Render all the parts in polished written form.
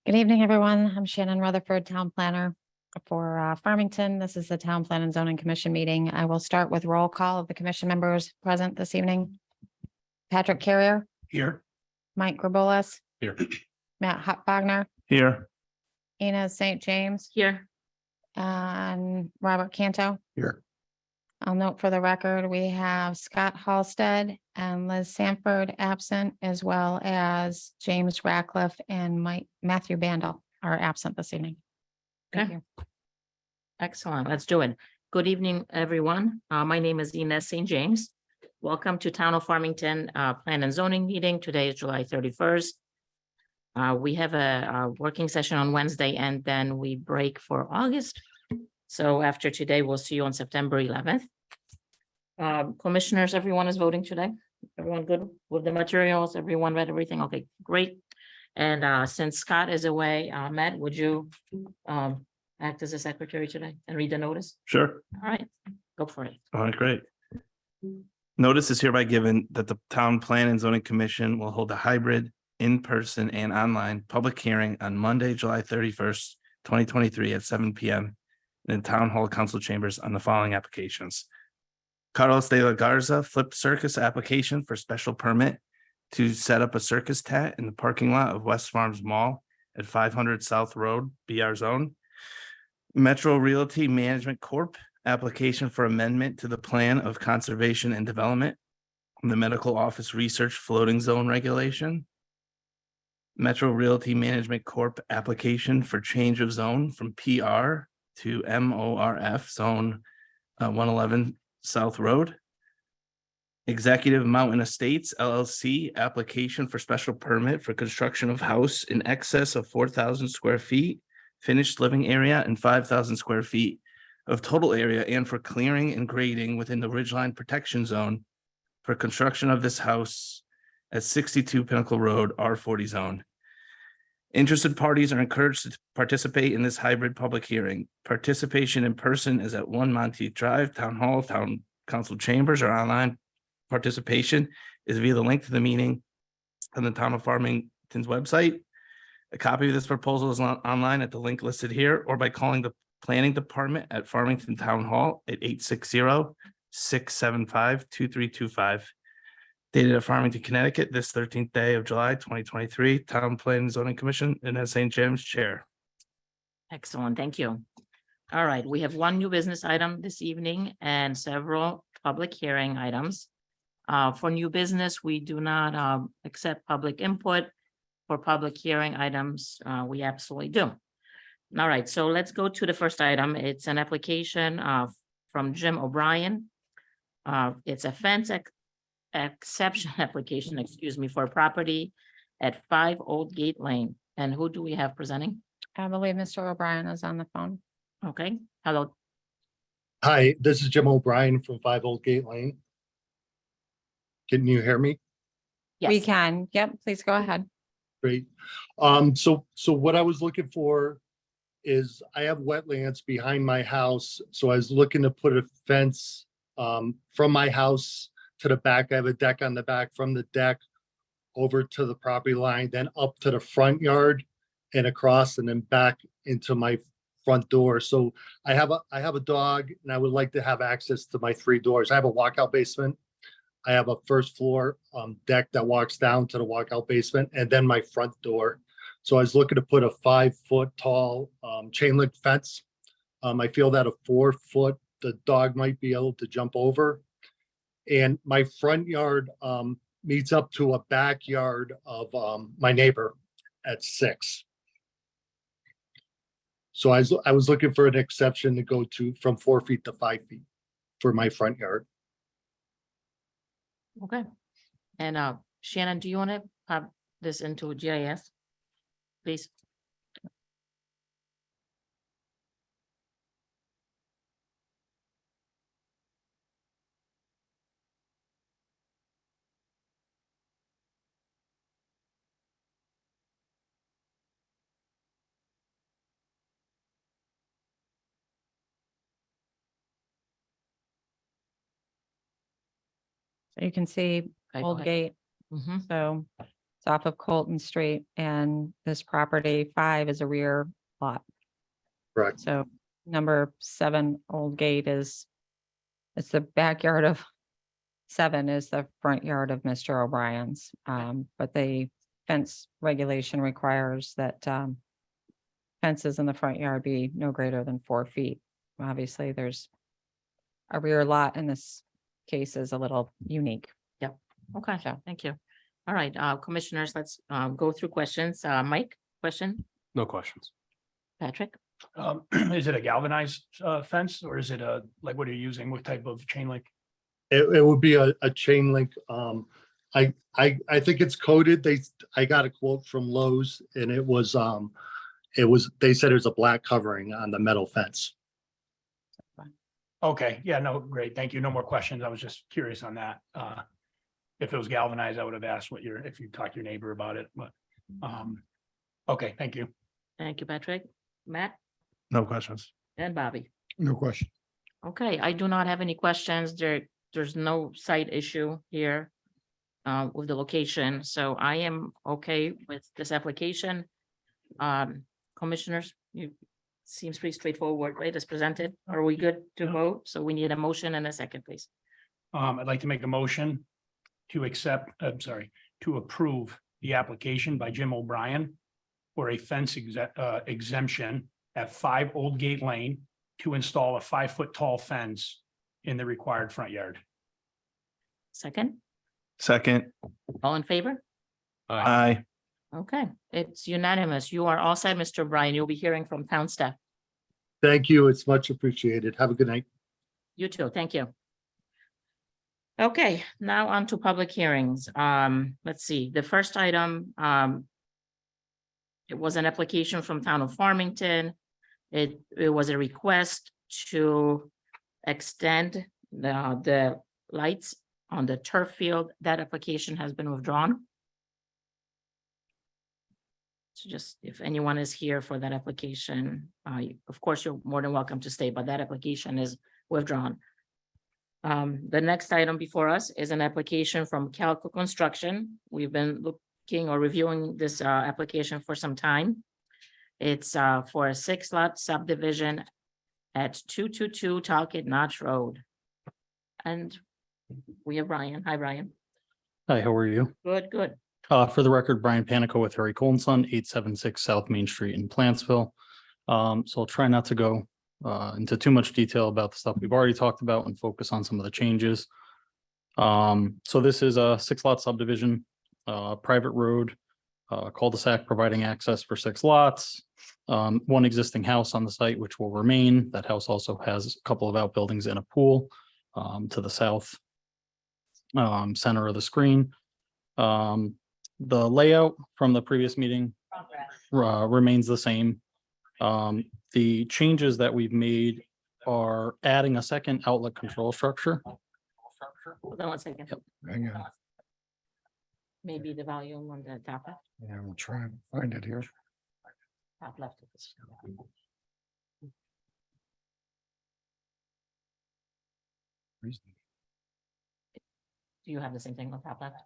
Good evening, everyone. I'm Shannon Rutherford, Town Planner for Farmington. This is the Town Plan and Zoning Commission meeting. I will start with roll call of the commission members present this evening. Patrick Carrier, Here. Mike Grbolas, Here. Matt Wagner, Here. Inez St. James, Here. and Robert Canto. Here. I'll note for the record, we have Scott Halstead and Liz Sanford absent, as well as James Ratcliffe and Matthew Bandel are absent this evening. Thank Okay. you. Excellent. Let's do it. Good evening, everyone. My name is Inez St. James. Welcome to Town of Farmington Plan and Zoning meeting. Today is July 31st. We have a working session on Wednesday and then we break for August. So after today, we'll see you on September 11th. Commissioners, everyone is voting today. Everyone good with the materials? Everyone read everything? Okay, great. And since Scott is away, Matt, would you act as a secretary today and read the notice? Sure. All right, go for it. All right, great. Notice is hereby given that the Town Plan and Zoning Commission will hold a hybrid, in-person and online public hearing on Monday, July 31st, 2023 at 7 p.m. in the Town Hall Council Chambers on the following applications. Carlos de la Garza Flip Circus application for special permit to set up a circus tent in the parking lot of West Farms Mall at 500 South Road, BR Zone. Metro Realty Management Corp. Application for amendment to the Plan of Conservation and Development, the Medical Office Research Floating Zone Regulation. Metro Realty Management Corp. Application for change of zone from PR to MORF Zone 111 South Road. Executive Mountain Estates LLC application for special permit for construction of house in excess of 4,000 square feet, finished living area and 5,000 square feet of total area, and for clearing and grading within the Ridgeline Protection Zone for construction of this house at 62 Pinnacle Road, R40 zone. Interested parties are encouraged to participate in this hybrid public hearing. Participation in person is at 1 Monteith Drive, Town Hall, Town Council Chambers, or online participation is via the link to the meeting on the Town of Farmington's website. A copy of this proposal is online at the link listed here, or by calling the Planning Department at Farmington Town Hall at 860-675-2325. Dated at Farmington, Connecticut, this 13th day of July, 2023, Town Plan and Zoning Commission, and as St. James Chair. Excellent, thank you. All right, we have one new business item this evening and several public hearing items. For new business, we do not accept public input. For public hearing items, we absolutely do. All right, so let's go to the first item. It's an application from Jim O'Brien. It's a fence exception application, excuse me, for a property at 5 Old Gate Lane. And who do we have presenting? I believe Mr. O'Brien is on the phone. Okay, hello. Hi, this is Jim O'Brien from 5 Old Gate Lane. Can you hear me? We Yes, can. Yep, please go ahead. Great. So what I was looking for is I have wetlands behind my house. So I was looking to put a fence from my house to the back. I have a deck on the back, from the deck over to the property line, then up to the front yard and across, and then back into my front door. So I have a dog and I would like to have access to my 3 doors. I have a walkout basement. I have a first floor deck that walks down to the walkout basement, and then my front door. So I was looking to put a 5-foot tall chain link fence. I feel that a 4-foot, the dog might be able to jump over. And my front yard meets up to a backyard of my neighbor at 6. So I was looking for an exception to go to from 4 feet to 5 feet for my front yard. okay. And Shannon, do you want to pop this into GIS? Please. So you can see Okay, go Old ahead. Gate. Mhm. So It's off of Colton Street, and this property 5 is a rear lot. Correct. So number 7 Old Gate it's the backyard of 7 is the front yard of Mr. O'Brien's. But the fence regulation requires that fences in the front yard be no greater than 4 feet. Obviously, there's a rear lot in this case is a little unique. Okay, So- thank you. All right, commissioners, let's go through questions. Mike, question? No questions. Patrick? Is it a galvanized fence or is it like what are you using? What type of chain link? It would be a chain link. I think it's coated. I got a quote from Lowe's and they said it was a black covering on the metal fence. Okay, yeah, no, great. Thank you. No more questions. I was just curious on that. If it was galvanized, I would have asked if you talked to your neighbor about it, but okay, thank you. Thank you, Patrick. Matt No questions. and Bobby. No question. Okay, I do not have any questions. There's no site issue here with the location, so I am okay with this application. Commissioners, seems pretty straightforward, right, as presented. Are we good to vote? So we need a motion and a second, please. I'd like to make a motion to to approve the application by Jim O'Brien for a fence exemption at 5 Old Gate Lane to install a 5-foot tall fence in the required front yard. Second, Second, all in favor? aye. Okay, it's unanimous. You are all set, Mr. O'Brien. You'll be hearing from town staff. Thank you. It's much appreciated. Have a good night. You too, thank you. Okay, now on to public hearings. Let's see, the first item, it was an application from Town of Farmington. It was a request to extend the lights on the turf field. That application has been withdrawn. So just if anyone is here for that application, of course, you're more than welcome to stay, but that application is withdrawn. The next item before us is an application from Calco Construction. We've been looking or reviewing this application for some time. It's for a 6-lot subdivision at 222 Talcott Notch Road. And we have Brian. Hi, Brian. Hi, how are you? Good, good. For the record, Brian Panico with Harry Cole & Son, 876 South Main Street in Plantsville. So I'll try not to go into too much detail about the stuff we've already talked about and focus on some of the changes. So this is a 6-lot subdivision, private road, cul-de-sac providing access for 6 lots. One existing house on the site, which will remain. That house also has a couple of outbuildings and a pool to the south center of the screen. The layout from the previous meeting remains the same. The changes that we've made are adding a second outlet control structure. Hold on one second. Hang on. Maybe the volume on the top left, Yeah, we'll try and find it here. top left. of this. Do you have the same thing on top left?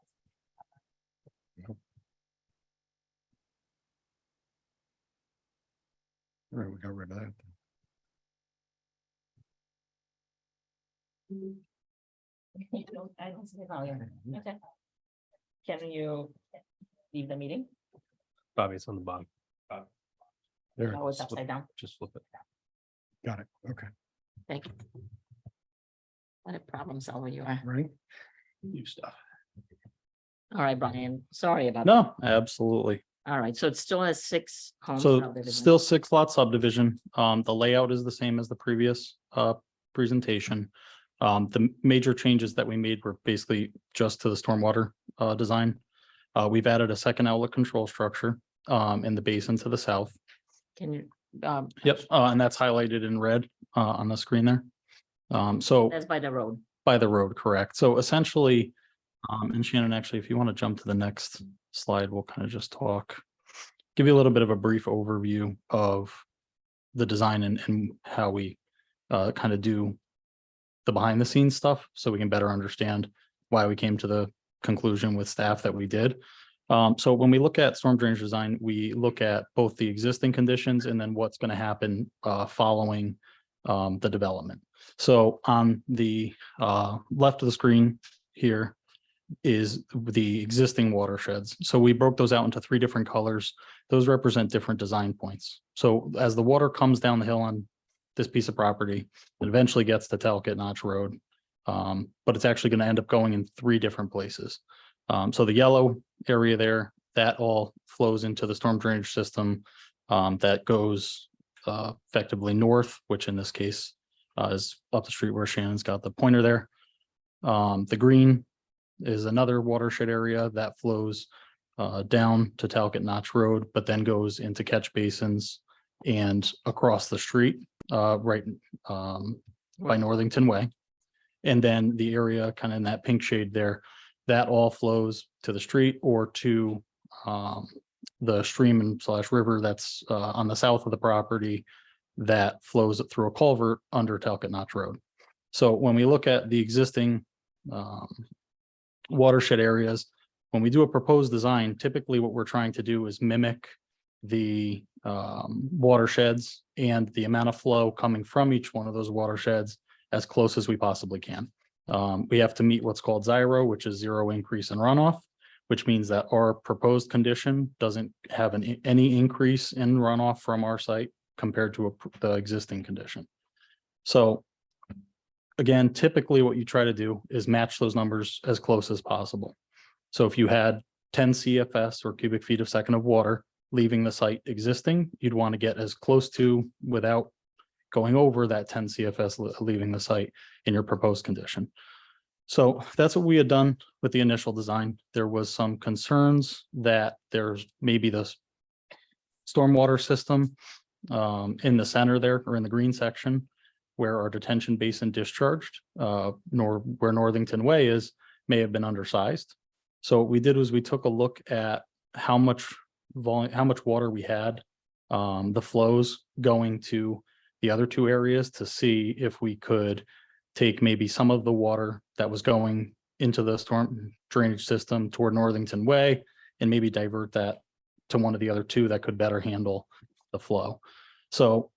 Right, we got rid of that. I don't see the volume. Okay. Can you leave the meeting? Bobby, it's on the bottom. There, Oh, it's just flip- upside down. just flip it. Got it. Okay, Thank you. What a problem solver you are. right? New stuff. All right, Brian, sorry about that. No, absolutely. All right, so it's still a 6 home. So subdivision. still 6-lot subdivision. The layout is the same as the previous presentation. The major changes that we made were basically just to the stormwater design. We've added a second outlet control structure in the basin to the south. Can you? Yep, and that's highlighted in red on the screen there. So That's by the road. by the road, correct. So essentially, and Shannon, actually, if you want to jump to the next slide, we'll kind of just talk, give you a little bit of a brief overview of the design and how we kind of do the behind the scenes stuff, so we can better understand why we came to the conclusion with staff that we did. So when we look at storm drainage design, we look at both the existing conditions and then what's going to happen following the development. So on the left of the screen here is the existing watersheds. So we broke those out into 3 different colors. Those represent different design points. So as the water comes down the hill on this piece of property, it eventually gets to Talcott Notch Road. But it's actually going to end up going in 3 different places. So the yellow area there, that all flows into the storm drainage system that goes effectively north, which in this case is up the street where Shannon's got the pointer there. The green is another watershed area that flows down to Talcott Notch Road, but then goes into catch basins and across the street, right by Northington Way. And then the area kind of in that pink shade there, that all flows to the street or to the stream and / river that's on the south of the property that flows through a culvert under Talcott Notch Road. So when we look at the existing watershed areas, when we do a proposed design, typically what we're trying to do is mimic the watersheds and the amount of flow coming from each one of those watersheds as close as we possibly can. We have to meet what's called ZIRO, which is zero increase in runoff, which means that our proposed condition doesn't have any increase in runoff from our site compared to the existing condition. So again, typically what you try to do is match those numbers as close as possible. So if you had 10 CFS or cubic feet a second of water leaving the site existing, you'd want to get as close to without going over that 10 CFS leaving the site in your proposed condition. So that's what we had done with the initial design. There was some concerns that there's maybe this stormwater system in the center there or in the green section where our detention basin discharged, where Northington Way is, may have been undersized. So what we did was we took a look at how much volume, how much water we had, the flows going to the other 2 areas to see if we could take maybe some of the water that was going into the storm drainage system toward Northington Way and maybe divert that to one of the other 2 that could better handle the flow. So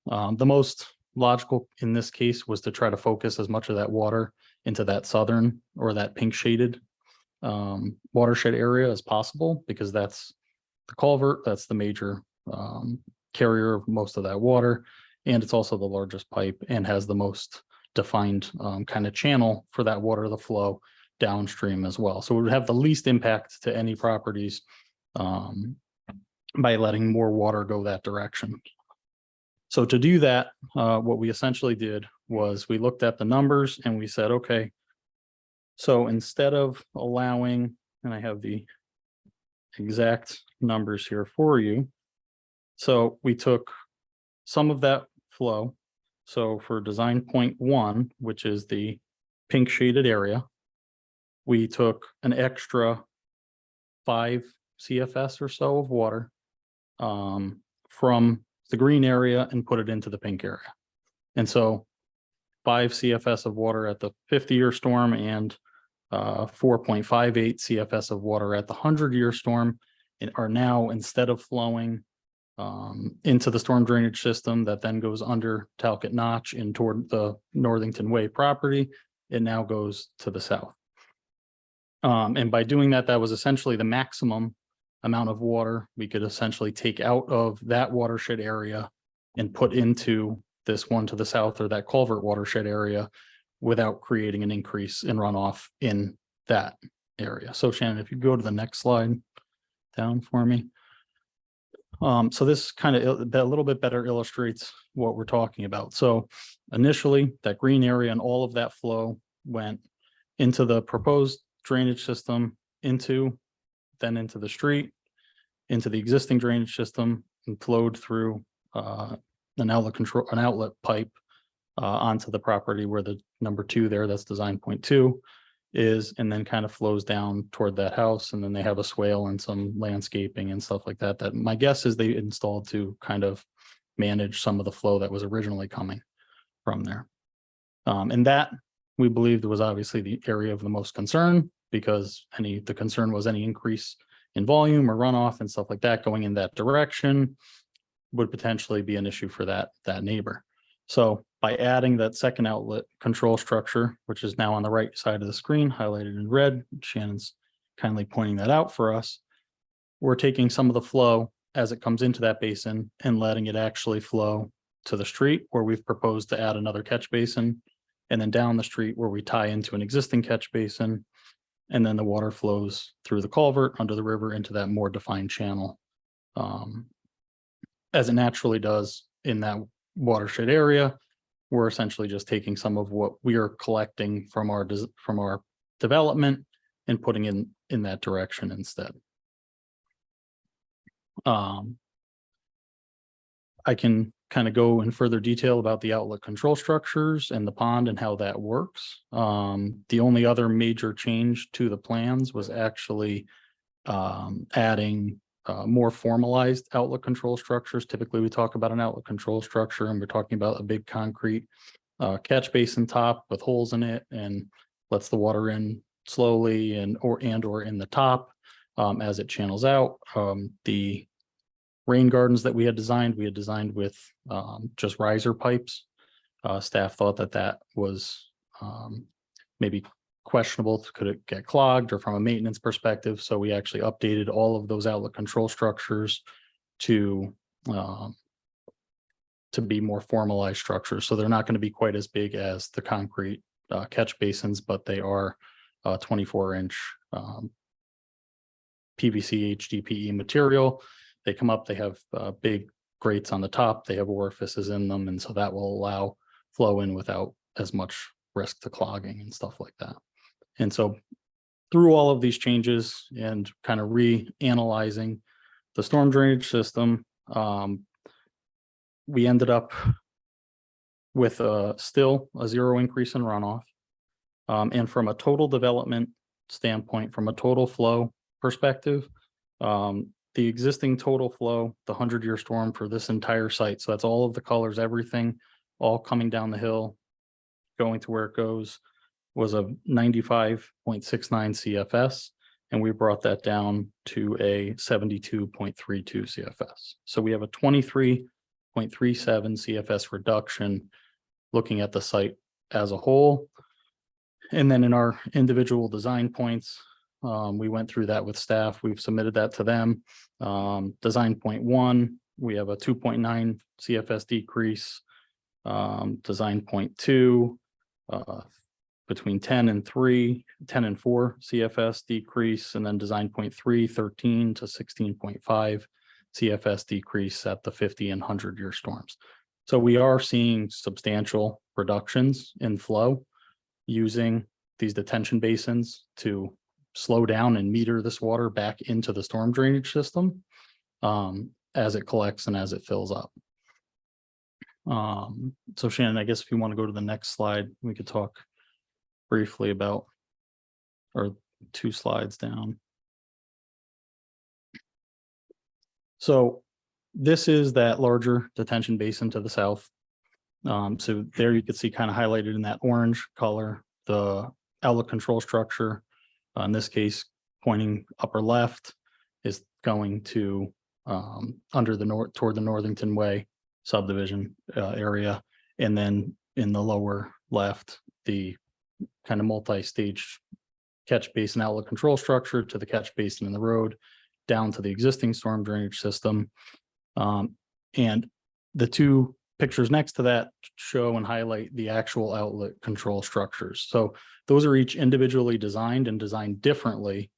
the most logical in this case was to try to focus as much of that water into that southern or that pink shaded watershed area as possible, because that's the culvert, that's the major carrier of most of that water. And it's also the largest pipe and has the most defined kind of channel for that water to flow downstream as well. So it would have the least impact to any properties by letting more water go that direction. So to do that, what we essentially did was we looked at the numbers and we said, okay, so instead of allowing, and I have the exact numbers here for you. So we took some of that flow. So for design point 1, which is the pink shaded area, we took an extra 5 CFS or so of water from the green area and put it into the pink area. And so 5 CFS of water at the 50-year storm and 4.58 CFS of water at the 100-year storm are now, instead of flowing into the storm drainage system that then goes under Talcott Notch and toward the Northington Way property, it now goes to the south. And by doing that, that was essentially the maximum amount of water we could essentially take out of that watershed area and put into this one to the south, or that culvert watershed area, without creating an increase in runoff in that area. So Shannon, if you go to the next slide down for me. So this kind of a little bit better illustrates what we're talking about. So initially that green area and all of that flow went into the proposed drainage system, then into the street, into the existing drainage system, and flowed through an outlet pipe onto the property where the number 2 there, that's design point 2 is, and then kind of flows down toward that house. And then they have a swale and some landscaping and stuff like that, that my guess is they installed to kind of manage some of the flow that was originally coming from there. And that we believed was obviously the area of the most concern, because the concern was any increase in volume or runoff and stuff like that going in that direction would potentially be an issue for that neighbor. So by adding that second outlet control structure, which is now on the right side of the screen, highlighted in red, Shannon's kindly pointing that out for us, we're taking some of the flow as it comes into that basin and letting it actually flow to the street where we've proposed to add another catch basin, and then down the street where we tie into an existing catch basin. And then the water flows through the culvert under the river into that more defined channel. As it naturally does in that watershed area, we're essentially just taking some of what we are collecting from our development and putting in that direction instead. I can kind of go in further detail about the outlet control structures and the pond and how that works. The only other major change to the plans was actually adding more formalized outlet control structures. Typically, we talk about an outlet control structure and we're talking about a big concrete catch basin top with holes in it and lets the water in slowly and or in the top as it channels out. The rain gardens that we had designed with just riser pipes. Staff thought that was maybe questionable. Could it get clogged, or from a maintenance perspective? So we actually updated all of those outlet control structures to be more formalized structures. So they're not going to be quite as big as the concrete catch basins, but they are 24-inch PVC HDPE material. They come up, they have big grates on the top, they have orifices in them, and so that will allow flow in without as much risk to clogging and stuff like that. And so through all of these changes and kind of reanalyzing the storm drainage system, we ended up with still a zero increase in runoff. And from a total development standpoint, from a total flow perspective, the existing total flow, the 100-year storm for this entire site, so that's all of the colors, everything, all coming down the hill, going to where it goes, was a 95.69 CFS, and we brought that down to a 72.32 CFS. So we have a 23.37 CFS reduction looking at the site as a whole. And then in our individual design points, we went through that with staff. We've submitted that to them. Design point 1, we have a 2.9 CFS decrease. Design point 2, between 10 and 4 CFS decrease, and then design point 3, 13 to 16.5 CFS decrease at the 50 and 100-year storms. So we are seeing substantial reductions in flow using these detention basins to slow down and meter this water back into the storm drainage system as it collects and as it fills up. So Shannon, I guess if you want to go to the next slide, we could talk briefly about, or 2 slides down. So this is that larger detention basin to the south. So there you can see kind of highlighted in that orange color, the outlet control structure. In this case, pointing upper left is going to under the north toward the Northington Way subdivision area. And then in the lower left, the kind of multi-stage catch basin outlet control structure to the catch basin in the road, down to the existing storm drainage system. And the 2 pictures next to that show and highlight the actual outlet control structures. So those are each individually designed and designed differently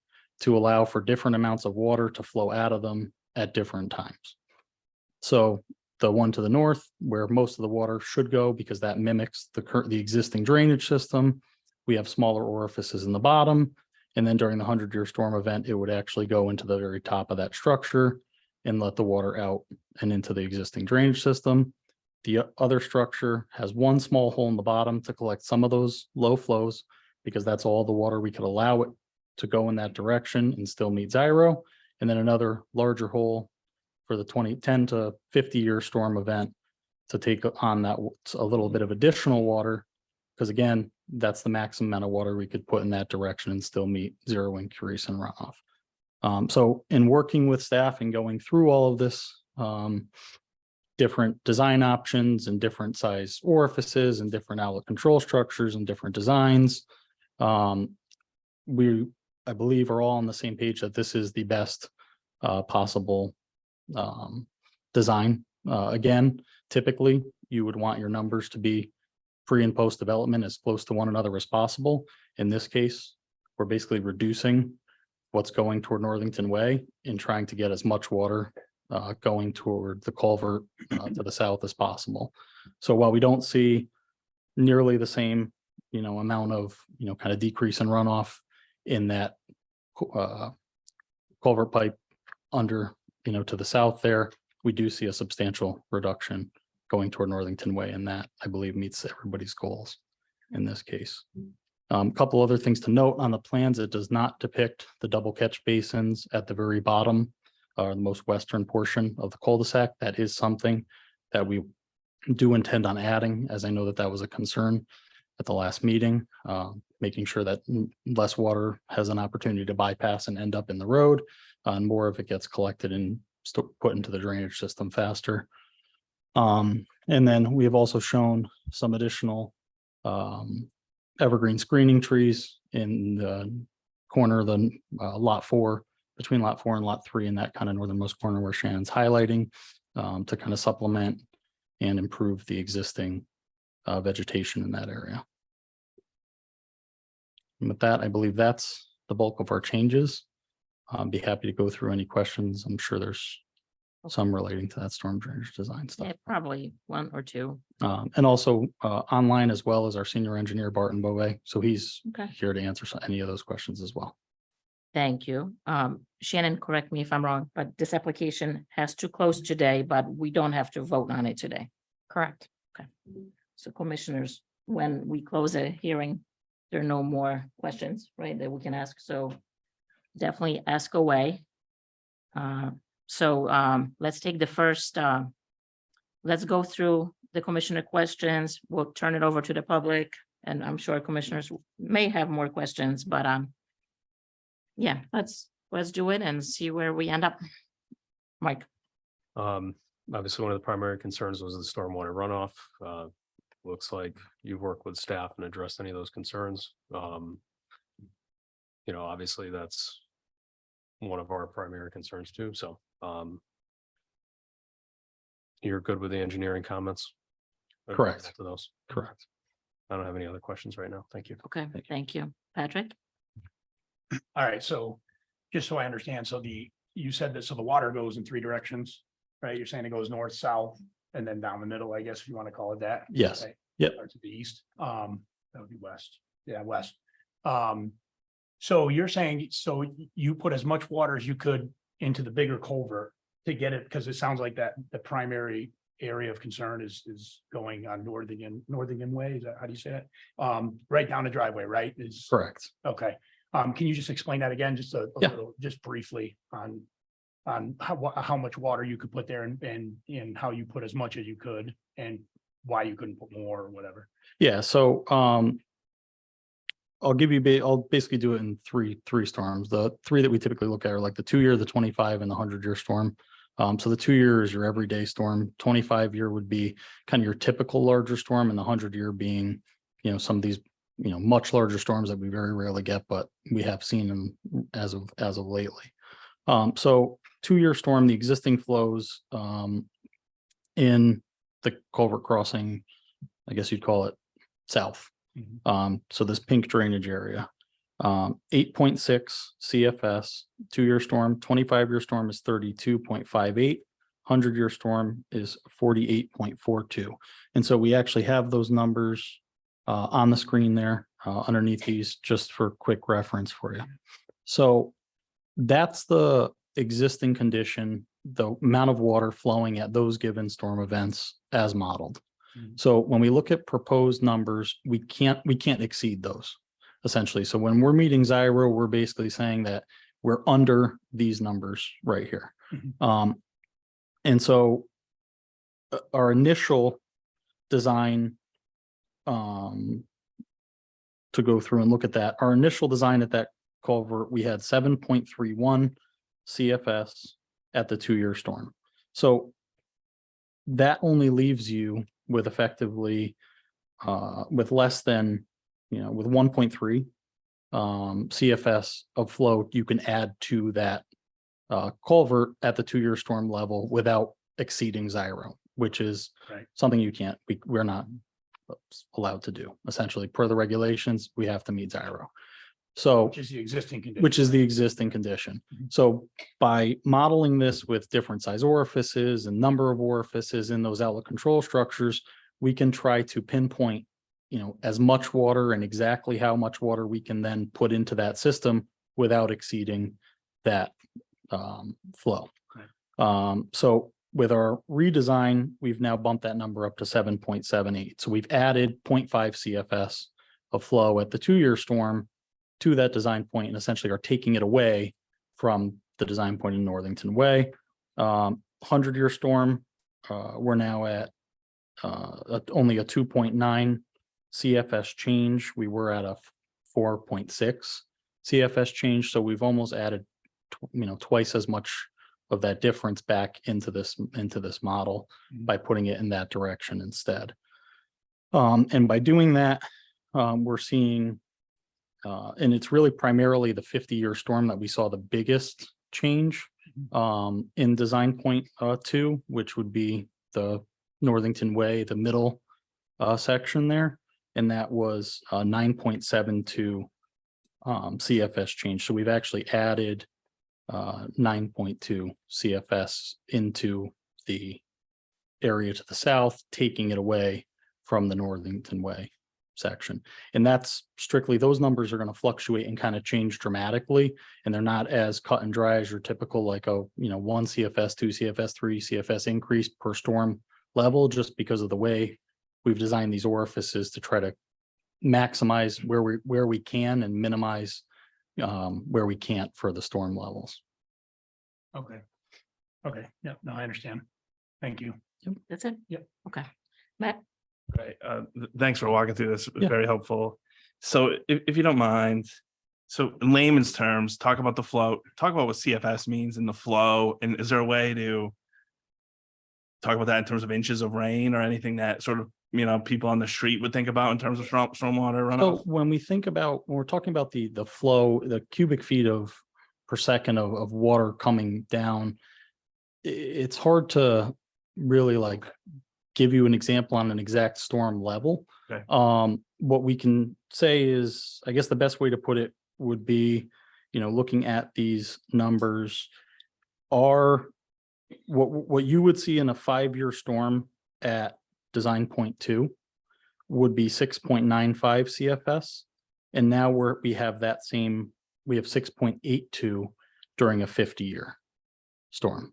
to allow for different amounts of water to flow out of them at different times. So the one to the north, where most of the water should go because that mimics the existing drainage system, we have smaller orifices in the bottom. And then during the 100-year storm event, it would actually go into the very top of that structure and let the water out and into the existing drainage system. The other structure has one small hole in the bottom to collect some of those low flows, because that's all the water we could allow it to go in that direction and still meet Xyro. And then another larger hole for the 10 to 50-year storm event to take on that a little bit of additional water, because again, that's the maximum amount of water we could put in that direction and still meet 0 increase in runoff. So in working with staff and going through all of this, different design options and different size orifices and different outlet control structures and different designs. We, I believe, are all on the same page that this is the best possible design. Again, typically you would want your numbers to be pre and post development as close to one another as possible. In this case, we're basically reducing what's going toward Northington Way and trying to get as much water going toward the culvert to the south as possible. So while we don't see nearly the same, amount of, kind of decrease in runoff in that culvert pipe under, to the south there, we do see a substantial reduction going toward Northington Way, and that, I believe, meets everybody's goals in this case. Couple other things to note on the plans, it does not depict the double catch basins at the very bottom or the most western portion of the cul-de-sac. That is something that we do intend on adding, as I know that that was a concern at the last meeting, making sure that less water has an opportunity to bypass and end up in the road, and more of it gets collected and put into the drainage system faster. And then we have also shown some additional evergreen screening trees in the corner of the lot 4, between lot 4 and lot 3, in that kind of northernmost corner where Shannon's highlighting, to kind of supplement and improve the existing vegetation in that area. And with that, I believe that's the bulk of our changes. I'll be happy to go through any questions. I'm sure there's some relating to that storm drainage design stuff. Yeah, probably one or two. And also online as well as our senior engineer, Barton Bove. So he's Okay. here to answer any of those questions as well. Thank you. Shannon, correct me if I'm wrong, but this application has to close today, but we don't have to vote on it today. Correct. So commissioners, when we close a hearing, there are no more questions, right, that we can ask. So definitely ask away. So let's take the first, let's go through the commissioner questions. We'll turn it over to the public, and I'm sure commissioners may have more questions, but yeah, let's do it and see where we end up. Mike. Obviously, one of the primary concerns was the stormwater runoff. Looks like you've worked with staff and addressed any of those concerns. Obviously that's one of our primary concerns too. So you're good with the engineering comments? Correct. To those. Correct. I don't have any other questions right now. Thank you. Okay, thank you. Patrick? All right, so just so I understand, so you said that, so the water goes in 3 directions, right? You're saying it goes north, south, and then down the middle, I guess, if you want to call it that. Yes. Okay. Yep. Or to the east, that would be west. Yeah, west. So you're saying, so you put as much water as you could into the bigger culvert to get it, because it sounds like that the primary area of concern is going on Northington Way. Is that, how do you say that? Right down the driveway, right? Is Correct. okay. Can you just explain that again, just a Yeah. little, just briefly on how much water you could put there and how you put as much as you could and why you couldn't put more or whatever? Yeah, so I'll give you, I'll basically do it in three storms. The 3 that we typically look at are like the 2-year, the 25, and the 100-year storm. So the 2-year is your everyday storm. 25-year would be kind of your typical larger storm, and the 100-year being, some of these, much larger storms that we very rarely get, but we have seen them as of lately. So 2-year storm, the existing flows in the culvert crossing, I guess you'd call it south. So this pink drainage area, 8.6 CFS, 2-year storm, 25-year storm is 32.58, 100-year storm is 48.42. And so we actually have those numbers on the screen there underneath these, just for quick reference for you. So that's the existing condition, the amount of water flowing at those given storm events as modeled. So when we look at proposed numbers, we can't exceed those essentially. So when we're meeting Zyro, we're basically saying that we're under these numbers right here. And so our initial design, to go through and look at that, our initial design at that culvert, we had 7.31 CFS at the 2-year storm. So that only leaves you with effectively with less than, with 1.3 CFS of flow you can add to that culvert at the 2-year storm level without exceeding Zyro, which is Right. something we're not allowed to do. Essentially, per the regulations, we have to meet Zyro. So Which is the existing condition. which is the existing condition. So by modeling this with different size orifices and number of orifices in those outlet control structures, we can try to pinpoint, as much water and exactly how much water we can then put into that system without exceeding that flow. So with our redesign, we've now bumped that number up to 7.78. So we've added 0.5 CFS of flow at the 2-year storm to that design point and essentially are taking it away from the design point in Northington Way. 100-year storm, we're now at only a 2.9 CFS change. We were at a 4.6 CFS change. So we've almost added, twice as much of that difference back into this model by putting it in that direction instead. And by doing that, we're seeing and it's really primarily the 50-year storm that we saw the biggest change in design point 2, which would be the Northington Way, the middle section there. And that was 9.72 CFS change. So we've actually added 9.2 CFS into the area to the south, taking it away from the Northington Way section. And that's strictly, those numbers are going to fluctuate and kind of change dramatically. And they're not as cut and dry as your typical, like, 1 CFS, 2 CFS, 3 CFS increase per storm level, just because of the way we've designed these orifices to try to maximize where we can and minimize where we can't for the storm levels. Okay. Okay, yeah, no, I understand. Thank you. That's it? Yep. Okay. Matt? Right, thanks for walking through this, Yeah. very helpful. So if you don't mind, so in layman's terms, talk about the flow, talk about what CFS means in the flow, and is there a way to talk about that in terms of inches of rain or anything that sort of, people on the street would think about in terms of stormwater So runoff? when we're talking about the flow, the cubic feet per second of water coming down, it's hard to really give you an example on an exact storm level. Okay. What we can say is, I guess the best way to put it would be, looking at these numbers are what you would see in a 5-year storm at design point 2 would be 6.95 CFS. And now we have 6.82 during a 50-year storm.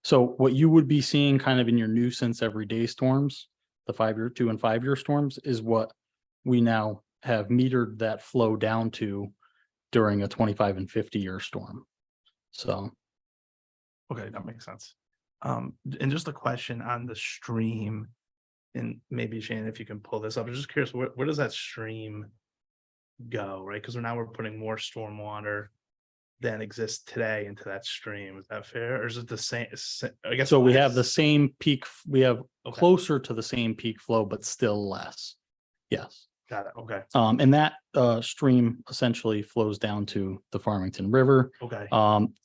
So what you would be seeing kind of in your nuisance everyday storms, the 5-year, 2 and 5-year storms, is what we now have metered that flow down to during a 25 and 50-year storm. So. Okay, that makes sense. And just a question on the stream, and maybe Shannon, if you can pull this up, I'm just curious, where does that stream go, right? Because now we're putting more stormwater than exists today into that stream. Is that fair? Or is it the same? I guess. So we have the less? same peak, we have Okay. closer to the same peak flow, but still less. Yes. Got it. Okay. And that stream essentially flows down to the Farmington River. Okay.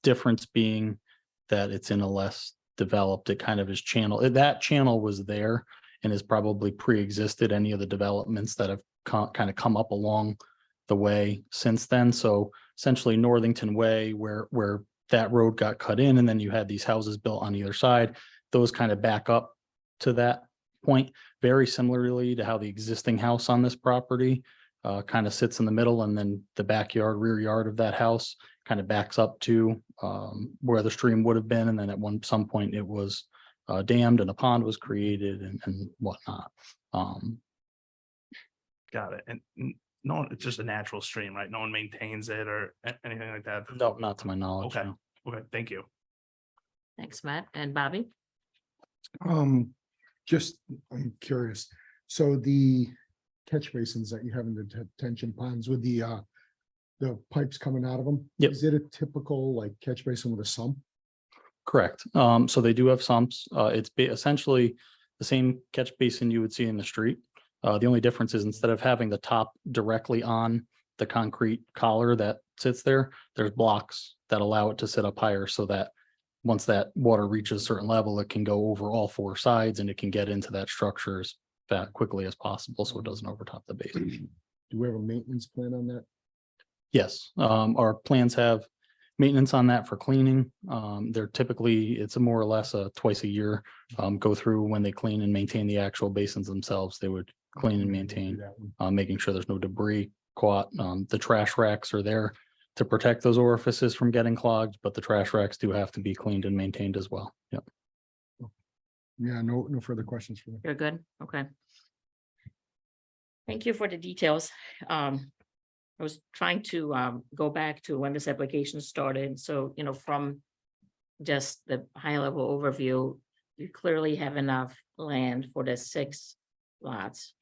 Difference being that it's in a less developed, it kind of is that channel was there and has probably pre-existed any of the developments that have kind of come up along the way since then. So essentially Northington Way, where that road got cut in, and then you had these houses built on either side, those kind of back up to that point, very similarly to how the existing house on this property kind of sits in the middle, and then the backyard, rear yard of that house kind of backs up to where the stream would have been. And then at some point it was dammed and a pond was created and whatnot. Got it. And no, it's just a natural stream, right? No one maintains it or anything like that. No, not to my knowledge. Okay. no. Okay, thank you. Thanks, Matt. And Bobby? I'm curious. So the catch basins that you have in the detention ponds with the the pipes coming out of them. Yep. Is it a typical like catch basin with a sump? Correct. So they do have sumps. It's essentially the same catch basin you would see in the street. The only difference is instead of having the top directly on the concrete collar that sits there, there's blocks that allow it to sit up higher so that once that water reaches a certain level, it can go over all four sides and it can get into that structure as quickly as possible, so it doesn't overtop the base. Do we have a maintenance plan on that? Yes, our plans have maintenance on that for cleaning. They're typically, it's a more or less a twice a year, go through when they clean and maintain the actual basins themselves. They would clean and maintain, Do that one. making sure there's no debris caught. The trash racks are there to protect those orifices from getting clogged, but the trash racks do have to be cleaned and maintained as well. Yep. Yeah, no further questions for me. You're good, okay. Thank you for the details. I was trying to go back to when this application started, so, you know, from just the high level overview, you clearly have enough land for the 6 lots.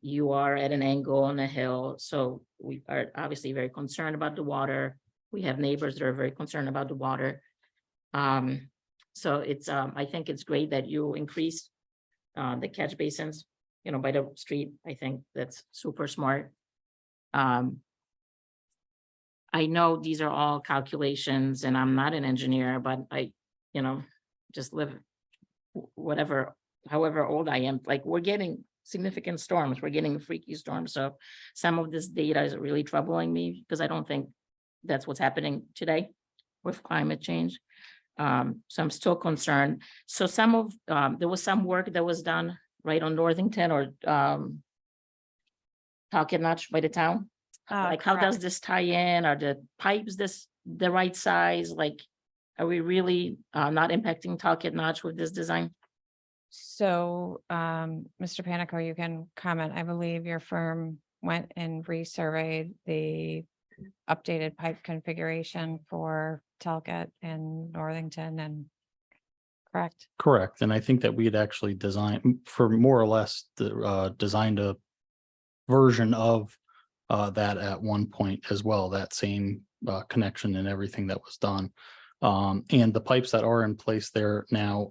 You are at an angle on a hill, so we are obviously very concerned about the water. We have neighbors that are very concerned about the water. So it's, I think it's great that you increased the catch basins, you know, by the street. I think that's super smart. I know these are all calculations and I'm not an engineer, but I, you know, just live whatever, however old I am, like we're getting significant storms, we're getting freaky storms. So some of this data is really troubling me because I don't think that's what's happening today with climate change. So I'm still concerned. So some of, there was some work that was done right on Northington or Talcott by the town. Like, how does this tie in? Are the pipes the right size? Like, are we really not impacting Talcott with this design? So, Mr. Panico, you can comment. I believe your firm went and resurveyed the updated pipe configuration for Talcott and Northington and correct? Correct. And I think that we had actually designed for more or less designed a version of that at one point as well, that same connection and everything that was done. And the pipes that are in place there now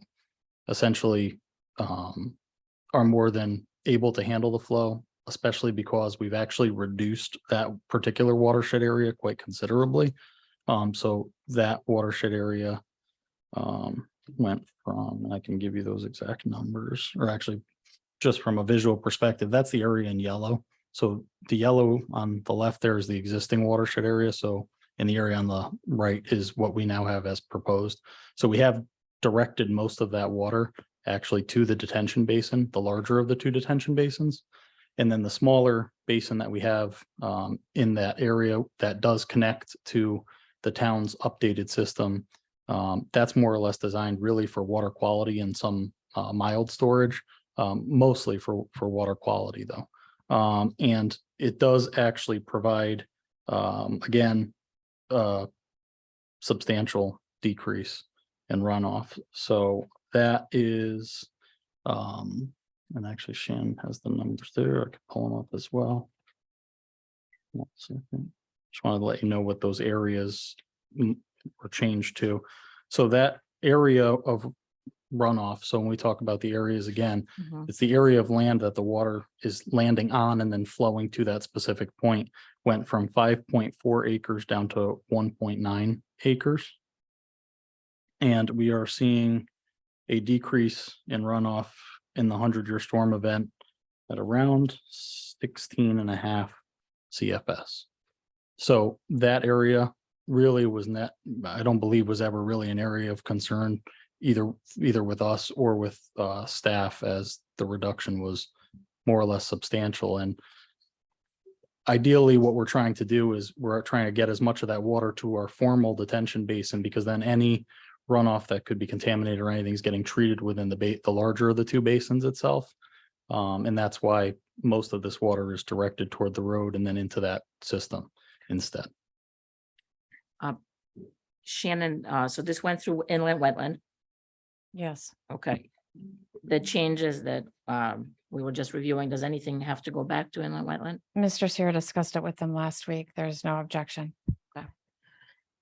essentially are more than able to handle the flow, especially because we've actually reduced that particular watershed area quite considerably. So that watershed area went from, and I can give you those exact numbers, or actually just from a visual perspective, that's the area in yellow. So the yellow on the left there is the existing watershed area. So in the area on the right is what we now have as proposed. So we have directed most of that water actually to the detention basin, the larger of the 2 detention basins. And then the smaller basin that we have in that area that does connect to the town's updated system, that's more or less designed really for water quality and some mild storage, mostly for water quality though. And it does actually provide, again, substantial decrease in runoff. So that is, and actually Shannon has the numbers there. I can pull them up as well. 1 second. Just wanted to let you know what those areas were changed to. So that area of runoff. So when we talk about the areas again, it's the area of land that the water is landing on and then flowing to that specific point went from 5.4 acres down to 1.9 acres. And we are seeing a decrease in runoff in the 100-year storm event at around 16.5 CFS. So that area really was not, I don't believe was ever really an area of concern either with us or with staff, as the reduction was more or less substantial. And ideally what we're trying to do is we're trying to get as much of that water to our formal detention basin, because then any runoff that could be contaminated or anything is getting treated within the larger of the 2 basins itself. And that's why most of this water is directed toward the road and then into that system instead. Shannon, so this went through inland wetland. Yes. Okay, the changes that we were just reviewing, does anything have to go back to inland wetland? Mr. Seer discussed it with them last week. There's no objection.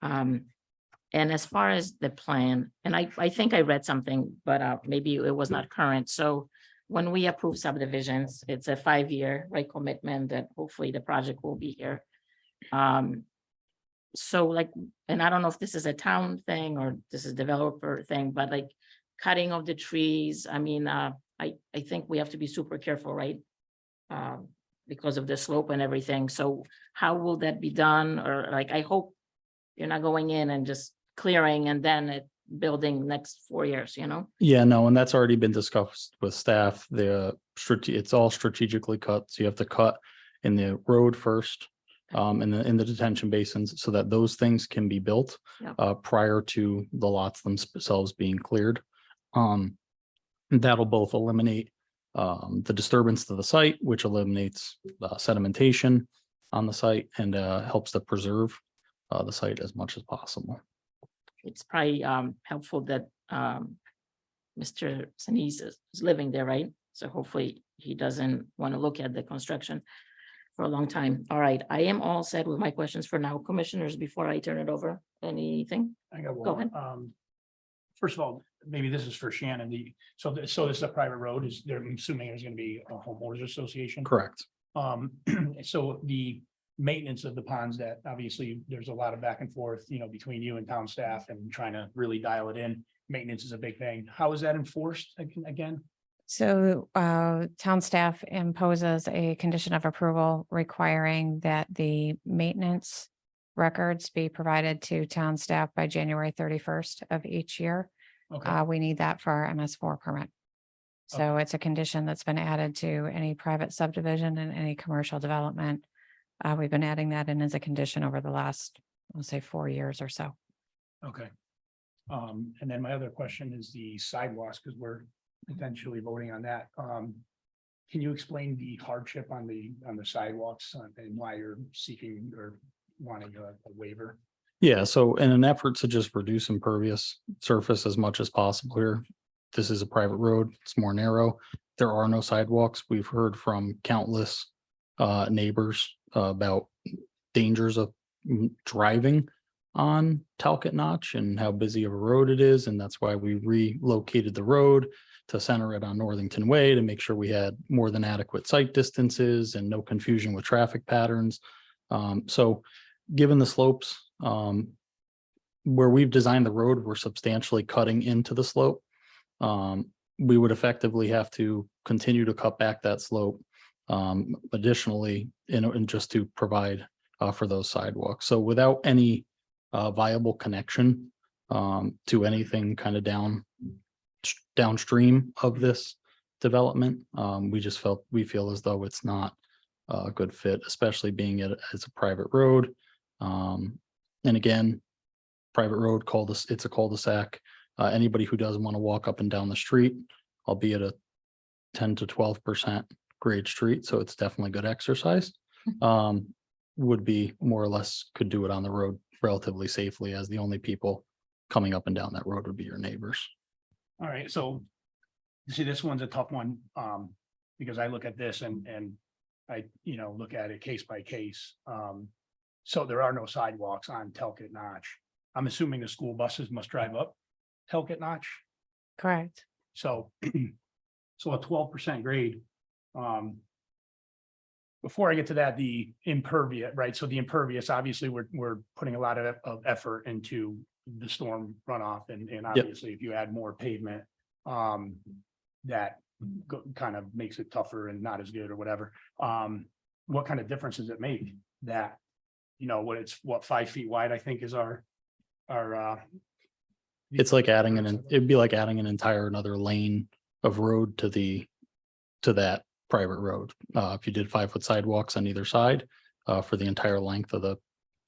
And as far as the plan, and I think I read something, but maybe it was not current. So when we approve subdivisions, it's a 5-year, right, commitment that hopefully the project will be here. So like, and I don't know if this is a town thing or this is developer thing, but like cutting of the trees, I mean, I think we have to be super careful, right? Because of the slope and everything. So how will that be done? Or like, I hope you're not going in and just clearing and then it building next 4 years, you know? Yeah, no, and that's already been discussed with staff. It's all strategically cut. So you have to cut in the road first. And then in the detention basins so that those things can be built Yep. prior to the lots themselves being cleared. That'll both eliminate the disturbance to the site, which eliminates sedimentation on the site and helps to preserve the site as much as possible. It's probably helpful that Mr. Sinise is living there, right? So hopefully he doesn't want to look at the construction for a long time. All right, I am all set with my questions for now. Commissioners, before I turn it over, anything? I got Go one. ahead. First of all, maybe this is for Shannon. So this is a private road. I'm assuming there's gonna be a homeowners association. Correct. So the maintenance of the ponds, that obviously there's a lot of back and forth, between you and town staff and trying to really dial it in. Maintenance is a big thing. How is that enforced again? So town staff imposes a condition of approval requiring that the maintenance records be provided to town staff by January 31st of each year. Okay, We need that for our MS4 permit. So it's a condition that's been added to any private subdivision and any commercial development. We've been adding that in as a condition over the last, I'll say 4 years or so. okay. And then my other question is the sidewalks, because we're potentially voting on that. Can you explain the hardship on the sidewalks and why you're seeking or wanting a waiver? Yeah, so in an effort to just reduce impervious surface as much as possible here, this is a private road, it's more narrow. There are no sidewalks. We've heard from countless neighbors about dangers of driving on Talcott Notch and how busy of a road it is. And that's why we relocated the road to center it on Northington Way to make sure we had more than adequate sight distances and no confusion with traffic patterns. So given the slopes, where we've designed the road, we're substantially cutting into the slope. We would effectively have to continue to cut back that slope additionally and just to provide for those sidewalks. So without any viable connection to anything kind of downstream of this development, we feel as though it's not a good fit, especially being it as a private road. And again, private road it's a cul-de-sac. Anybody who doesn't want to walk up and down the street, albeit a 10 to 12% grade street, so it's definitely good exercise. Would be more or less could do it on the road relatively safely, as the only people coming up and down that road would be your neighbors. All right, so see, this one's a tough one, because I look at this and I, look at it case by case. So there are no sidewalks on Talcott Notch. I'm assuming the school buses must drive up Talcott Notch. Correct. So, so a 12% grade. Before I get to that, the impervious, right? So the impervious, obviously, we're putting a lot of effort into the storm runoff, and obviously, if you add more pavement, that kind of makes it tougher and not as good or whatever. What kind of difference does it make that, what 5 feet wide, I think is our. It's like it'd be like adding an entire another lane of road to that private road. If you did 5-foot sidewalks on either side, for the entire length of the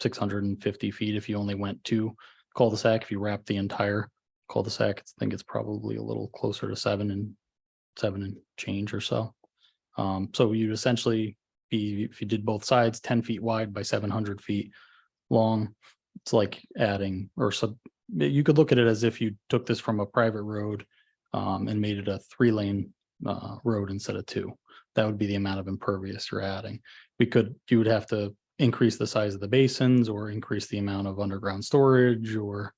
650 feet, if you only went to cul-de-sac, if you wrap the entire cul-de-sac, I think it's probably a little closer to 7 and change or so. So you'd essentially be, if you did both sides, 10 feet wide by 700 feet long. It's like adding you could look at it as if you took this from a private road and made it a 3-lane road instead of 2. That would be the amount of impervious you're adding. You would have to increase the size of the basins or increase the amount of underground storage or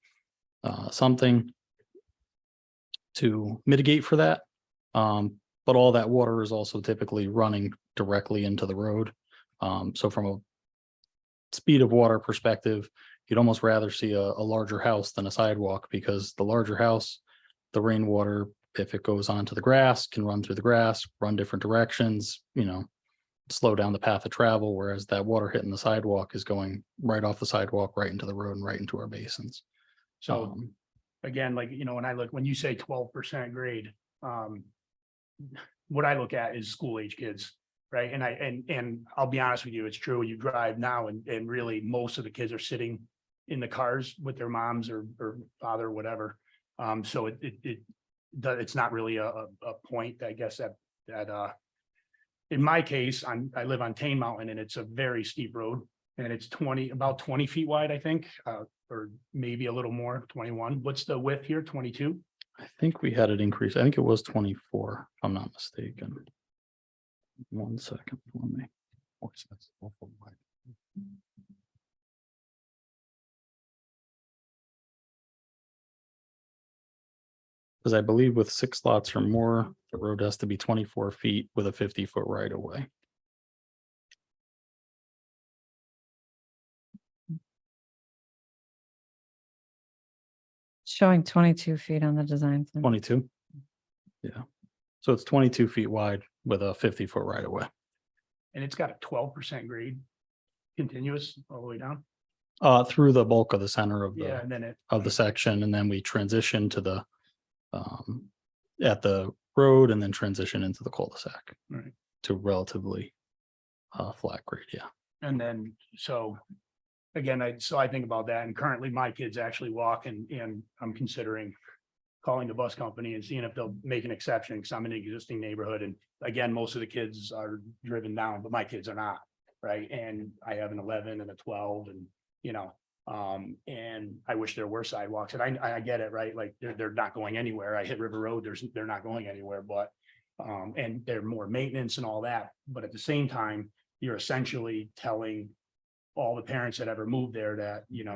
something to mitigate for that. But all that water is also typically running directly into the road. So from a speed of water perspective, you'd almost rather see a larger house than a sidewalk, because the larger house, the rainwater, if it goes onto the grass, can run through the grass, run different directions, slow down the path of travel, whereas that water hitting the sidewalk is going right off the sidewalk, right into the road and right into our basins. So again, like, when you say 12% grade, what I look at is school age kids, right? And I'll be honest with you, it's true. You drive now and really most of the kids are sitting in the cars with their moms or father or whatever. So it's not really a point, I guess, that in my case, I live on Tane Mountain and it's a very steep road and it's about 20 feet wide, I think, or maybe a little more, 21. What's the width here? 22? I think we had it increased. I think it was 24, if I'm not mistaken. 1 second for me. That's awful wide. Because I believe with 6 lots or more, the road has to be 24 feet with a 50-foot right of way. Showing 22 feet on the design. plan. 22. Yeah. So it's 22 feet wide with a 50-foot right of way. And it's got a 12% grade continuous all the way down. Through the bulk of the center of Yeah, the and then section, and then we transition to the at the road and then transition into the cul-de-sac. Right. To relatively flat grade, yeah. And then, so again, I think about that, and currently my kids actually walk and I'm considering calling the bus company and seeing if they'll make an exception, because I'm in an existing neighborhood, and again, most of the kids are driven down, but my kids are not, right? And I have an 11 and a 12, and and I wish there were sidewalks, and I get it, right? Like they're not going anywhere. I hit River Road, they're not going anywhere, but and they're more maintenance and all that, but at the same time, you're essentially telling all the parents that ever moved there that, you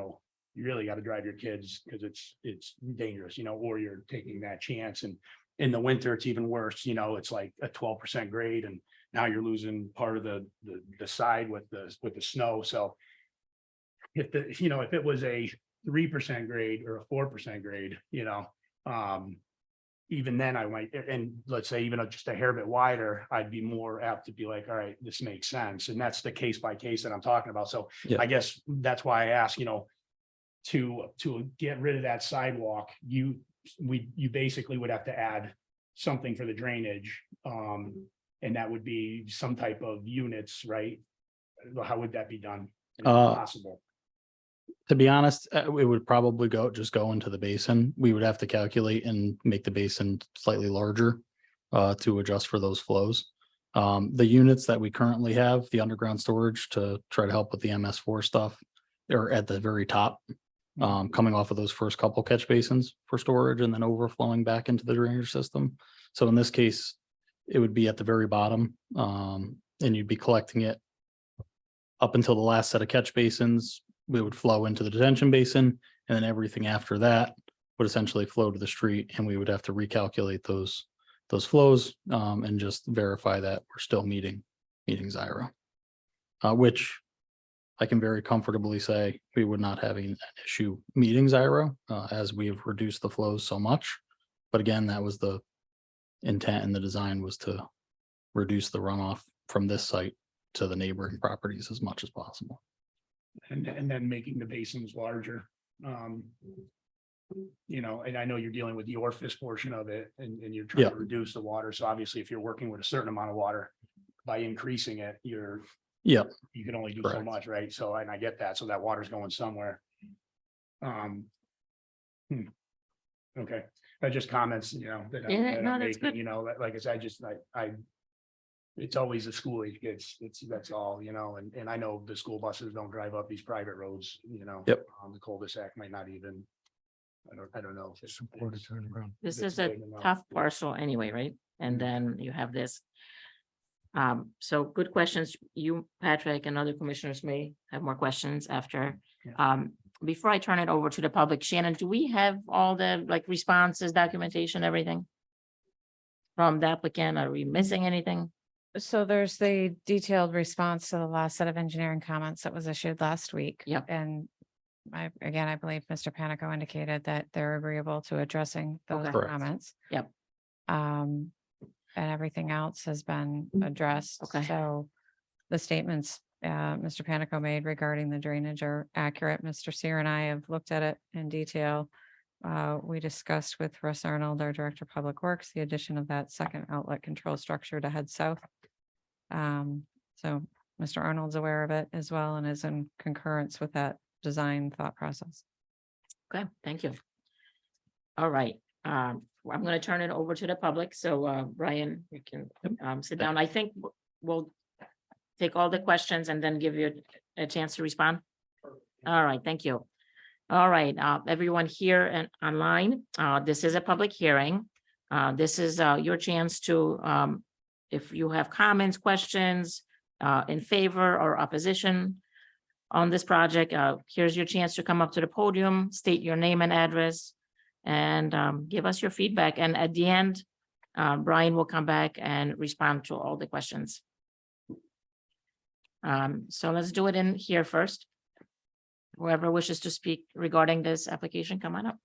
really got to drive your kids because it's dangerous, or you're taking that chance. And in the winter, it's even worse, it's like a 12% grade, and now you're losing part of the side with the snow. So if if it was a 3% grade or a 4% grade, even then I might, and let's say even just a hair bit wider, I'd be more apt to be like, all right, this makes sense. And that's the case by case that I'm talking about. So Yeah. I guess that's why I asked, to get rid of that sidewalk, you basically would have to add something for the drainage. And that would be some type of units, right? How would that be done? Is it possible? To be honest, it would probably just go into the basin. We would have to calculate and make the basin slightly larger to adjust for those flows. The units that we currently have, the underground storage to try to help with the MS4 stuff, are at the very top, coming off of those first couple catch basins for storage and then overflowing back into the drainage system. So in this case, it would be at the very bottom, and you'd be collecting it up until the last set of catch basins. We would flow into the detention basin, and then everything after that would essentially flow to the street, and we would have to recalculate those flows and just verify that we're still meeting Zyra, which I can very comfortably say we would not have an issue meeting Zyra as we've reduced the flows so much. But again, that was the intent, and the design was to reduce the runoff from this site to the neighboring properties as much as possible. And then making the basins larger. And I know you're dealing with the orifice portion of it, and you're trying Yeah. to reduce the water. So obviously, if you're working with a certain amount of water, by increasing it, you can only do so Correct. much, right? So, and I get that. So that water's going somewhere. Okay, that's just comments, that I'm Yeah, no, that's making, like I said, it's always the school age kids. That's all, and I know the school buses don't drive up these private roads, Yep. The cul-de-sac might not even I don't know. if it's- Support a turnaround. This it's is a big enough. tough parcel anyway, right? And then you have this. So good questions. You, Patrick, and other commissioners may have more questions after. Before I turn it over to the public, Shannon, do we have all the like responses, documentation, everything? From the applicant? Are we missing anything? So there's the detailed response to the last set of engineering comments that was issued last week. Yep. And I believe Mr. Panico indicated that they're agreeable to addressing those Okay. Correct. comments. Yep. And everything else has been addressed. Okay. So the statements Mr. Panico made regarding the drainage are accurate. Mr. Seer and I have looked at it in detail. We discussed with Russ Arnold, our Director of Public Works, the addition of that second outlet control structure to head south. So Mr. Arnold's aware of it as well and is in concurrence with that design thought process. Okay, thank you. All right, I'm gonna turn it over to the public. So, Brian, you can, sit down. I think we'll take all the questions and then give you a chance to respond. All right, thank you. All right, everyone here and online, this is a public hearing. This is, your chance to, if you have comments, questions, in favor or opposition on this project, here's your chance to come up to the podium, state your name and address, and give us your feedback. And at the end, Brian will come back and respond to all the questions. So let's do it in here first. Whoever wishes to speak regarding this application, come on up.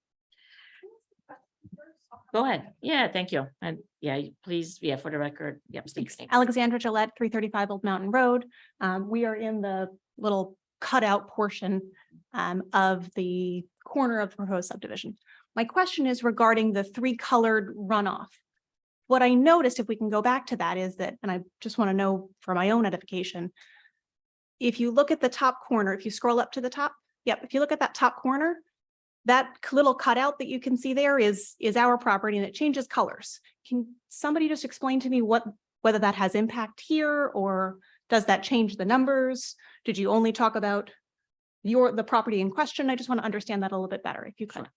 Go ahead. Yeah, thank you. And yeah, please, yeah, for the record. Yep. state your name. Alexandra Gillette, 335 Old Mountain Road. We are in the little cutout portion of the corner of the proposed subdivision. My question is regarding the three colored runoff. What I noticed, if we can go back to that, is that, and I just want to know for my own edification, if you look at the top corner, if you scroll up to the top, yep, if you look at that top corner, that little cutout that you can see there is our property and it changes colors. Can somebody just explain to me whether that has impact here, or does that change the numbers? Did you only talk about the property in question? I just want to understand that a little bit better, if you could. Sure.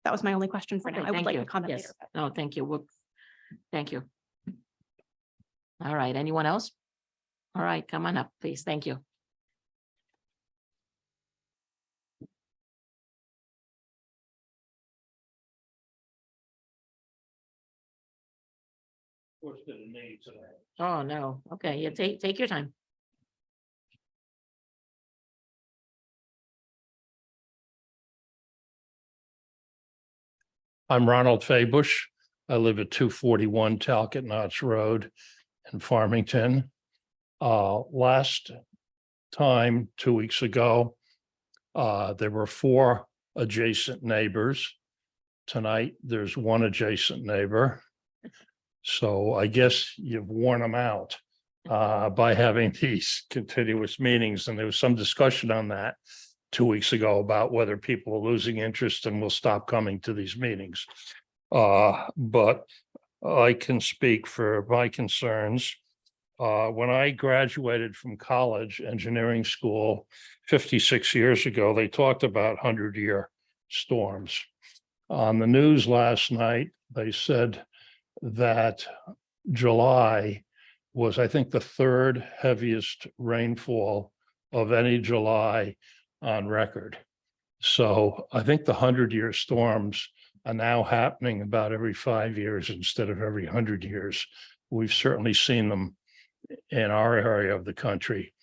That was my only question for now. Okay, I would thank like you. to comment Yes. later. No, thank you. Thank you. All right, anyone else? All right, come on up, please. Thank you. Oh, no. Okay, yeah, take your time. I'm Ronald Faybush. I live at 241 Talcott Notch Road in Farmington. Last time, 2 weeks ago, there were 4 adjacent neighbors. Tonight, there's 1 adjacent neighbor. So I guess you've worn them out by having these continuous meetings. And there was some discussion on that 2 weeks ago about whether people are losing interest and will stop coming to these meetings. But I can speak for my concerns. When I graduated from college, engineering school, 56 years ago, they talked about 100-year storms. On the news last night, they said that July was, I think, the 3rd heaviest rainfall of any July on record. So I think the 100-year storms are now happening about every 5 years instead of every 100 years. We've certainly seen them in our area of the country.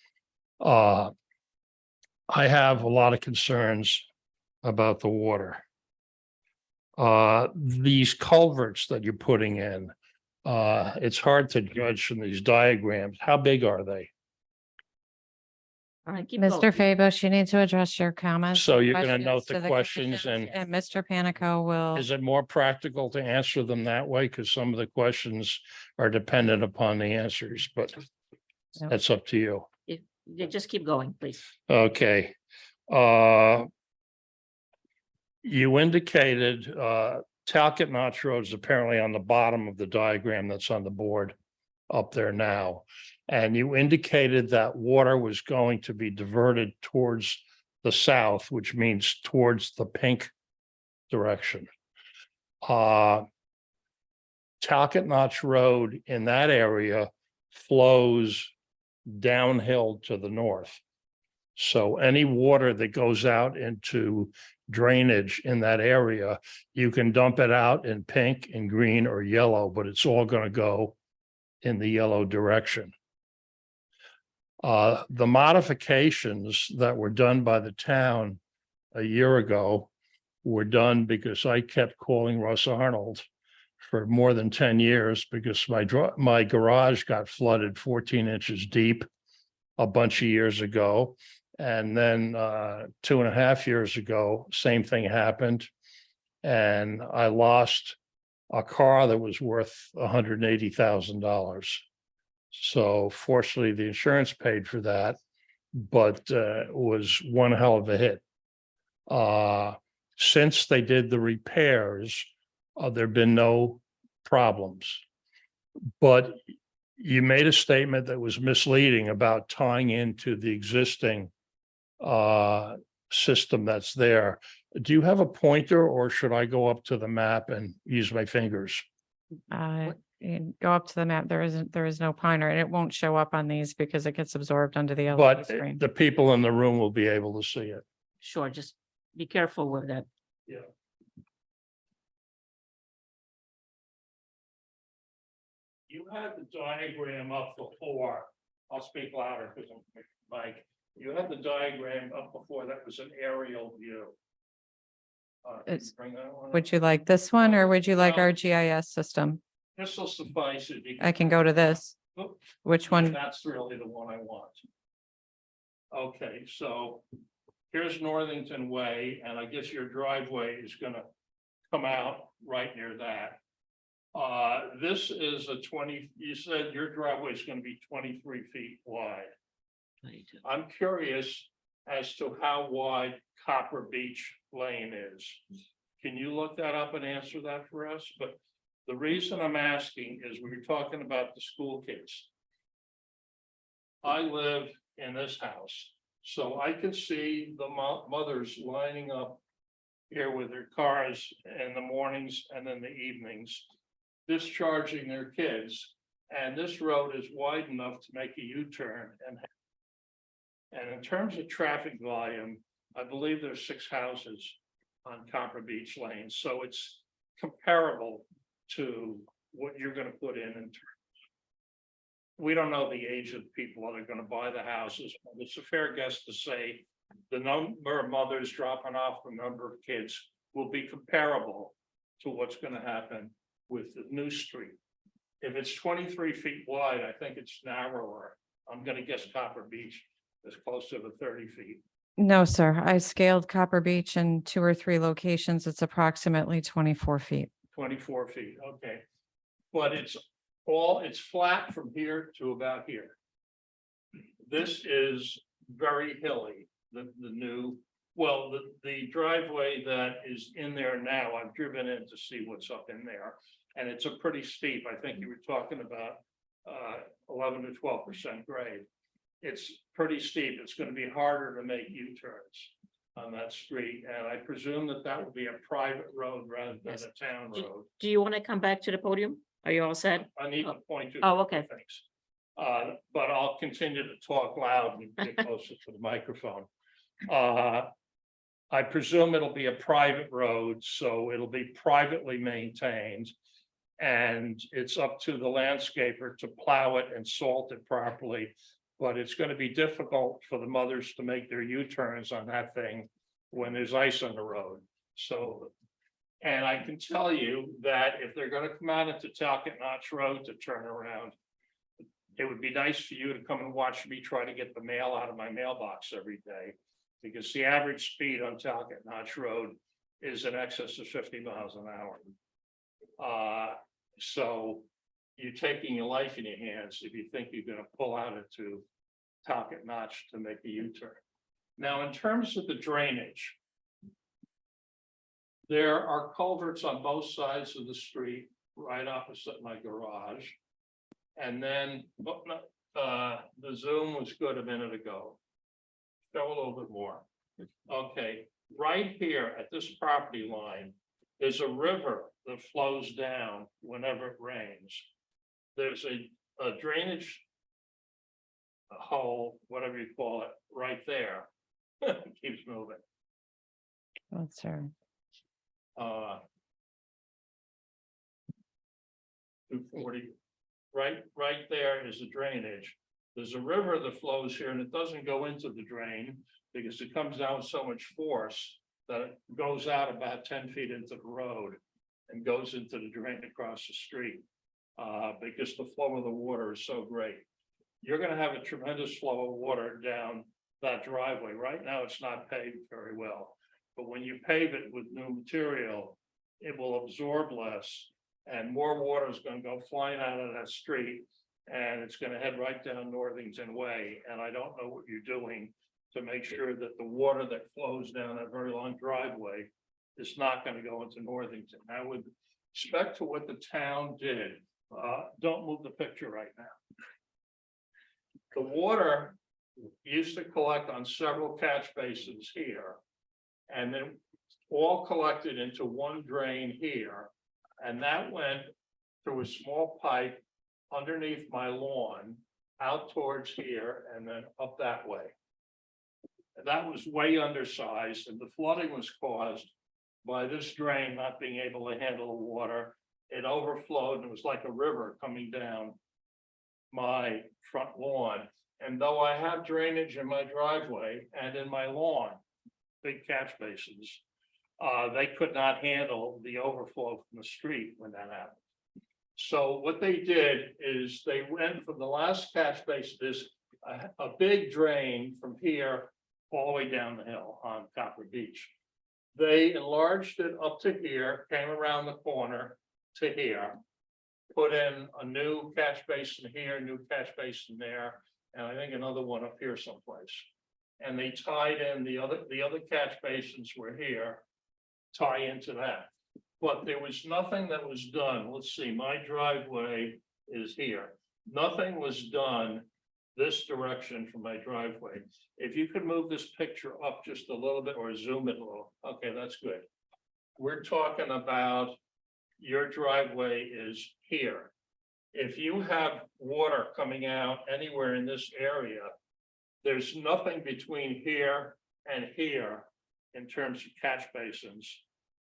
I have a lot of concerns about the water. These culverts that you're putting in, it's hard to judge from these diagrams. How big are they? All right, keep Mr. going. Fabush, you need to address your comments. So and you're gonna questions note to the questions commissions, and- Mr. Panico will. Is it more practical to answer them that way? Because some of the questions are dependent upon the answers, but No. that's up to you. You just keep going, please. Okay. You indicated Talcott Notch Road is apparently on the bottom of the diagram that's on the board up there now. And you indicated that water was going to be diverted towards the south, which means towards the pink direction. Talcott Notch Road in that area flows downhill to the north. So any water that goes out into drainage in that area, you can dump it out in pink and green or yellow, but it's all going to go in the yellow direction. The modifications that were done by the town a year ago were done because I kept calling Russ Arnold for more than 10 years because my garage got flooded 14 inches deep a bunch of years ago. And then 2.5 years ago, same thing happened. And I lost a car that was worth $180,000. So fortunately, the insurance paid for that, but it was one hell of a hit. Since they did the repairs, there have been no problems. But you made a statement that was misleading about tying into the existing system that's there. Do you have a pointer or should I go up to the map and use my fingers? You go up to the map, there is no pointer, and it won't show up on these because it gets absorbed under the LED But screen. the people in the room will be able to see it. Sure, just be careful with that. Yeah. You had the diagram up before. I'll speak louder because I'm Mike. You had the diagram up before. That was an aerial view. Can you It's- bring that one up? Would you like this one or would you like No. our GIS system? This will suffice if you. I can go to this. Oh, Which one? That's really the one I want. Okay, so here's Northington Way, and I guess your driveway is gonna come out right near that. This is a 20, you said your driveway is gonna be 23 feet wide. I'm curious as to how wide Copper Beach Lane is. Can you look that up and answer that for us? But the reason I'm asking is we were talking about the school kids. I live in this house, so I can see the mothers lining up here with their cars in the mornings and in the evenings, discharging their kids. And this road is wide enough to make a U-turn and in terms of traffic volume, I believe there's 6 houses on Copper Beach Lane, so it's comparable to what you're gonna put in terms. We don't know the age of the people that are gonna buy the houses, but it's a fair guess to say the number of mothers dropping off the number of kids will be comparable to what's gonna happen with the new street. If it's 23 feet wide, I think it's narrower. I'm gonna guess Copper Beach is closer to 30 feet. No, sir. I scaled Copper Beach in 2 or 3 locations. It's approximately 24 feet. 24 feet, okay. But it's flat from here to about here. This is very hilly, the driveway that is in there now, I've driven in to see what's up in there. And it's a pretty steep, I think you were talking about 11 to 12% grade. It's pretty steep. It's going to be harder to make U-turns on that street. And I presume that will be a private road rather than Yes. a town road. Do you want to come back to the podium? Are you all set? I need to point to. Oh, okay. Things. But I'll continue to talk loud and get closer to the microphone. I presume it'll be a private road, so it'll be privately maintained. And it's up to the landscaper to plow it and salt it properly. But it's going to be difficult for the mothers to make their U-turns on that thing when there's ice on the road. So, and I can tell you that if they're going to come out into Talcott Notch Road to turn around, it would be nice for you to come and watch me try to get the mail out of my mailbox every day. Because the average speed on Talcott Notch Road is in excess of 50 miles an hour. So you're taking your life in your hands if you think you're gonna pull out into Talcott Notch to make a U-turn. Now, in terms of the drainage, there are culverts on both sides of the street, right opposite my garage. And then, the Zoom was good a minute ago. Show a little bit more. Okay, right here at this property line, there's a river that flows down whenever it rains. There's a drainage hole, whatever you call it, right there. It keeps moving. That's her. 240, right there is the drainage. There's a river that flows here and it doesn't go into the drain because it comes down with so much force that it goes out about 10 feet into the road and goes into the drain across the street. Because the flow of the water is so great. You're gonna have a tremendous flow of water down that driveway. Right now, it's not paved very well. But when you pave it with new material, it will absorb less and more water is gonna go flying out of that street. And it's gonna head right down Northington Way. And I don't know what you're doing to make sure that the water that flows down that very long driveway is not gonna go into Northington. I would respect to what the town did. Don't move the picture right now. The water used to collect on several catch basins here. And then all collected into one drain here. And that went through a small pipe underneath my lawn, out towards here and then up that way. That was way undersized and the flooding was caused by this drain not being able to handle the water. It overflowed and it was like a river coming down my front lawn. And though I have drainage in my driveway and in my lawn, big catch basins, they could not handle the overflow from the street when that happened. So what they did is they went from the last catch basin, there's a big drain from here all the way down the hill on Copper Beach. They enlarged it up to here, came around the corner to here, put in a new catch basin here, new catch basin there, and I think another one up here someplace. And they tied in the other catch basins were here, tie into that. But there was nothing that was done. Let's see, my driveway is here. Nothing was done this direction from my driveway. If you could move this picture up just a little bit or zoom it a little. Okay, that's good. We're talking about your driveway is here. If you have water coming out anywhere in this area, there's nothing between here and here in terms of catch basins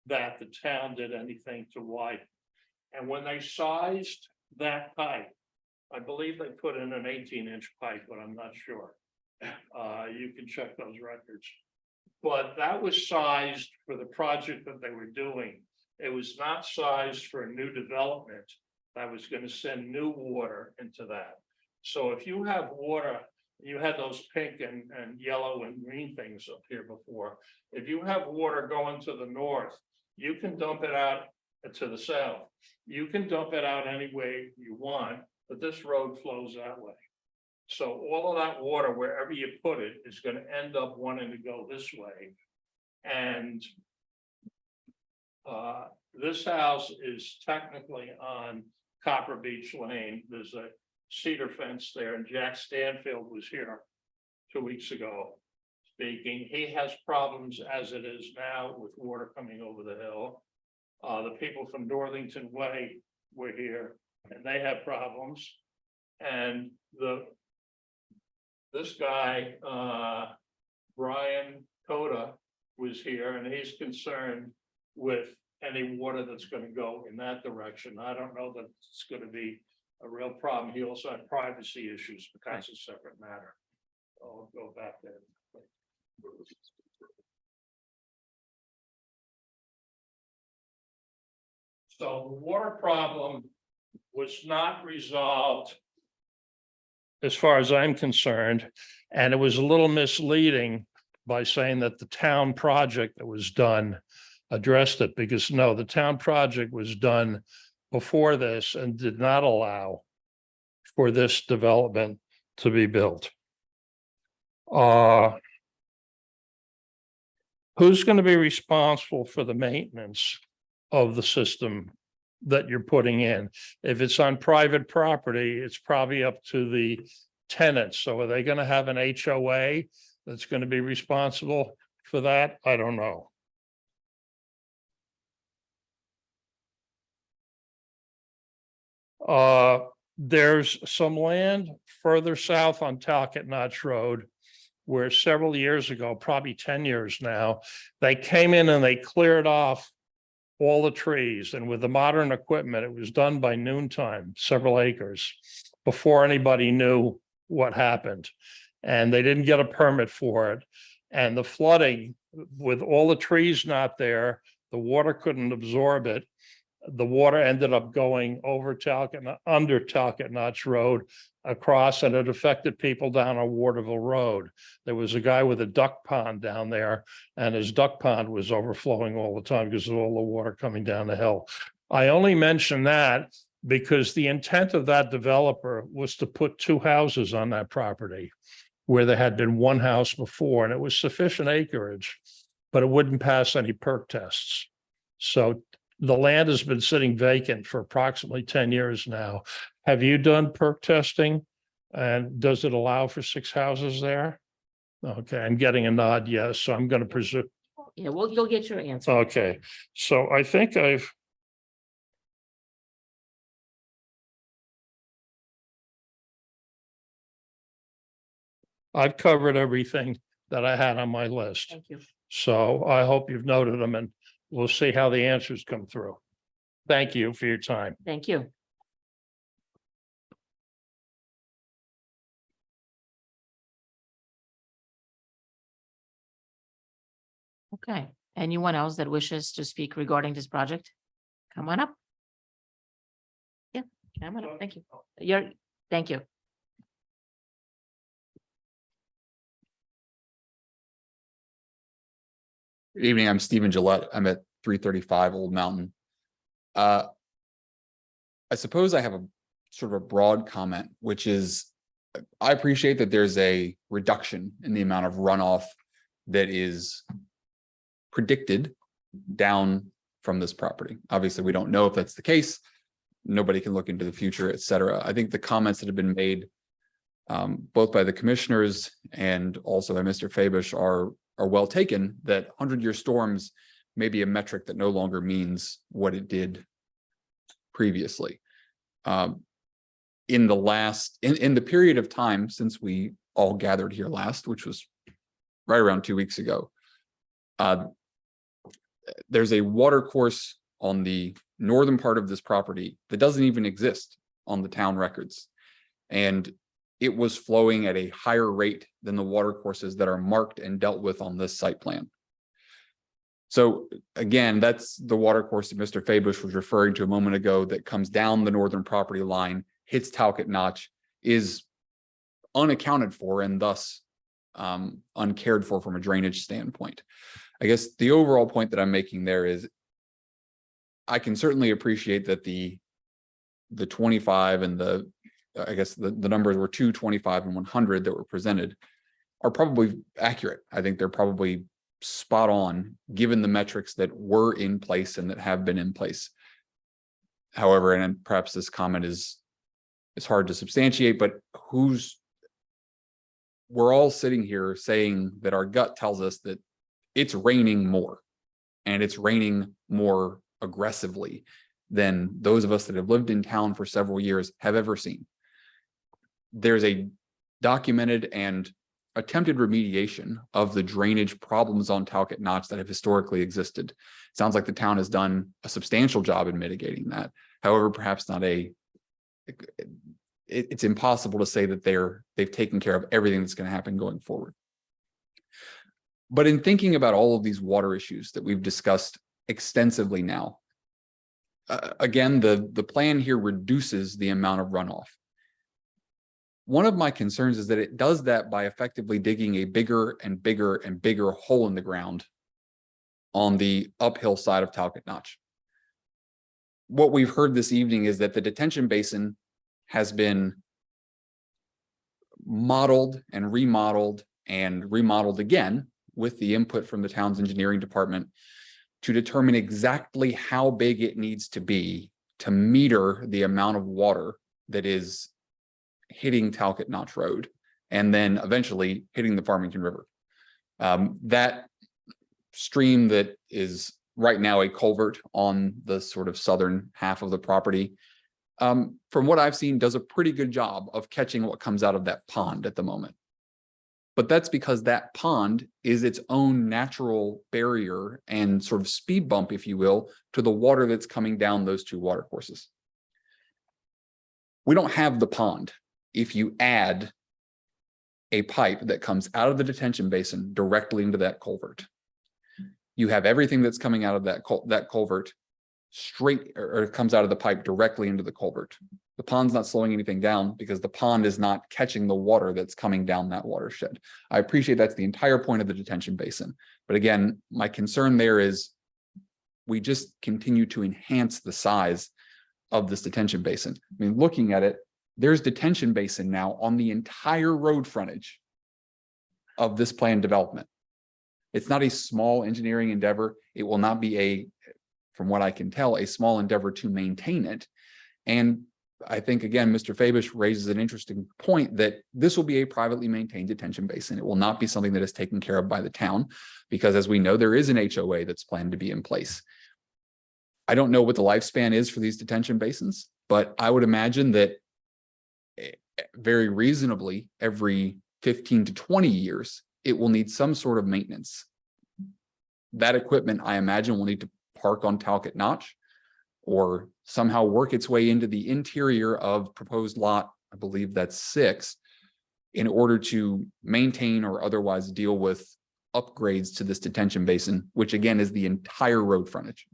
that the town did anything to widen. And when they sized that pipe, I believe they put in an 18-inch pipe, but I'm not sure. You can check those records. But that was sized for the project that they were doing. It was not sized for a new development that was going to send new water into that. So if you have water, you had those pink and yellow and green things up here before. If you have water going to the north, you can dump it out to the south. You can dump it out any way you want, but this road flows that way. So all of that water, wherever you put it, is going to end up wanting to go this way. And this house is technically on Copper Beach Lane. There's a cedar fence there, and Jack Stanfield was here 2 weeks ago speaking. He has problems as it is now with water coming over the hill. The people from Northington Way were here and they have problems. And this guy, Brian Coda, was here and he's concerned with any water that's going to go in that direction. I don't know that it's going to be a real problem. He also had privacy issues, but that's a separate matter. I'll go back there. So the water problem was not resolved as far as I'm concerned, and it was a little misleading by saying that the town project that was done addressed it, because no, the town project was done before this and did not allow for this development to be built. Who's going to be responsible for the maintenance of the system that you're putting in? If it's on private property, it's probably up to the tenants. So are they going to have an HOA that's going to be responsible for that? I don't know. There's some land further south on Talcott Notch Road where several years ago, probably 10 years now, they came in and they cleared off all the trees, and with the modern equipment, it was done by noontime, several acres, before anybody knew what happened. And they didn't get a permit for it. And the flooding, with all the trees not there, the water couldn't absorb it. The water ended up going over under Talcott Notch Road across, and it affected people down on Waterville Road. There was a guy with a duck pond down there, and his duck pond was overflowing all the time because of all the water coming down the hill. I only mention that because the intent of that developer was to put 2 houses on that property where there had been 1 house before, and it was sufficient acreage, but it wouldn't pass any perk tests. So the land has been sitting vacant for approximately 10 years now. Have you done perk testing? And does it allow for 6 houses there? Okay, I'm getting a nod, yes, so I'm going to presume. Yeah, well, you'll get your answer. Okay, so I think I've covered everything that I had on my list. Thank you. So I hope you've noted them, and we'll see how the answers come through. Thank you for your time. Thank you. Okay, anyone else that wishes to speak regarding this project? Come on up. Yeah, come on up. Thank you. Thank you. Good evening, I'm Stephen Gillette. I'm at 335 Old Mountain. I suppose I have a sort of a broad comment, which is I appreciate that there's a reduction in the amount of runoff that is predicted down from this property. Obviously, we don't know if that's the case. Nobody can look into the future, et cetera. I think the comments that have been made both by the commissioners and also by Mr. Fabish are well taken, that 100-year storms may be a metric that no longer means what it did previously. In the period of time since we all gathered here last, which was right around 2 weeks ago, there's a water course on the northern part of this property that doesn't even exist on the town records. And it was flowing at a higher rate than the water courses that are marked and dealt with on this site plan. So again, that's the water course that Mr. Fabish was referring to a moment ago that comes down the northern property line, hits Talcott Notch, is unaccounted for and thus uncared for from a drainage standpoint. I guess the overall point that I'm making there is I can certainly appreciate that the 25 and I guess the numbers were 225 and 100 that were presented are probably accurate. I think they're probably spot on given the metrics that were in place and that have been in place. However, and perhaps this comment is hard to substantiate, but we're all sitting here saying that our gut tells us that it's raining more, and it's raining more aggressively than those of us that have lived in town for several years have ever seen. There's a documented and attempted remediation of the drainage problems on Talcott Notch that have historically existed. It sounds like the town has done a substantial job in mitigating that. However, perhaps not it's impossible to say that they've taken care of everything that's going to happen going forward. But in thinking about all of these water issues that we've discussed extensively now, again, the plan here reduces the amount of runoff. One of my concerns is that it does that by effectively digging a bigger and bigger and bigger hole in the ground on the uphill side of Talcott Notch. What we've heard this evening is that the detention basin has been modeled and remodeled again with the input from the town's engineering department to determine exactly how big it needs to be to meter the amount of water that is hitting Talcott Notch Road and then eventually hitting the Farmington River. That stream that is right now a culvert on the sort of southern half of the property, from what I've seen, does a pretty good job of catching what comes out of that pond at the moment. But that's because that pond is its own natural barrier and sort of speed bump, if you will, to the water that's coming down those two water courses. We don't have the pond if you add a pipe that comes out of the detention basin directly into that culvert. You have everything that's coming out of that culvert straight, or it comes out of the pipe directly into the culvert. The pond's not slowing anything down because the pond is not catching the water that's coming down that watershed. I appreciate that's the entire point of the detention basin. But again, my concern there is we just continue to enhance the size of this detention basin. I mean, looking at it, there's detention basin now on the entire road frontage of this planned development. It's not a small engineering endeavor. It will not be from what I can tell, a small endeavor to maintain it. And I think, again, Mr. Fabish raises an interesting point that this will be a privately maintained detention basin. It will not be something that is taken care of by the town, because as we know, there is an HOA that's planned to be in place. I don't know what the lifespan is for these detention basins, but I would imagine that very reasonably every 15 to 20 years, it will need some sort of maintenance. That equipment, I imagine, will need to park on Talcott Notch or somehow work its way into the interior of proposed lot, I believe that's 6, in order to maintain or otherwise deal with upgrades to this detention basin, which again is the entire road frontage.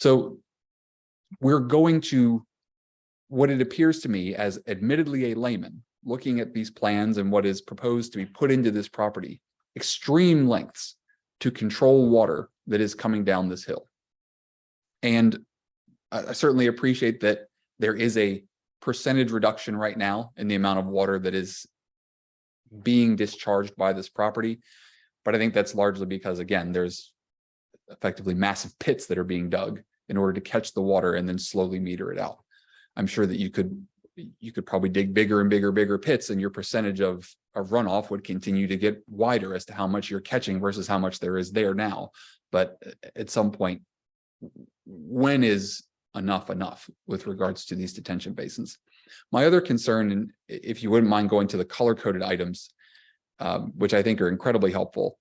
So we're going to, what it appears to me as admittedly a layman, looking at these plans and what is proposed to be put into this property, extreme lengths to control water that is coming down this hill. And I certainly appreciate that there is a percentage reduction right now in the amount of water that is being discharged by this property. But I think that's largely because, again, there's effectively massive pits that are being dug in order to catch the water and then slowly meter it out. I'm sure that you could probably dig bigger and bigger pits, and your percentage of runoff would continue to get wider as to how much you're catching versus how much there is there now. But at some point, when is enough with regards to these detention basins? My other concern, and if you wouldn't mind going to the color-coded items, which I think are incredibly helpful.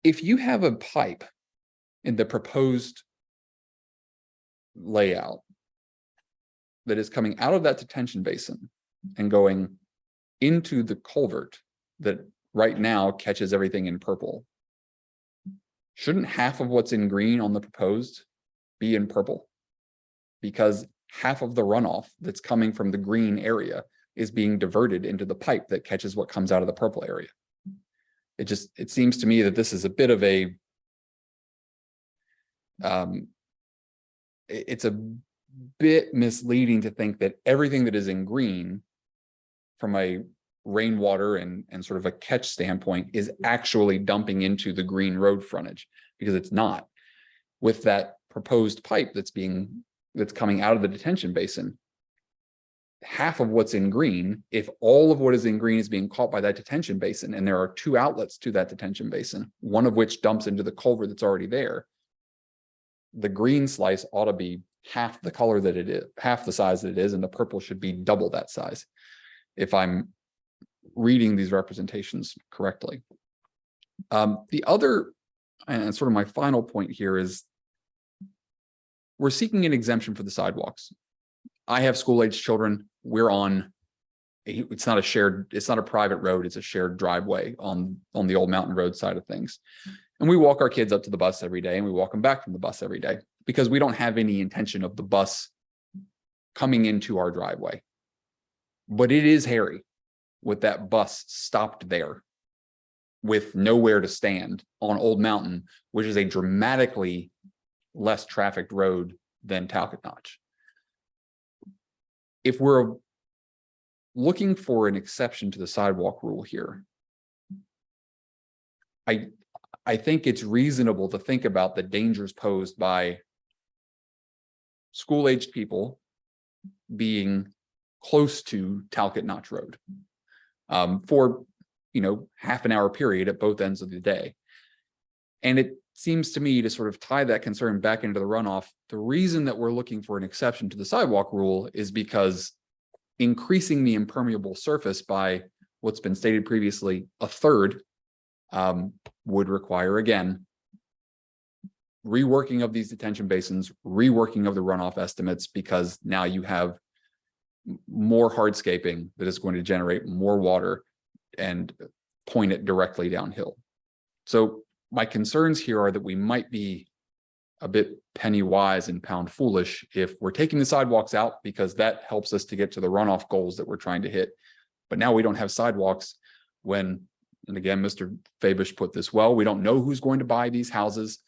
If you have a pipe in the proposed layout that is coming out of that detention basin and going into the culvert that right now catches everything in purple, shouldn't half of what's in green on the proposed be in purple? Because half of the runoff that's coming from the green area is being diverted into the pipe that catches what comes out of the purple area. It seems to me that this is a bit of a, it's a bit misleading to think that everything that is in green from a rainwater and sort of a catch standpoint is actually dumping into the green road frontage, because it's not. With that proposed pipe that's coming out of the detention basin, half of what's in green, if all of what is in green is being caught by that detention basin, and there are 2 outlets to that detention basin, one of which dumps into the culvert that's already there, the green slice ought to be half the color that it is, half the size that it is, and the purple should be double that size, if I'm reading these representations correctly. The other, and sort of my final point here, is we're seeking an exemption for the sidewalks. I have school-aged children. We're on, it's not a private road, it's a shared driveway on the Old Mountain Road side of things. And we walk our kids up to the bus every day, and we walk them back from the bus every day, because we don't have any intention of the bus coming into our driveway. But it is hairy with that bus stopped there with nowhere to stand on Old Mountain, which is a dramatically less trafficked road than Talcott Notch. If we're looking for an exception to the sidewalk rule here, I think it's reasonable to think about the dangers posed by school-aged people being close to Talcott Notch Road. For half an hour period at both ends of the day. And it seems to me to sort of tie that concern back into the runoff. The reason that we're looking for an exception to the sidewalk rule is because increasing the impermeable surface by what's been stated previously, a third, would require, again, reworking of these detention basins, reworking of the runoff estimates, because now you have more hardscaping that is going to generate more water and point it directly downhill. So my concerns here are that we might be a bit penny wise and pound foolish if we're taking the sidewalks out, because that helps us to get to the runoff goals that we're trying to hit. But now we don't have sidewalks when, and again, Mr. Fabish put this well, we don't know who's going to buy these houses.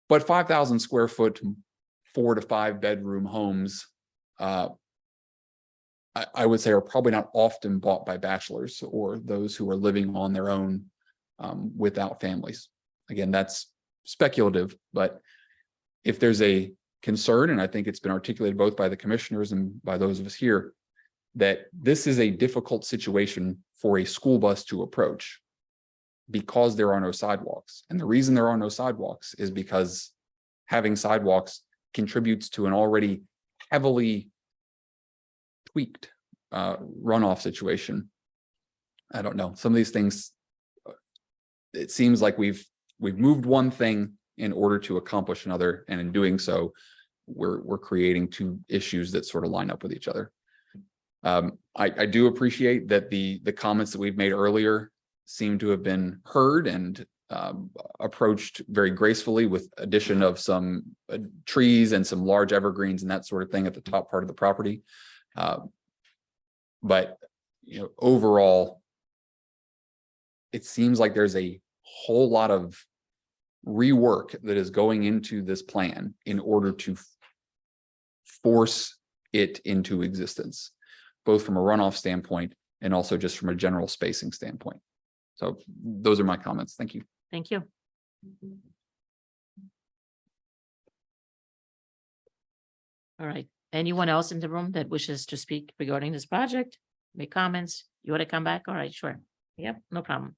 But 5,000 square foot, 4 to 5 bedroom homes, I would say are probably not often bought by bachelors or those who are living on their own without families. Again, that's speculative, but if there's a concern, and I think it's been articulated both by the commissioners and by those of us here, that this is a difficult situation for a school bus to approach because there are no sidewalks. And the reason there are no sidewalks is because having sidewalks contributes to an already heavily tweaked runoff situation. I don't know. Some of these things, it seems like we've moved one thing in order to accomplish another, and in doing so, we're creating two issues that sort of line up with each other. I do appreciate that the comments that we've made earlier seem to have been heard and approached very gracefully, with addition of some trees and some large evergreens and that sort of thing at the top part of the property. But overall, it seems like there's a whole lot of rework that is going into this plan in order to force it into existence, both from a runoff standpoint and also just from a general spacing standpoint. So those are my comments. Thank you. Thank you. All right. Anyone else in the room that wishes to speak regarding this project? Make comments? You want to come back? All right, sure. Yep, no problem.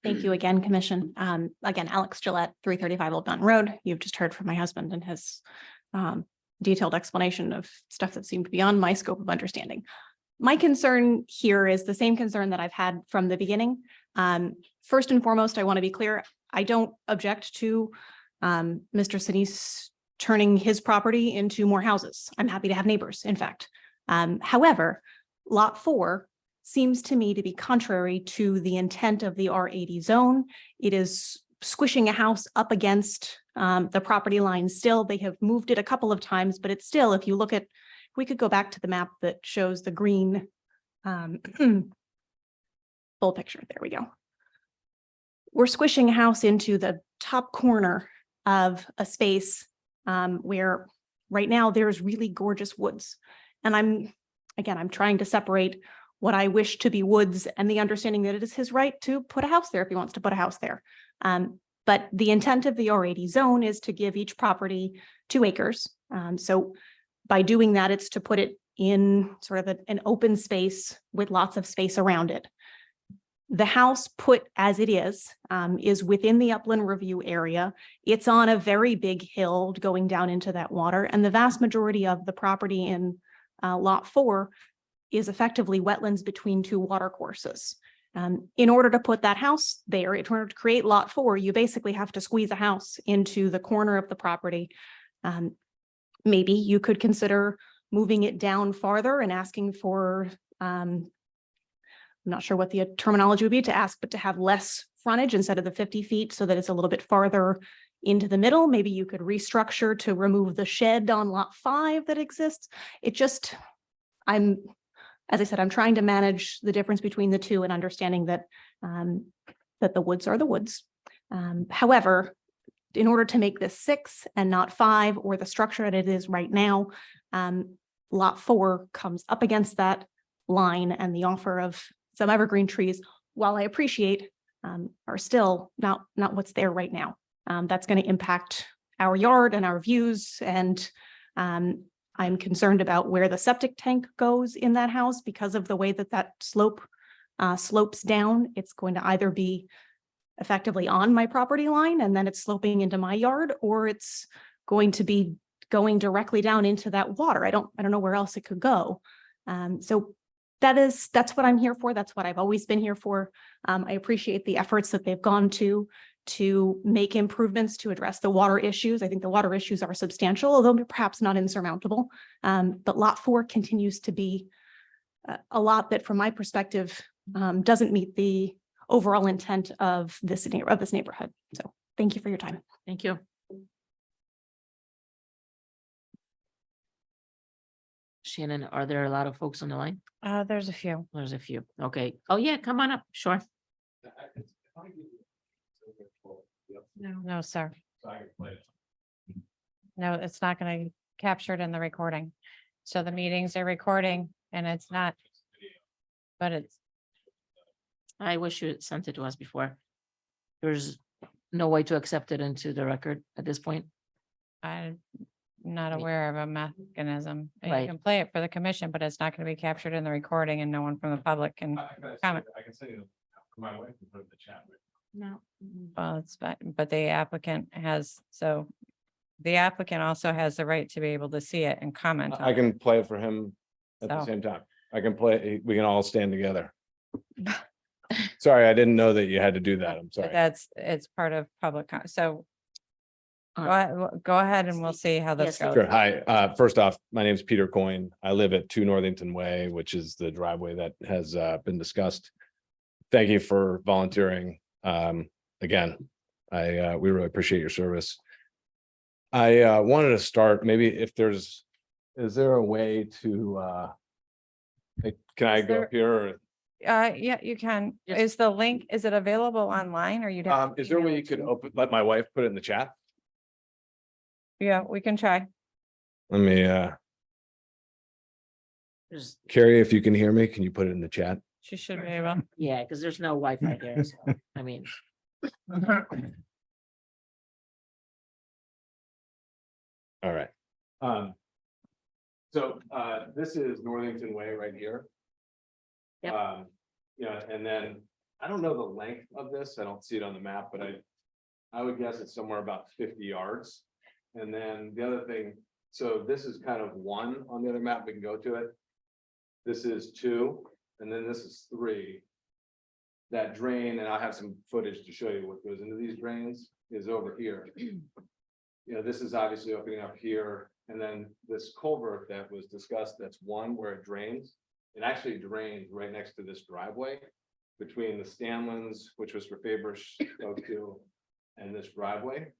Thank you again, Commission. Again, Alex Gillette, 335 Old Mountain Road. You've just heard from my husband and his detailed explanation of stuff that seemed beyond my scope of understanding. My concern here is the same concern that I've had from the beginning. First and foremost, I want to be clear. I don't object to Mr. Sinise turning his property into more houses. I'm happy to have neighbors, in fact. However, Lot 4 seems to me to be contrary to the intent of the R80 zone. It is squishing a house up against the property line still. They have moved it a couple of times, but it's still, if you look at, we could go back to the map that shows the green full picture. There we go. We're squishing a house into the top corner of a space where right now there's really gorgeous woods. And I'm trying to separate what I wish to be woods and the understanding that it is his right to put a house there if he wants to put a house there. But the intent of the R80 zone is to give each property 2 acres. So by doing that, it's to put it in sort of an open space with lots of space around it. The house put as it is within the upland review area. It's on a very big hill going down into that water, and the vast majority of the property in Lot 4 is effectively wetlands between 2 water courses. In order to put that house there, in order to create Lot 4, you basically have to squeeze a house into the corner of the property. Maybe you could consider moving it down farther and asking for, I'm not sure what the terminology would be to ask, but to have less frontage instead of the 50 feet so that it's a little bit farther into the middle. Maybe you could restructure to remove the shed on Lot 5 that exists. It just, as I said, I'm trying to manage the difference between the two and understanding that that the woods are the woods. However, in order to make this 6 and not 5, or the structure that it is right now, Lot 4 comes up against that line, and the offer of some evergreen trees, while I appreciate, are still not what's there right now. That's going to impact our yard and our views, and I'm concerned about where the septic tank goes in that house because of the way that that slopes down. It's going to either be effectively on my property line and then it's sloping into my yard, or it's going to be going directly down into that water. I don't know where else it could go. So that's what I'm here for. That's what I've always been here for. I appreciate the efforts that they've gone to make improvements to address the water issues. I think the water issues are substantial, although perhaps not insurmountable. But lot 4 continues to be a lot that, from my perspective, doesn't meet the overall intent of this neighborhood. So thank you for your time. Thank you. Shannon, are there a lot of folks on the line? There's a few. There's a few. Okay. Oh, yeah, come on up. Sure. No, sir. No, it's not going to be captured in the recording. So the meetings are recording and it's not, but it's, I wish you had sent it to us before. There's no way to accept it into the record at this point. I'm not aware of a mechanism. You Right. can play it for the commission, but it's not going to be captured in the recording and no one from the public can comment. I can send you my wife and put it in the chat. No. Well, it's, but the applicant has, so the applicant also has the right to be able to see it and comment on I it. can play it for him at the So- same time. I can play, we can all stand together. Sorry, I didn't know that you had to do that. I'm But sorry. it's part of public, so All go ahead and we'll see how this Yes, goes. Sure. Hi, first off, my name is Peter Coyne. I live at 2 Northington Way, which is the driveway that has been discussed. Thank you for volunteering. Again, we really appreciate your service. I wanted to start, maybe if is there a way to can I Is go there- up here? Or Yeah, you can. Yes. Is the link, is it available online or you'd have? to is there a email way it you to could me? let my wife put it in the chat? Yeah, we can try. Let me, There's, Carrie, if you can hear me, can you put it in the chat? She should be able. yeah, because there's no Wi-Fi there. So, I mean, All right. So this is Northington Way right here. Yep. And then I don't know the length of this. I don't see it on the map, but I would guess it's somewhere about 50 yards. And then the other thing, so this is kind of 1 on the other map. We can go to it. This is 2, and then this is 3. That drain, and I'll have some footage to show you what goes into these drains, is over here. This is obviously opening up here, and then this culvert that was discussed, that's 1 where it drains. It actually drains right next to this driveway between the Stanlins, which was for Faber spoke to, and this driveway.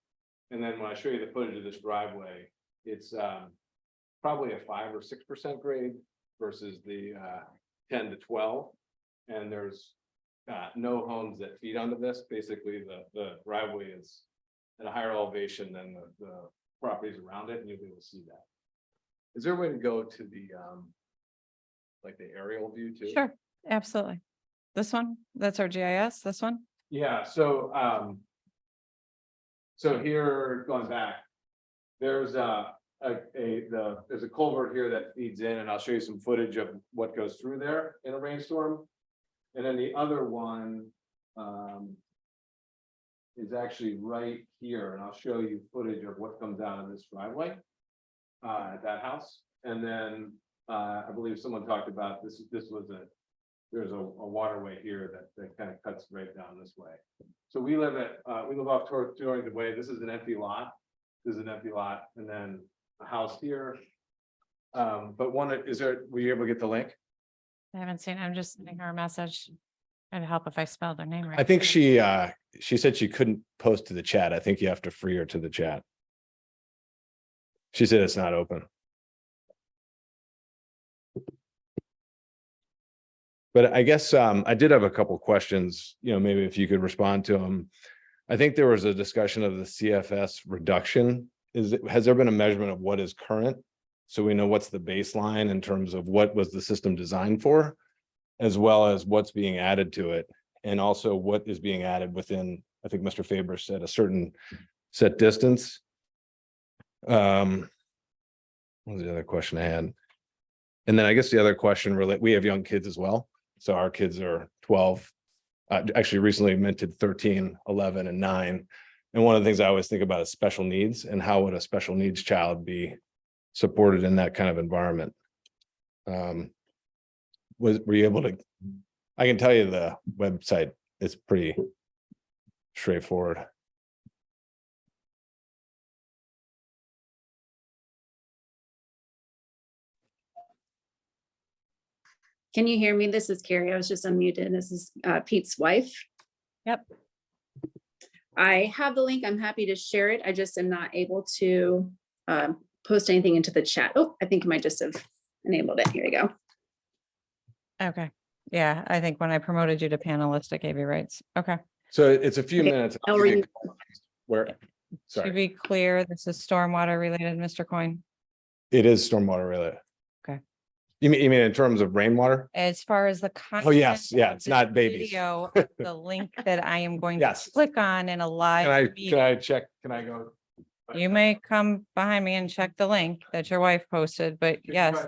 And then when I show you the footage of this driveway, it's probably a 5 or 6% grade versus the 10 to 12. And there's no homes that feed onto this. Basically, the driveway is at a higher elevation than the properties around it, and you'll be able to see that. Is there a way to go to the like the aerial view too? Sure, absolutely. This one, that's our GIS, this one? Yeah, so here, going back, there's there's a culvert here that feeds in, and I'll show you some footage of what goes through there in a rainstorm. And then the other one is actually right here, and I'll show you footage of what comes out of this driveway at that house. And then I believe someone talked about this there's a waterway here that kind of cuts right down this way. So we live off Torrington Way. This is an empty lot. This is an empty lot, and then a house here. But were you able to get the link? I haven't seen, I'm just sending her a message. It'd help if I spelled her name right. I think she said she couldn't post to the chat. I think you have to free her to the chat. She said it's not open. But I guess I did have a couple questions, maybe if you could respond to them. I think there was a discussion of the CFS reduction. Has there been a measurement of what is current? So we know what's the baseline in terms of what was the system designed for, as well as what's being added to it, and also what is being added within, I think Mr. Faber said, a certain set distance. what was the other question I had? And then I guess the other question, really, we have young kids as well. So our kids are 12, actually recently minted 13, 11, and 9. And one of the things I always think about is special needs and how would a special needs child be supported in that kind of environment? Were you able to, I can tell you the website is pretty straightforward. Can you hear me? This is Carrie. I was just unmuted. This is Pete's wife. Yep. I have the link. I'm happy to share it. I just am not able to post anything into the chat. Oh, I think I might just have enabled it. Here we go. Okay. Yeah, I think when I promoted you to panelist, it gave you rights. Okay. So it's a few Okay, minutes. I'll read- Where, To sorry, be clear, this is stormwater related, Mr. Coyne. it is stormwater related. Okay. You mean in terms of rainwater? As far as the. Oh, yes, content yeah, of it's this not babies. Video, the link that I am going to Yes. click on in a live. Can meeting. I check, can I go? You may come behind me and check the link that your wife posted, but yes,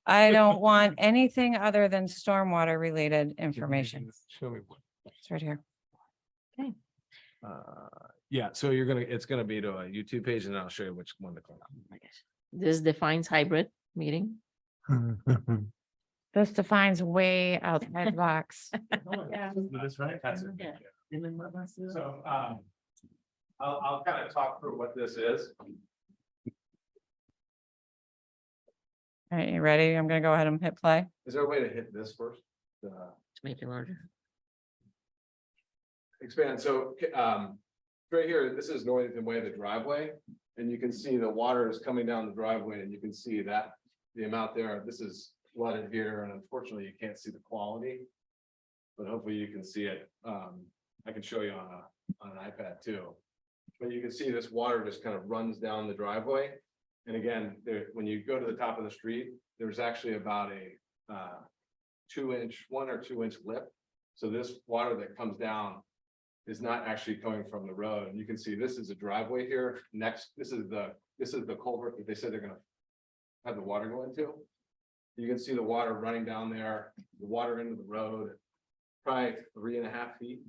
I don't want anything other than stormwater related information. Show me. It's right here. Yeah, so it's gonna be to a YouTube page and I'll show you which one to click on. This defines hybrid meeting. This defines way outside the box. That's right. That's it. Yeah. So, I'll kind of talk through what this is. All right, you ready? I'm gonna go ahead and hit play. Is there a way to hit this first? To make it larger. Expand, so, right here, this is Northington Way, the driveway, and you can see the water is coming down the driveway, and you can see that the amount there, this is flooded here, and unfortunately, you can't see the quality. But hopefully you can see it, I can show you on an iPad too. But you can see this water just kind of runs down the driveway. And again, when you go to the top of the street, there's actually about a 1 or 2 inch lip. So this water that comes down is not actually coming from the road. And you can see this is a driveway here. Next, this is the culvert that they said they're gonna have the water go into. You can see the water running down there, the water into the road, probably 3.5 feet.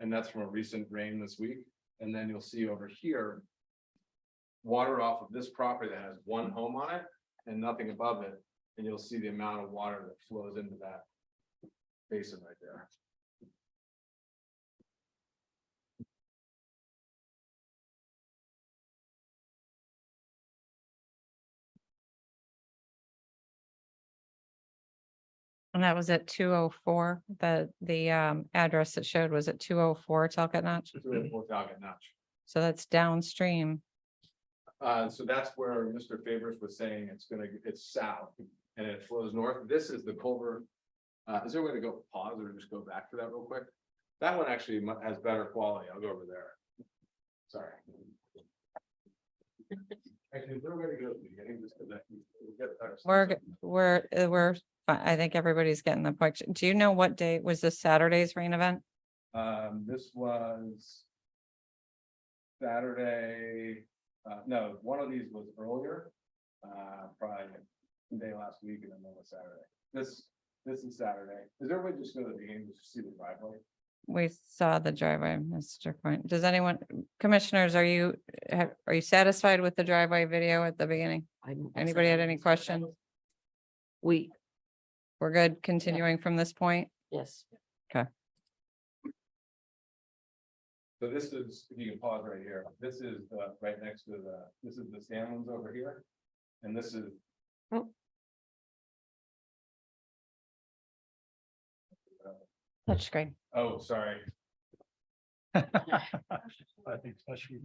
And that's from a recent rain this week. And then you'll see over here, water off of this property that has one home on it and nothing above it. And you'll see the amount of water that flows into that basin right there. And that was at 204. The address it showed was at 204 Talcott Notch. Notch. So that's downstream. So that's where Mr. Favors was saying it's south and it flows north. This is the culvert. Is there a way to go pause or just go back to that real quick? That one actually has better quality. I'll go over there. Sorry. Actually, is there a way to go to the beginning? Just 'cause we'll get better. We're, I think everybody's getting the point. Do you know what date was this Saturday's rain event? This was Saturday. No, one of these was earlier, probably day last week and then one was Saturday. This is Saturday. Is there a way to just go to the beginning to see the driveway? We saw the driveway, Mr. Point. Does anyone, commissioners, are you satisfied with the driveway video at the beginning? Anybody had any questions? We, We're good continuing from this point? yes. So this is, if you can pause right here, this is right next to this is the Stanley's over here. And this is. Touch screen. Oh, sorry. I think especially.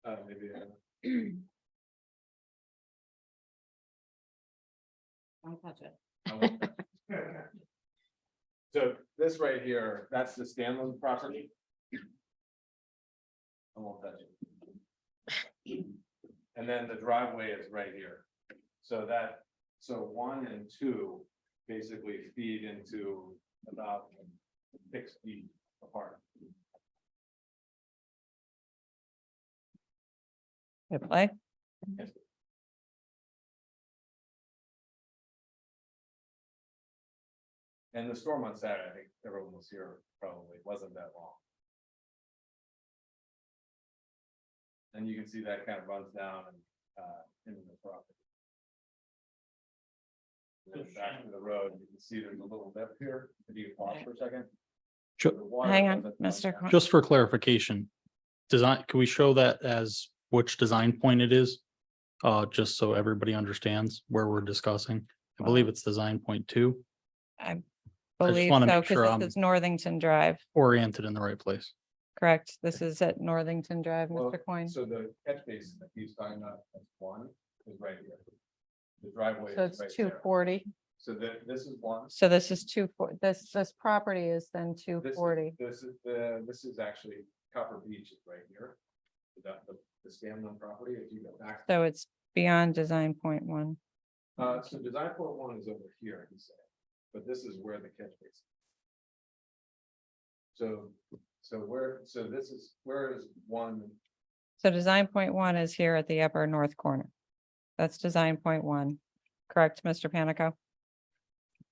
Maybe. Don't touch it. I won't. So this right here, that's the Stanley property. I won't touch it. And then the driveway is right here. So 1 and 2 basically feed into about 6 feet apart. Hit play. And the storm on Saturday, I think everyone was here, probably wasn't that long. And you can see that kind of runs down and into the property. And then back to the road, you can see there's a little dip here. If you pause for a second. Ju- The water Hang on, doesn't run Mr. down. Cro- Just for clarification, design, can we show that as which design point it is? Just so everybody understands where we're discussing. I believe it's design point 2, I just believe wanna so, make sure because I'm- this is Northington Drive, oriented in the right place. correct? This is at Northington Drive, Well, Mr. Coyne. So the catch basin that he's talking about, that's one, is right here. The driveway. So is it's right two there. forty. So this is one. So this is this property is then two This is- forty. This is actually Copper Beach is right here. The Scanlon property, if you go back. So it's beyond design point 1. So design point 1 is over here, he said, but this is where the catch basin. So this is, where is one, So design point 1 is here at the upper north corner. That's design point 1, correct, Mr. Panico?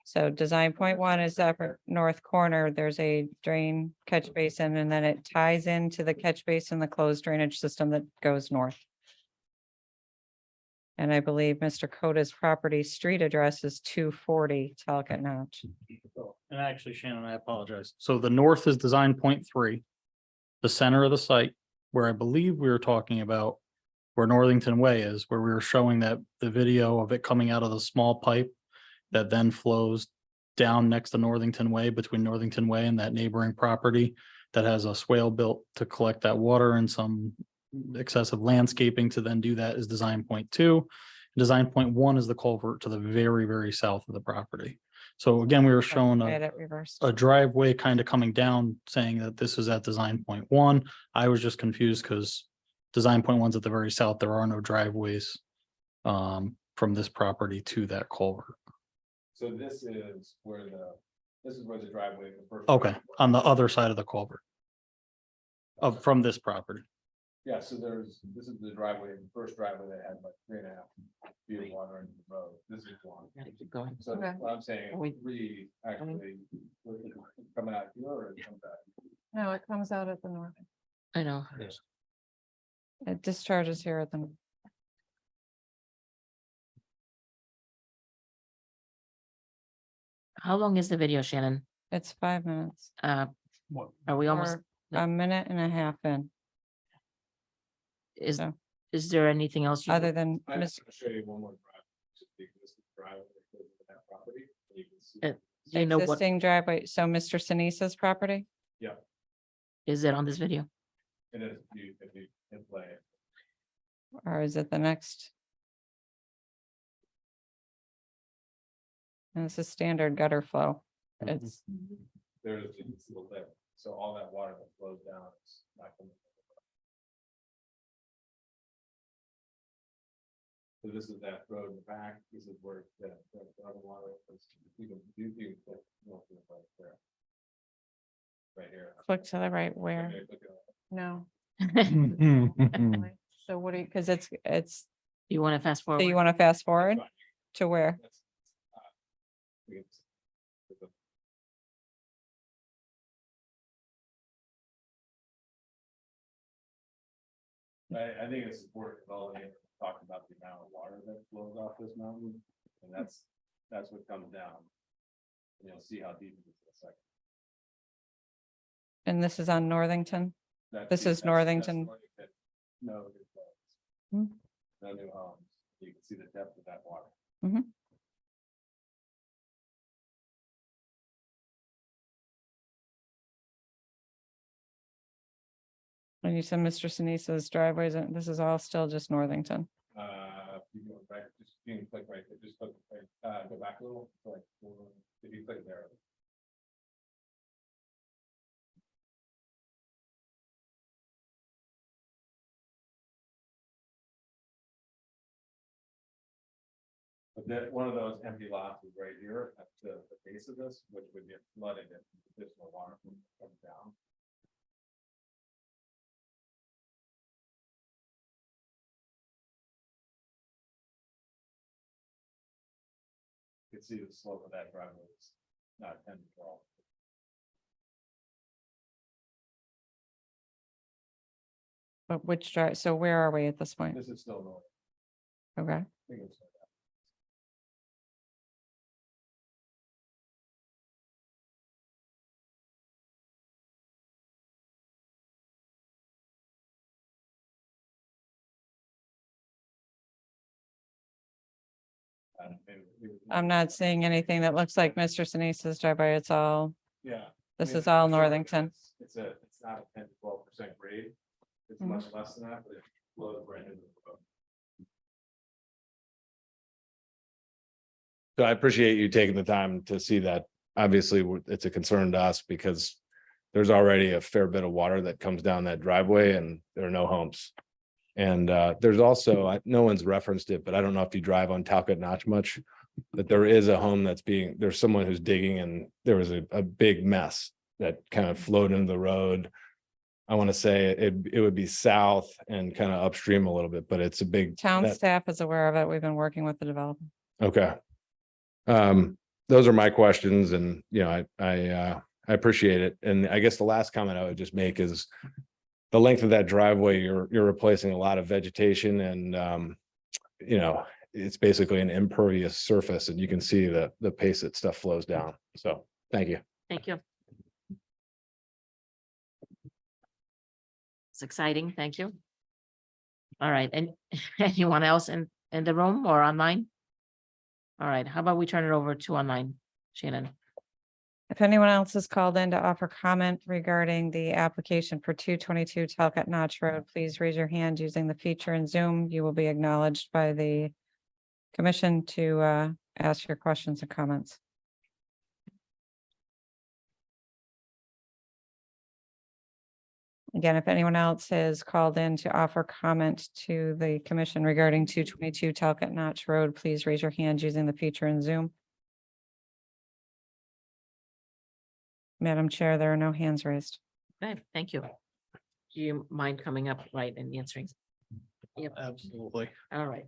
So design point 1 is the upper north corner. There's a drain catch basin, and then it ties into the catch basin, the closed drainage system that goes north. And I believe Mr. Coda's property street address is 240 Talcott Notch. And actually, Shannon, I apologize. So the north is design point 3. The center of the site, where I believe we were talking about where Northington Way is, where we were showing that the video of it coming out of the small pipe that then flows down next to Northington Way, between Northington Way and that neighboring property that has a swale built to collect that water and some excessive landscaping to then do that is design point 2. Design point 1 is the culvert to the very, very south of the property. So again, we were showing I had a it reversed. driveway kind of coming down, saying that this is at design point 1. I was just confused because design point 1's at the very south. There are no driveways from this property to that culvert. so this is where the driveway, the first. Okay, driveway. on the other side of the culvert. From this property. Yeah, so this is the driveway, the first driveway that had like 3.5 feet of water into the road. This is one. Gotta keep going. So Okay. what I'm saying, We- 3 actually coming out here or it comes out. No, it comes out at the north. I know. It discharges here at the. How long is the video, Shannon? It's 5 minutes. What, Are we almost, Or a minute and a half in, is, so. is there anything else? you- other than I'm Miss, gonna show you one more drive, just the existing driveway that goes into that property. And you can see. Uh, Do you know what, existing driveway, so Mr. Sinisa's property? is it on this video? It is, if you can play it. Or is it the next? And it's a standard gutter flow. It's, There's this little lip, so all that water that flows down is not coming. So this is that road in the back, this is where the other water is, you can click, right there. Right here. click to the right where? Okay, click it. No. Hmm. So what do you, because it's, You want to fast so forward? you want to fast forward Fine. to where? That's, we can s- with the- I think it's important, all of you talked about the amount of water that flows off this mountain, and that's what comes down. And you'll see how deep it is in a second. And this is on Northington? That's This the- is that's Northington. Northington. No, it's, Hmm. no new homes, you can see the depth of that water. And you said Mr. Sinisa's driveways, and this is all still just Northington. You go back, just, you can click right there, just click, go back a little, like, if you click there. But that, one of those empty lots is right here at the base of this, which would get flooded if additional water comes down. can see the slope of that driveway is not 10 to 12. But which drive, so where are we at this point? This is still north. Okay. I think it's like that. I'm not seeing anything that looks like Mr. Sinise's driveway. It's all, Yeah. this I mean, is all it's showing Northington. It's not a 10 to 12% grade. It's Mhm. much less than that, but it flows right into the road. So I appreciate you taking the time to see that. Obviously, it's a concern to us because there's already a fair bit of water that comes down that driveway and there are no homes. And there's also, no one's referenced it, but I don't know if you drive on Talcott Notch much, that there is a home there's someone who's digging and there was a big mess that kind of flowed into the road. I want to say it would be south and kind of upstream a little bit, but it's a big. Town staff is aware of it. We've been working with the developer. Okay. Those are my questions and, you know, I appreciate it. And I guess the last comment I would just make is the length of that driveway, you're replacing a lot of vegetation and, you know, it's basically an impervious surface and you can see the pace that stuff flows down. So, thank you. Thank you. It's exciting. Thank you. All right, and anyone else in the room or online? All right, how about we turn it over to online, Shannon? If anyone else is called in to offer comment regarding the application for 222 Talcott Notch Road, please raise your hand using the feature in Zoom. You will be acknowledged by the commission to ask your questions and comments. Again, if anyone else is called in to offer comment to the commission regarding 222 Talcott Notch Road, please raise your hand using the feature in Zoom. Madam Chair, there are no hands raised. Okay, thank you. Do you mind coming up right and answering? Yep, Absolutely. all right.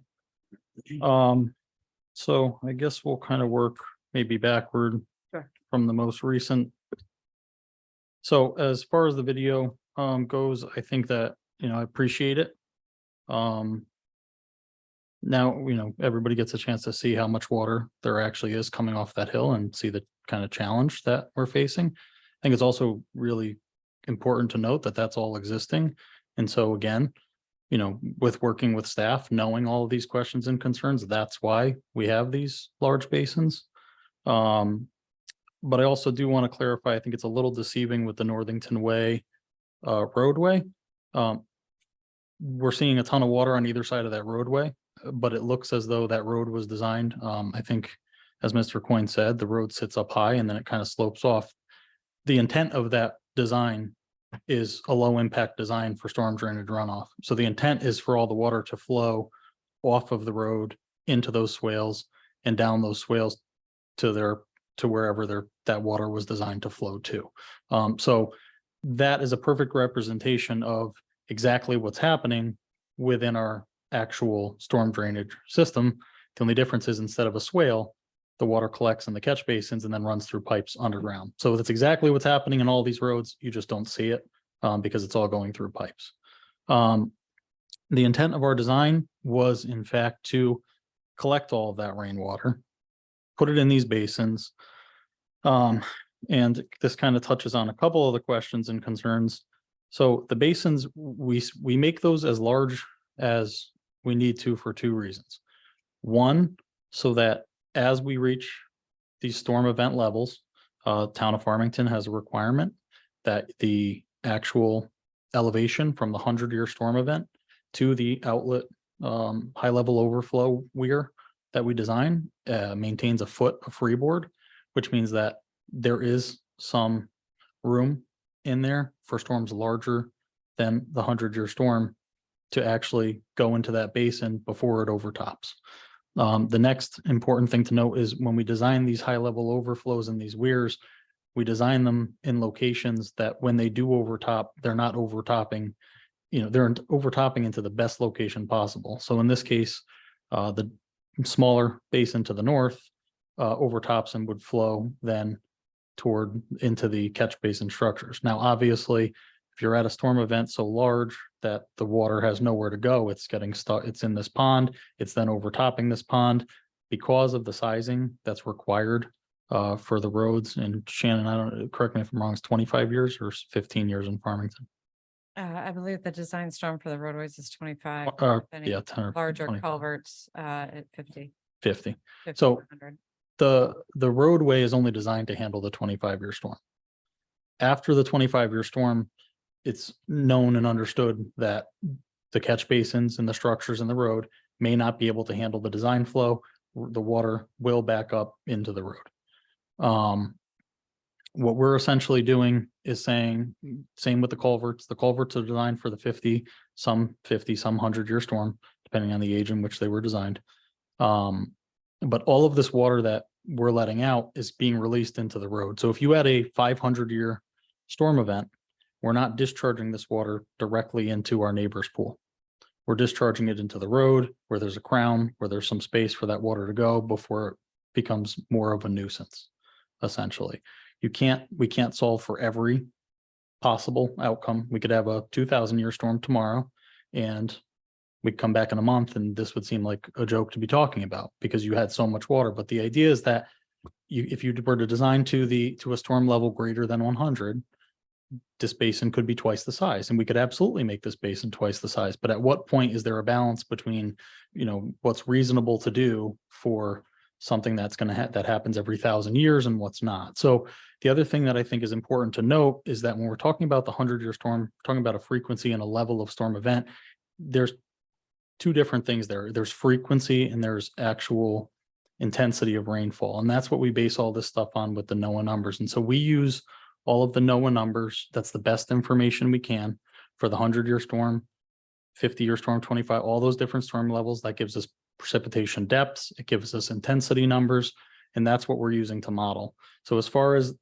So I guess we'll kind of work maybe backward Sure. from the most recent. So as far as the video goes, I think that, you know, I appreciate it. Now, you know, everybody gets a chance to see how much water there actually is coming off that hill and see the kind of challenge that we're facing. I think it's also really important to note that that's all existing. And so again, you know, with working with staff, knowing all of these questions and concerns, that's why we have these large basins. But I also do want to clarify, I think it's a little deceiving with the Northington Way roadway. We're seeing a ton of water on either side of that roadway, but it looks as though that road was designed. I think, as Mr. Coyne said, the road sits up high and then it kind of slopes off. The intent of that design is a low impact design for storm drainage runoff. So the intent is for all the water to flow off of the road into those swales and down those swales to wherever that water was designed to flow to. So that is a perfect representation of exactly what's happening within our actual storm drainage system. The only difference is instead of a swale, the water collects in the catch basins and then runs through pipes underground. So that's exactly what's happening in all these roads. You just don't see it because it's all going through pipes. The intent of our design was in fact to collect all of that rainwater, put it in these basins. And this kind of touches on a couple of the questions and concerns. So the basins, we make those as large as we need to for two reasons. One, so that as we reach these storm event levels, town of Farmington has a requirement that the actual elevation from the 100-year storm event to the outlet high level overflow weir that we design maintains a foot of freeboard, which means that there is some room in there for storms larger than the 100-year storm to actually go into that basin before it overtops. The next important thing to note is when we design these high level overflows in these weirs, we design them in locations that when they do overtop, they're not overtopping, you know, they're overtopping into the best location possible. So in this case, the smaller basin to the north overtops and would flow then toward into the catch basin structures. Now, obviously, if you're at a storm event so large that the water has nowhere to go, it's getting stuck, it's in this pond, it's then overtopping this pond. Because of the sizing that's required for the roads, and Shannon, I don't, correct me if I'm wrong, it's 25 years or 15 years in Farmington? I believe the design storm for the roadways is 25. Any Yeah, 10 or Larger 25. culverts, at 50. 50. 50, So 100. The roadway is only designed to handle the 25-year storm. After the 25-year storm, it's known and understood that the catch basins and the structures in the road may not be able to handle the design flow. The water will back up into the road. What we're essentially doing is saying, same with the culverts. The culverts are designed for the 50, some 100-year storm, depending on the age in which they were designed. But all of this water that we're letting out is being released into the road. So if you had a 500-year storm event, we're not discharging this water directly into our neighbor's pool. We're discharging it into the road where there's a crown, where there's some space for that water to go before it becomes more of a nuisance, essentially. We can't solve for every possible outcome. We could have a 2,000-year storm tomorrow and we'd come back in a month and this would seem like a joke to be talking about because you had so much water. But the idea is that if you were to design to a storm level greater than 100, this basin could be twice the size, and we could absolutely make this basin twice the size. But at what point is there a balance between, what's reasonable to do for something that's going to that happens every 1,000 years and what's not? So the other thing that I think is important to note is that when we're talking about the 100-year storm, we're talking about a frequency and a level of storm event. There's two different things there. There's frequency and there's actual intensity of rainfall, and that's what we base all this stuff on with the NOAA numbers. And so we use all of the NOAA numbers. That's the best information we can for the 100-year storm, 50-year storm, 25, all those different storm levels. That gives us precipitation depths. It gives us intensity numbers, and that's what we're using to model. So as far as,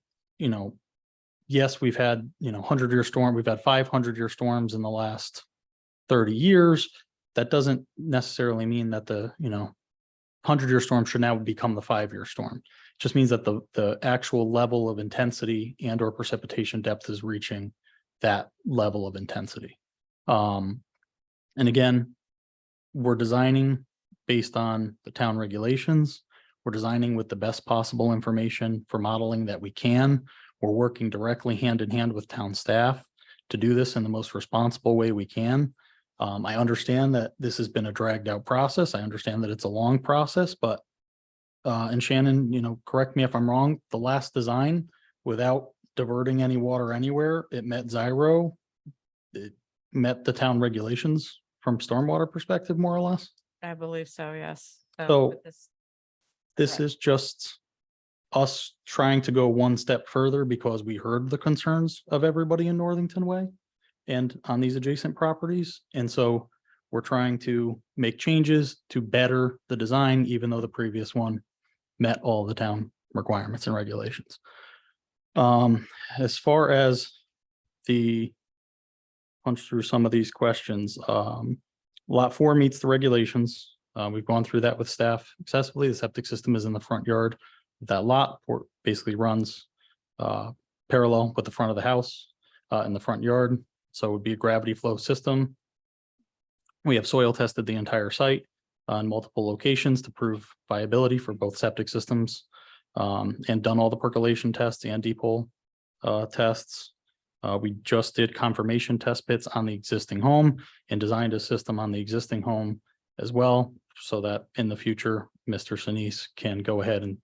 yes, we've had, 100-year storm, we've had 500-year storms in the last 30 years. That doesn't necessarily mean that the, 100-year storm should now become the 5-year storm. It just means that the actual level of intensity and or precipitation depth is reaching that level of intensity. And again, we're designing based on the town regulations. We're designing with the best possible information for modeling that we can. We're working directly hand in hand with town staff to do this in the most responsible way we can. I understand that this has been a dragged out process. I understand that it's a long process, but and Shannon, correct me if I'm wrong, the last design without diverting any water anywhere, it met Zyro. It met the town regulations from stormwater perspective, more or less. I believe so, yes. So with this- this is just us trying to go one step further because we heard the concerns of everybody in Northington Way and on these adjacent properties. And so we're trying to make changes to better the design, even though the previous one met all the town requirements and regulations. As far as the punch through some of these questions, lot 4 meets the regulations. We've gone through that with staff successfully. The septic system is in the front yard. That lot basically runs parallel with the front of the house in the front yard. So it would be a gravity flow system. We have soil tested the entire site on multiple locations to prove viability for both septic systems, and done all the percolation tests and deep hole tests. We just did confirmation test pits on the existing home and designed a system on the existing home as well, so that in the future, Mr. Sinise can go ahead and,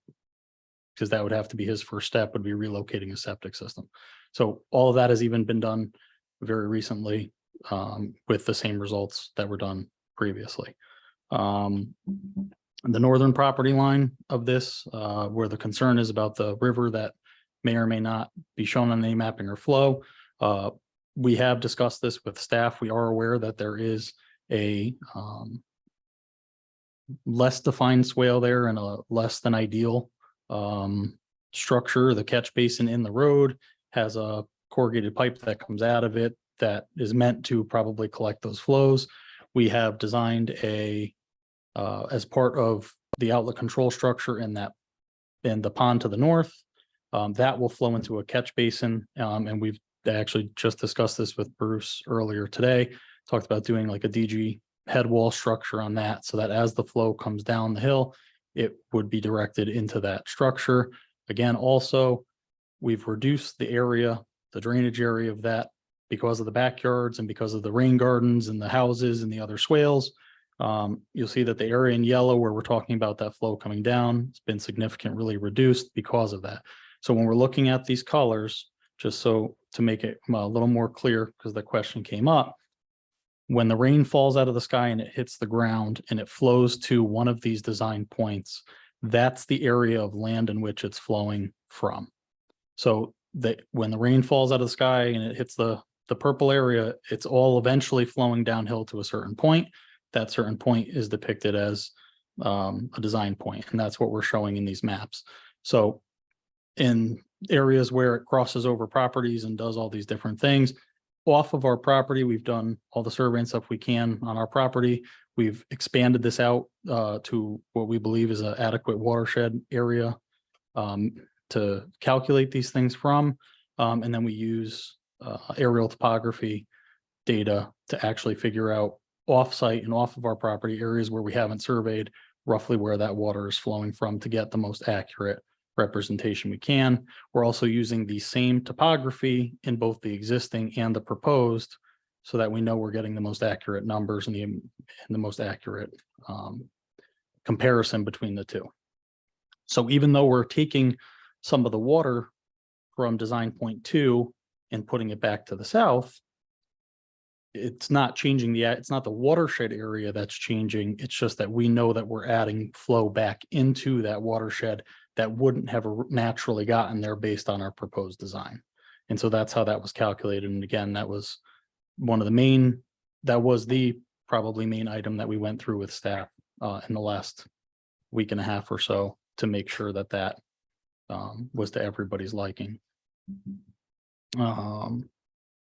because that would have to be his first step, would be relocating a septic system. So all of that has even been done very recently with the same results that were done previously. The northern property line of this, where the concern is about the river that may or may not be shown on the mapping or flow. We have discussed this with staff. We are aware that there is a less defined swale there and a less than ideal structure. The catch basin in the road has a corrugated pipe that comes out of it that is meant to probably collect those flows. We have designed a as part of the outlet control structure in that and the pond to the north. That will flow into a catch basin. And we've actually just discussed this with Bruce earlier today. Talked about doing like a DG head wall structure on that so that as the flow comes down the hill, it would be directed into that structure. Again, also, we've reduced the area, the drainage area of that because of the backyards and because of the rain gardens and the houses and the other swales. You'll see that the area in yellow where we're talking about that flow coming down, it's been significantly reduced because of that. So when we're looking at these colors, just so to make it a little more clear, because the question came up, when the rain falls out of the sky and it hits the ground and it flows to one of these design points, that's the area of land in which it's flowing from. So that when the rain falls out of the sky and it hits the purple area, it's all eventually flowing downhill to a certain point. That certain point is depicted as a design point, and that's what we're showing in these maps. So in areas where it crosses over properties and does all these different things, off of our property, we've done all the survey and stuff we can on our property. We've expanded this out to what we believe is an adequate watershed area to calculate these things from. And then we use aerial topography data to actually figure out off-site and off of our property areas where we haven't surveyed roughly where that water is flowing from to get the most accurate representation we can. We're also using the same topography in both the existing and the proposed so that we know we're getting the most accurate numbers and the most accurate comparison between the two. So even though we're taking some of the water from design point 2 and putting it back to the south, it's not changing it's not the watershed area that's changing. It's just that we know that we're adding flow back into that watershed that wouldn't have naturally gotten there based on our proposed design. And so that's how that was calculated. And again, that was one of the probably main item that we went through with staff in the last week and a half or so to make sure that that was to everybody's liking.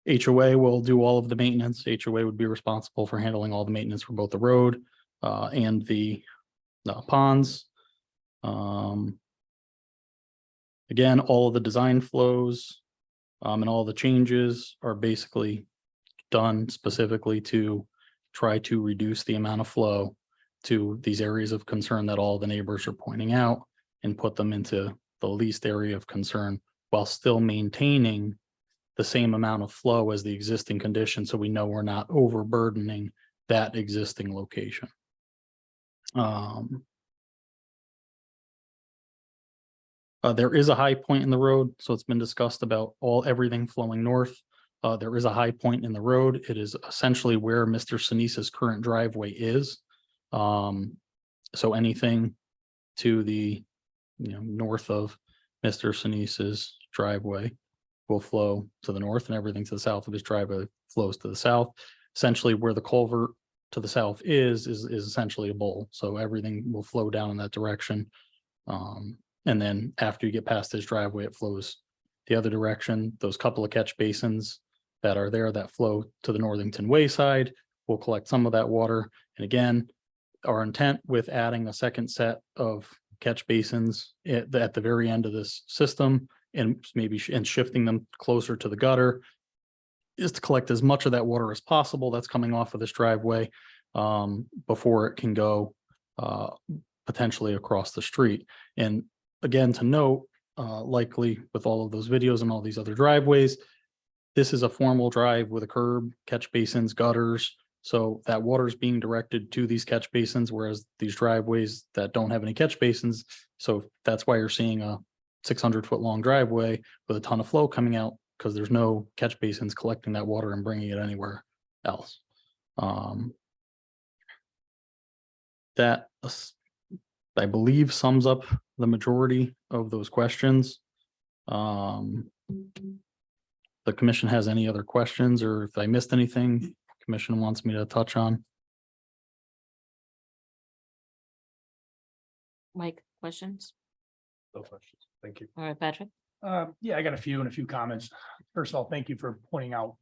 HOA will do all of the maintenance. HOA would be responsible for handling all the maintenance for both the road and the ponds. Again, all of the design flows and all the changes are basically done specifically to try to reduce the amount of flow to these areas of concern that all the neighbors are pointing out and put them into the least area of concern while still maintaining the same amount of flow as the existing condition. So we know we're not overburdening that existing location. There is a high point in the road. So it's been discussed about everything flowing north. There is a high point in the road. It is essentially where Mr. Sinise's current driveway is. So anything to the north of Mr. Sinise's driveway will flow to the north, and everything to the south of his driveway flows to the south. Essentially where the culvert to the south is essentially a bowl. So everything will flow down in that direction. And then after you get past his driveway, it flows the other direction. Those couple of catch basins that are there that flow to the Northington Way side will collect some of that water. And again, our intent with adding a second set of catch basins at the very end of this system and maybe shifting them closer to the gutter is to collect as much of that water as possible that's coming off of this driveway before it can go potentially across the street. And again, to note, likely with all of those videos and all these other driveways, this is a formal drive with a curb, catch basins, gutters. So that water is being directed to these catch basins, whereas these driveways that don't have any catch basins. So that's why you're seeing a 600-foot long driveway with a ton of flow coming out, because there's no catch basins collecting that water and bringing it anywhere else. That I believe sums up the majority of those questions. The commission has any other questions, or if I missed anything, commission wants me to touch on. Mike, questions? No questions. Thank you. All right, Patrick? Yeah, I got a few comments. First of all, thank you for pointing out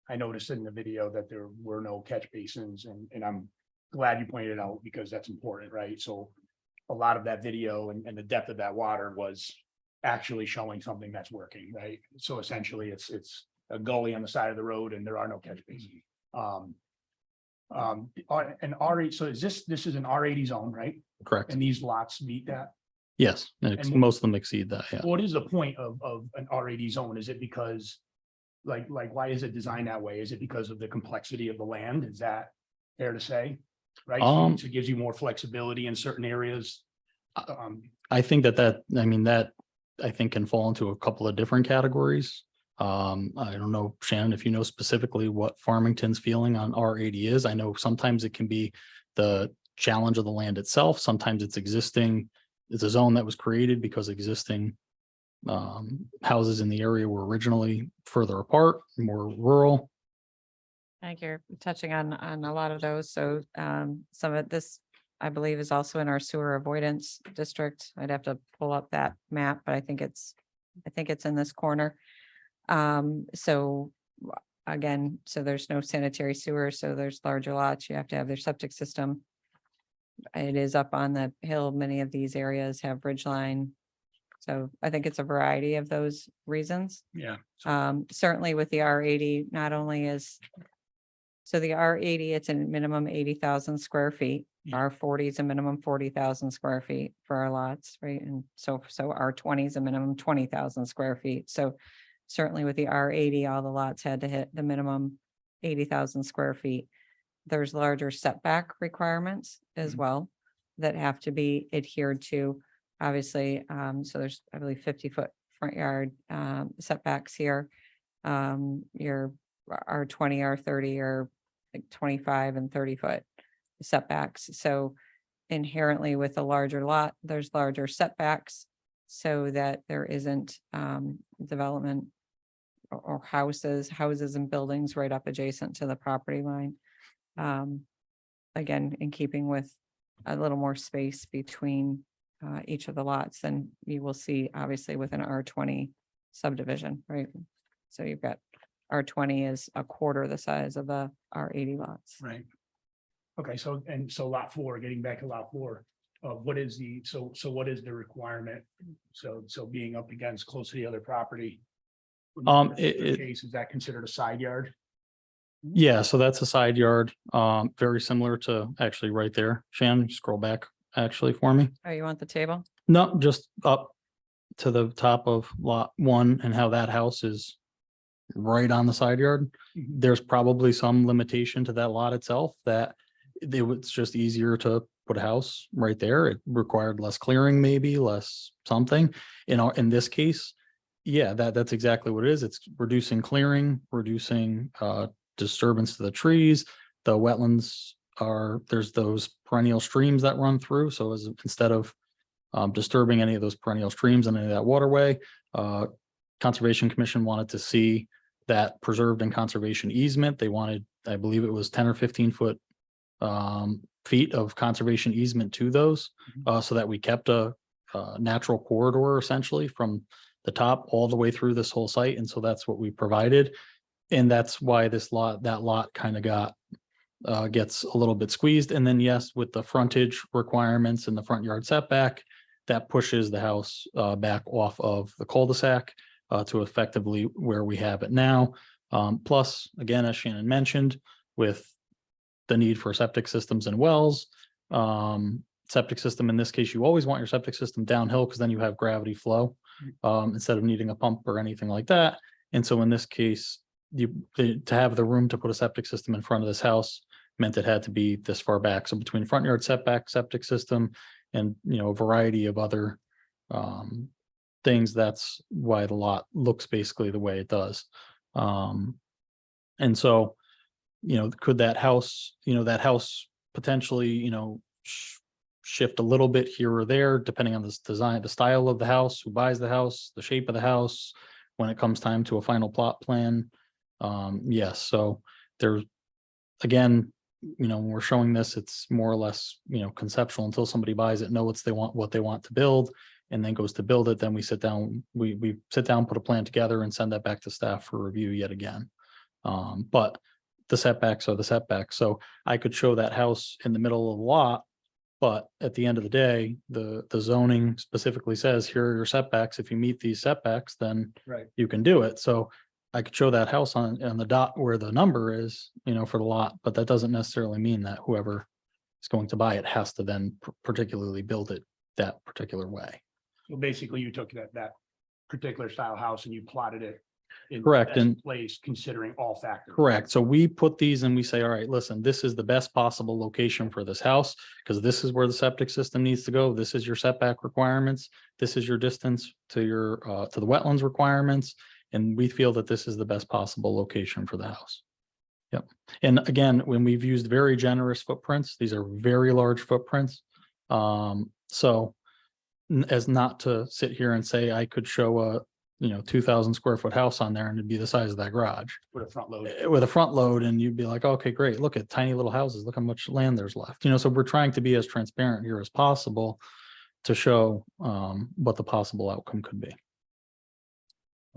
I noticed in the video that there were no catch basins, and I'm glad you pointed it out because that's important, right? So a lot of that video and the depth of that water was actually showing something that's working, right? So essentially, it's a gully on the side of the road and there are no catch basins. And R8, so this is an R80 zone, right? Correct. And these lots meet that? Yes, And- most of them exceed that, yeah. What is the point of an R80 zone? Is it because, like, why is it designed that way? Is it because of the complexity of the land? Is that fair to say? Right? So it gives you more flexibility in certain areas. I think that I think can fall into a couple of different categories. I don't know, Shannon, if you know specifically what Farmington's feeling on R80 is. I know sometimes it can be the challenge of the land itself. Sometimes it's existing. It's a zone that was created because existing houses in the area were originally further apart, more rural. I think you're touching on a lot of those. So some of this, I believe, is also in our sewer avoidance district. I'd have to pull up that map, but I think it's in this corner. So again, so there's no sanitary sewer, so there's larger lots. You have to have their septic system. It is up on the hill. Many of these areas have ridge line. So I think it's a variety of those reasons. Yeah. Certainly with the R80, not only is, so the R80, it's a minimum 80,000 square feet. Yeah. R40 is a minimum 40,000 square feet for our lots, right? And so R20 is a minimum 20,000 square feet. So certainly with the R80, all the lots had to hit the minimum 80,000 square feet. There's larger setback requirements as well that have to be adhered to, obviously. So there's, I believe, 50-foot front yard setbacks here. Your R20, R30 are like 25 and 30-foot setbacks. So inherently with a larger lot, there's larger setbacks so that there isn't development or houses and buildings right up adjacent to the property line. Again, in keeping with a little more space between each of the lots than you will see obviously with an R20 subdivision, right? So you've got R20 is a quarter the size of the R80 lots. Right. Okay, so lot 4, getting back to lot 4, what is what is the requirement? So being up against close to the other property. Case, is that considered a side yard? Yeah, so that's a side yard, very similar to actually right there. Shannon, scroll back actually for me. Oh, you want the table? No, just up to the top of lot 1 and how that house is right on the side yard. Mhm. There's probably some limitation to that lot itself that it's just easier to put a house right there. It required less clearing, maybe less something. In this case, yeah, that's exactly what it is. It's reducing clearing, reducing disturbance to the trees. The wetlands there's those perennial streams that run through. So instead of disturbing any of those perennial streams and any of that waterway, Conservation Commission wanted to see that preserved in conservation easement. They wanted, I believe it was 10 or 15 foot feet of conservation easement to those, so that we kept a natural corridor essentially from the top all the way through this whole site. And so that's what we provided. And that's why that lot kind of gets a little bit squeezed. And then yes, with the frontage requirements and the front yard setback, that pushes the house back off of the cul-de-sac to effectively where we have it now. Plus, again, as Shannon mentioned, with the need for septic systems and wells, septic system, in this case, you always want your septic system downhill because then you have gravity flow instead of needing a pump or anything like that. And so in this case, to have the room to put a septic system in front of this house meant it had to be this far back. So between front yard setback, septic system, and a variety of other things, that's why the lot looks basically the way it does. And so, could that house potentially, shift a little bit here or there, depending on this design, the style of the house, who buys the house, the shape of the house, when it comes time to a final plot plan. Yes, so there's, again, when we're showing this, it's more or less, conceptual until somebody buys it, know what they want to build, and then goes to build it. Then we sit down, we sit down, put a plan together and send that back to staff for review yet again. But the setbacks are the setbacks. So I could show that house in the middle of the lot But at the end of the day, the zoning specifically says, here are your setbacks. If you meet these setbacks, then Right. you can do it. So I could show that house on the dot where the number is, for the lot, but that doesn't necessarily mean that whoever is going to buy it has to then particularly build it that particular way. So basically you took that particular style house and you plotted it. In the Correct, best and- place considering all factors. Correct. So we put these and we say, all right, listen, this is the best possible location for this house, because this is where the septic system needs to go. This is your setback requirements. This is your distance to your, to the wetlands requirements. And we feel that this is the best possible location for the house. Yep. And again, when we've used very generous footprints, these are very large footprints. So as not to sit here and say I could show a, 2,000 square foot house on there and it'd be the size of that garage With a front load. with a front load, and you'd be like, okay, great. Look at tiny little houses. Look how much land there's left. So we're trying to be as transparent here as possible to show what the possible outcome could be.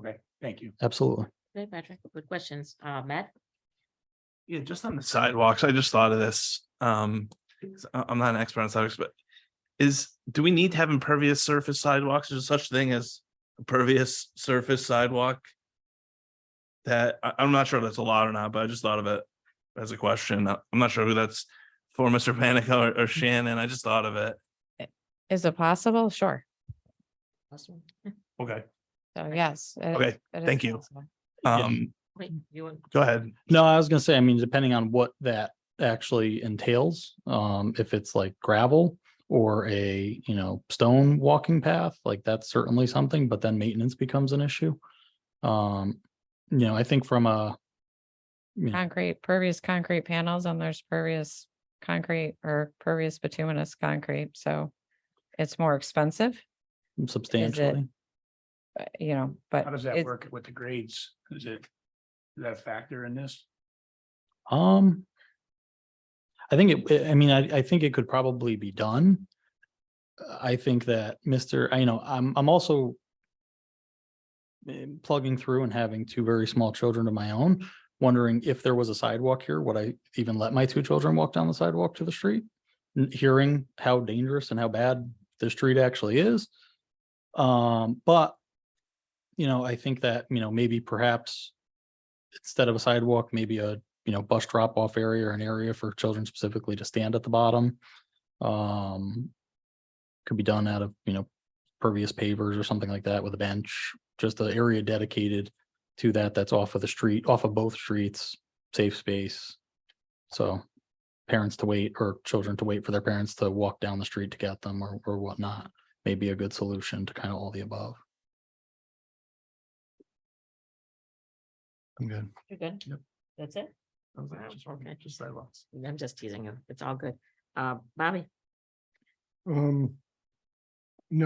Okay, thank you. Absolutely. Okay, Patrick, good questions. Matt? Yeah, just on the sidewalks, I just thought of this. 'Cause I'm not an expert on sidewalks, but do we need to have impervious surface sidewalks? Is there such thing as impervious surface sidewalk? That I'm not sure if that's a lot or not, but I just thought of it as a question. I'm not sure who that's for, Mr. Panico or Shannon. I just thought of it. Is it possible? Sure. Okay, So yes. Okay, it is thank you. possible. Wait, you want? go ahead. No, I was gonna say, I mean, depending on what that actually entails, if it's like gravel or a, stone walking path, like that's certainly something, but then maintenance becomes an issue. I think from a, Pervious concrete panels, and there's pervious concrete or pervious bituminous concrete, so it's more expensive, substantially. but. How does that it's- work with the grades? Does that factor in this? I think I think it could probably be done. I think that I'm also plugging through and having two very small children of my own, wondering if there was a sidewalk here, would I even let my two children walk down the sidewalk to the street? Hearing how dangerous and how bad the street actually is. But I think that, maybe perhaps instead of a sidewalk, maybe a, bus drop off area or an area for children specifically to stand at the bottom. Could be done out of, pervious pavers or something like that with a bench, just an area dedicated to that, that's off of the street, off of both streets, safe space. So parents to wait or children to wait for their parents to walk down the street to get them or whatnot, may be a good solution to kind of all the above. I'm good. You're good? Yep. That's it? Okay, just sidewalks. I'm just teasing you. It's all good. Bobby? No,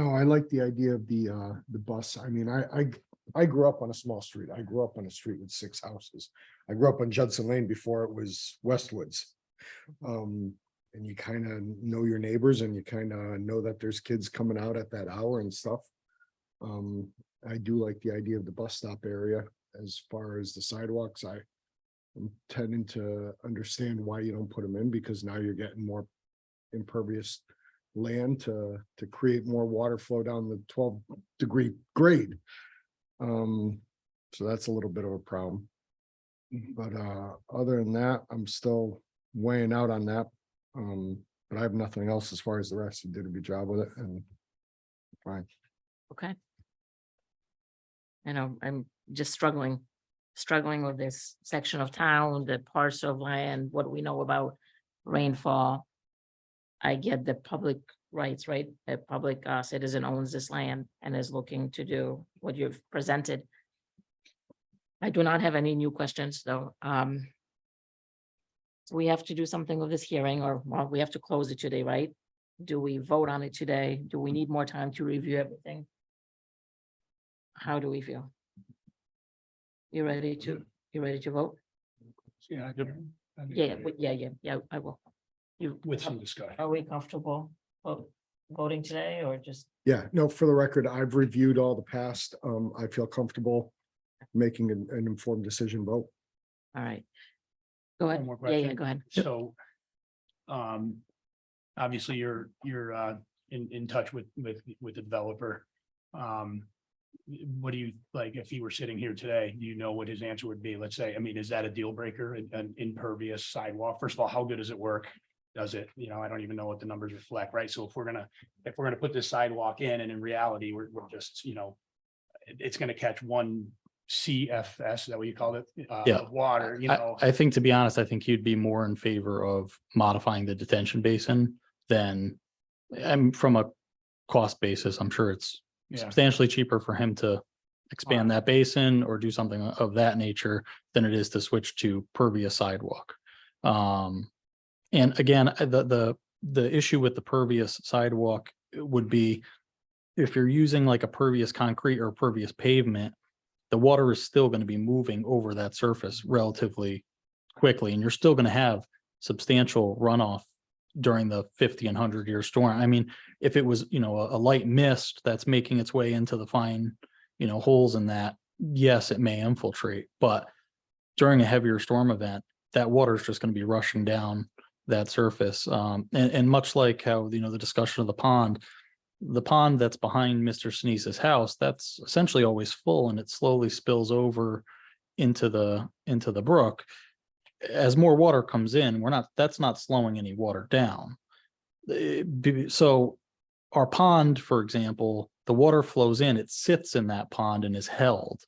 I like the idea of the bus. I mean, I grew up on a small street. I grew up on a street with 6 houses. I grew up on Judson Lane before it was Westwoods. And you kind of know your neighbors and you kind of know that there's kids coming out at that hour and stuff. I do like the idea of the bus stop area. As far as the sidewalks, I'm tending to understand why you don't put them in, because now you're getting more impervious land to create more water flow down the 12-degree grade. So that's a little bit of a problem. But other than that, I'm still weighing out on that. But I have nothing else as far as the rest. You did a good job with it and fine. Okay. I'm just struggling with this section of town, the parcel of land, what do we know about rainfall? I get the public rights, right? A public citizen owns this land and is looking to do what you've presented. I do not have any new questions, though. So we have to do something with this hearing, or well, we have to close it today, right? Do we vote on it today? Do we need more time to review everything? How do we feel? You ready to vote? Yeah. Yeah, I will. You, With some discussion. are we comfortable voting today or just? Yeah, no, for the record, I've reviewed all the past. I feel comfortable making an informed decision vote. All right. Go ahead. One more Yeah, question. go ahead. So, obviously you're in touch with the developer. What do you, like, if he were sitting here today, do you know what his answer would be? Let's say, I mean, is that a deal breaker, an impervious sidewalk? First of all, how good does it work? Does it, I don't even know what the numbers reflect, right? So if we're gonna put this sidewalk in, and in reality, we're just, it's gonna catch one CFS, is that what you called it? Yeah. Of water, I think, to be honest, I think you'd be more in favor of modifying the detention basin than, from a cost basis, I'm sure it's Yeah. substantially cheaper for him to expand that basin or do something of that nature than it is to switch to pervious sidewalk. And again, the issue with the pervious sidewalk would be if you're using like a pervious concrete or pervious pavement, the water is still going to be moving over that surface relatively quickly, and you're still going to have substantial runoff during the 50 and 100-year storm. I mean, if it was, a light mist that's making its way into the fine, holes in that, yes, it may infiltrate, but during a heavier storm event, that water is just going to be rushing down that surface. And much like how, the discussion of the pond that's behind Mr. Sneeze's house, that's essentially always full, and it slowly spills over into the brook. As more water comes in, that's not slowing any water down. So our pond, for example, the water flows in, it sits in that pond and is held.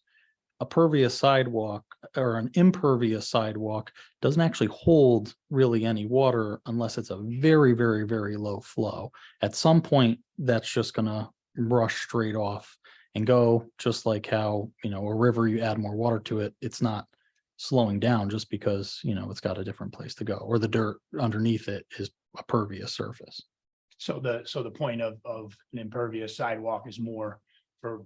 A pervious sidewalk or an impervious sidewalk doesn't actually hold really any water unless it's a very, very, very low flow. At some point, that's just gonna rush straight off and go, just like how, a river, you add more water to it, it's not slowing down just because, it's got a different place to go, or the dirt underneath it is a pervious surface. So the point of an impervious sidewalk is more for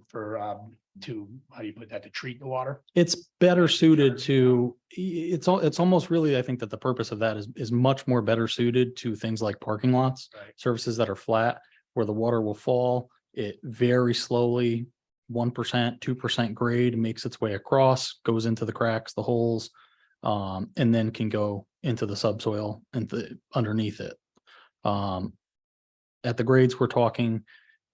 to, how do you put that, to treat the water? It's better suited to, it's almost really, I think that the purpose of that is much more better suited to things like parking lots, Right. surfaces that are flat, where the water will fall, it very slowly, 1%, 2% grade, makes its way across, goes into the cracks, the holes, and then can go into the subsoil and underneath it. At the grades we're talking,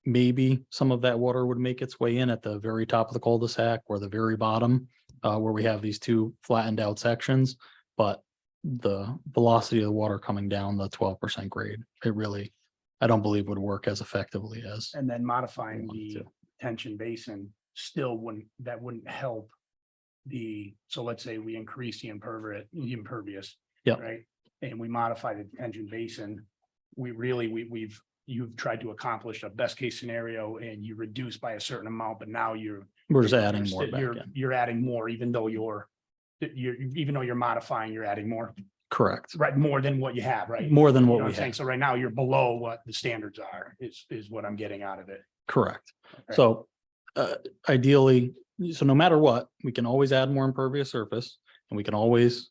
maybe some of that water would make its way in at the very top of the cul-de-sac or the very bottom, where we have these two flattened out sections, but the velocity of the water coming down the 12% grade, I don't believe would work as effectively as. And then modifying want the to. tension basin still wouldn't help so let's say we increase the impervious. Yeah. Right, and we modify the detention basin, you've tried to accomplish a best case scenario and you reduce by a certain amount, but now We're just adding more back you're in. you're adding more, even though you're modifying, you're adding more, Correct. right? More than what you have, right? More than You know what what we I'm saying? have. So right now you're below what the standards are, is what I'm getting out of it. Correct. Okay. So ideally, so no matter what, we can always add more impervious surface, and we can always,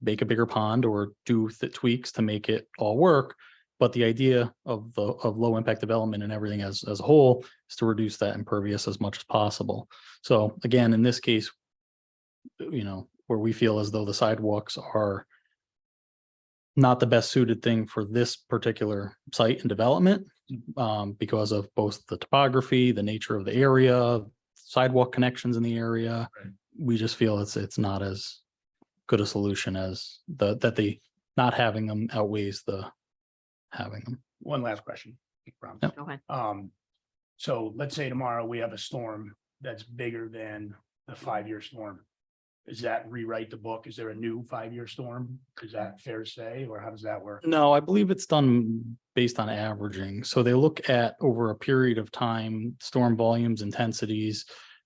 make a bigger pond or do tweaks to make it all work. But the idea of low impact development and everything as a whole is to reduce that impervious as much as possible. So again, in this case, where we feel as though the sidewalks are not the best suited thing for this particular site and development, because of both the topography, the nature of the area, sidewalk connections in the area. Right. We just feel it's not as good a solution as that the not having them outweighs the having them. One last question. I promise. Yep. Go ahead. So let's say tomorrow we have a storm that's bigger than the 5-year storm. Does that rewrite the book? Is there a new 5-year storm? Is that fair to say, or how does that work? No, I believe it's done based on averaging. So they look at over a period of time, storm volumes, intensities,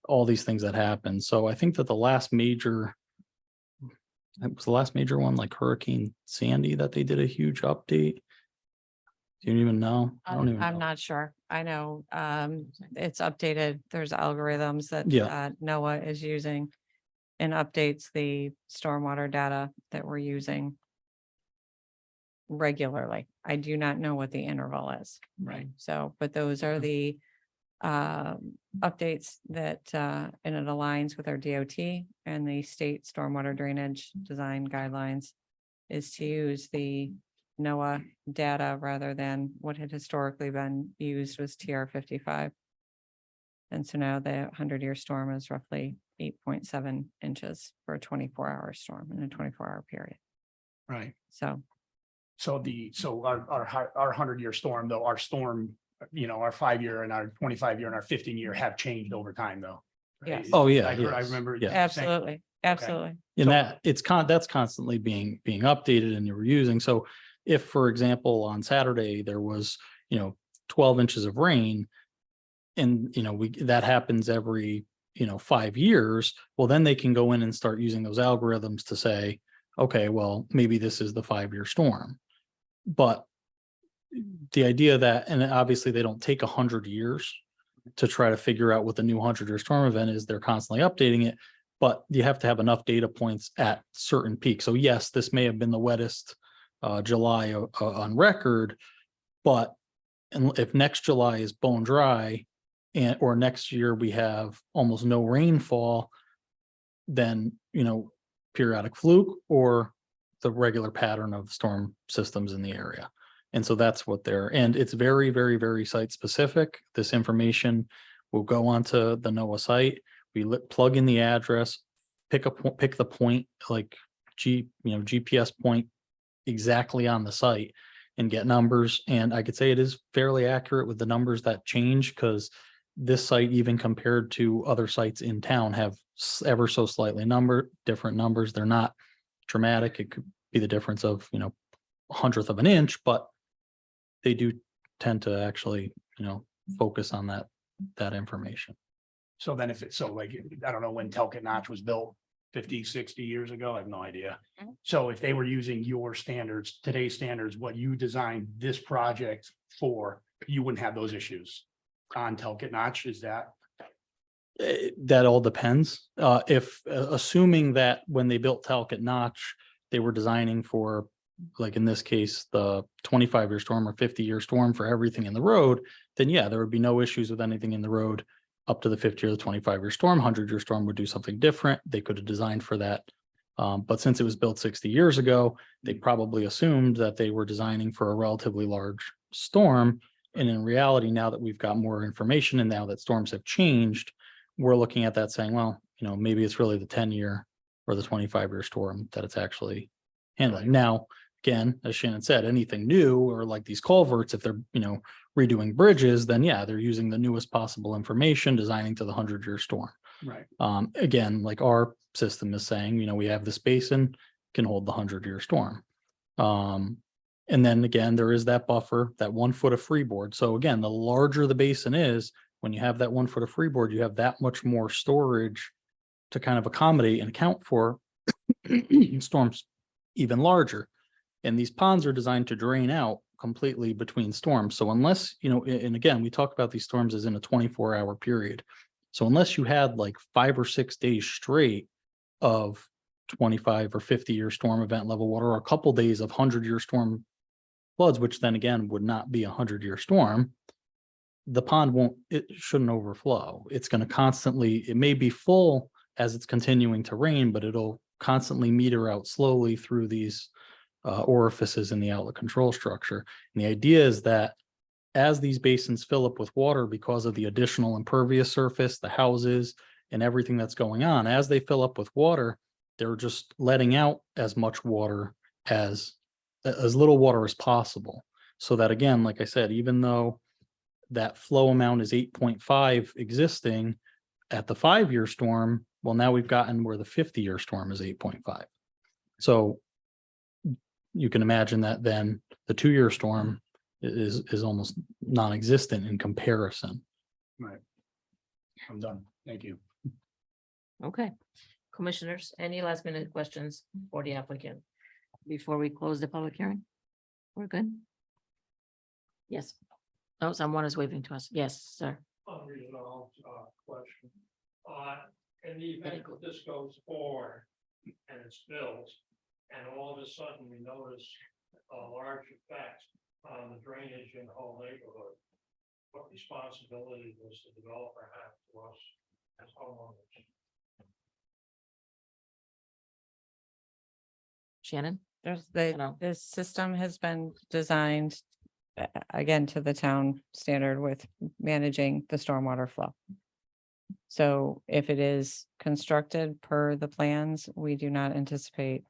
all these things that happen. So I think that the last major one, like Hurricane Sandy, that they did a huge update. Do you even know? I don't even I'm know. not sure. I know it's updated. There's algorithms that Yeah. NOAA is using and updates the stormwater data that we're using regularly. I do not know what the interval is. Right. So, but those are the updates that and it aligns with our DOT and the state stormwater drainage design guidelines is to use the NOAA data rather than what had historically been used was TR 55. And so now the 100-year storm is roughly 8.7 inches for a 24-hour storm in a 24-hour period. Right. So So our 100-year storm, though, our storm, our 5-year and our 25-year and our 15-year have changed over time, though. right? Yes. Oh, yeah, I yes. remember. Yeah. saying- absolutely, absolutely. And So- that that's constantly being updated and you're using. So if, for example, on Saturday, there was, 12 inches of rain and, that happens every, 5 years, well, then they can go in and start using those algorithms to say, okay, well, maybe this is the 5-year storm. But the idea that, and obviously they don't take 100 years to try to figure out what the new 100-year storm event is, they're constantly updating it. But you have to have enough data points at certain peaks. So yes, this may have been the wettest July on record, but if next July is bone dry or next year we have almost no rainfall, then, periodic fluke or the regular pattern of storm systems in the area. And so that's what and it's very, very, very site specific. This information will go onto the NOAA site. We plug in the address, pick the point, like GPS point exactly on the site and get numbers. And I could say it is fairly accurate with the numbers that change, because this site, even compared to other sites in town, have ever so slightly different numbers. They're not dramatic. It could be the difference of, 100th of an inch, but they do tend to actually, focus on that information. So then I don't know when Talcott Notch was built, 50, 60 years ago, I have no idea. Mhm. So if they were using your standards, today's standards, what you designed this project for, you wouldn't have those issues on Talcott Notch, is that? That all depends. If assuming that when they built Talcott Notch, they were designing for, like in this case, the 25-year storm or 50-year storm for everything in the road, then yeah, there would be no issues with anything in the road up to the 50 or the 25-year storm. 100-year storm would do something different. They could have designed for that. But since it was built 60 years ago, they probably assumed that they were designing for a relatively large storm. And in reality, now that we've got more information and now that storms have changed, we're looking at that saying, well, maybe it's really the 10-year or the 25-year storm that it's actually handling. Now, again, as Shannon said, anything new or like these culverts, if they're, redoing bridges, then yeah, they're using the newest possible information, designing to the 100-year storm. Right. Again, like our system is saying, we have this basin can hold the 100-year storm. And then again, there is that buffer, that 1 foot of freeboard. So again, the larger the basin is, when you have that 1 foot of freeboard, you have that much more storage to kind of accommodate and account for storms even larger. And these ponds are designed to drain out completely between storms. So unless, and again, we talk about these storms as in a 24-hour period. So unless you had like 5 or 6 days straight of 25 or 50-year storm event level water, or a couple days of 100-year storm floods, which then again would not be a 100-year storm, the pond shouldn't overflow. It's going to constantly, it may be full as it's continuing to rain, but it'll constantly meter out slowly through these orifices in the outlet control structure. And the idea is that as these basins fill up with water because of the additional impervious surface, the houses and everything that's going on, as they fill up with water, they're just letting out as much water as little water as possible. So that again, like I said, even though that flow amount is 8.5 existing at the 5-year storm, well, now we've gotten where the 50-year storm is 8.5. So you can imagine that then the 2-year storm is almost non-existent in comparison. Right. I'm done. Thank you. Okay. Commissioners, any last minute questions for the applicant before we close the public hearing? We're good? Yes. Oh, someone is waving to us. Yes, sir. Unresolved question. In the event that this goes forward and it's built, and all of a sudden we notice a large effect on the drainage in the whole neighborhood, what responsibility does the developer have to us as homeowners? Shannon? There's know. this system has been designed again to the town standard with managing the stormwater flow. So if it is constructed per the plans, we do not anticipate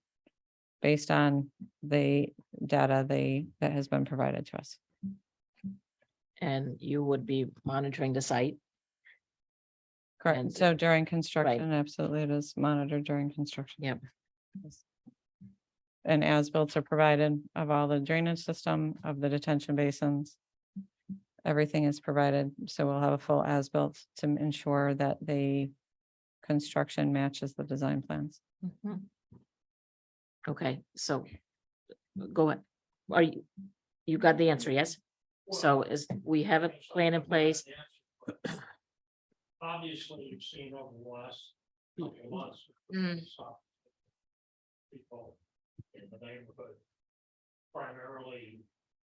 based on the data that has been provided to us. And you would be monitoring the site. And- Correct. So during construction, absolutely it is monitored during construction. Yep. Yes. And as-built are provided of all the drainage system, of the detention basins. Everything is provided, so we'll have a full as-built to ensure that the construction matches the design plans. Mhm. Okay, so go ahead. Are you got the answer, yes? So we have a plan in place. Obviously, you've seen over the last couple months. Mm. People in the neighborhood primarily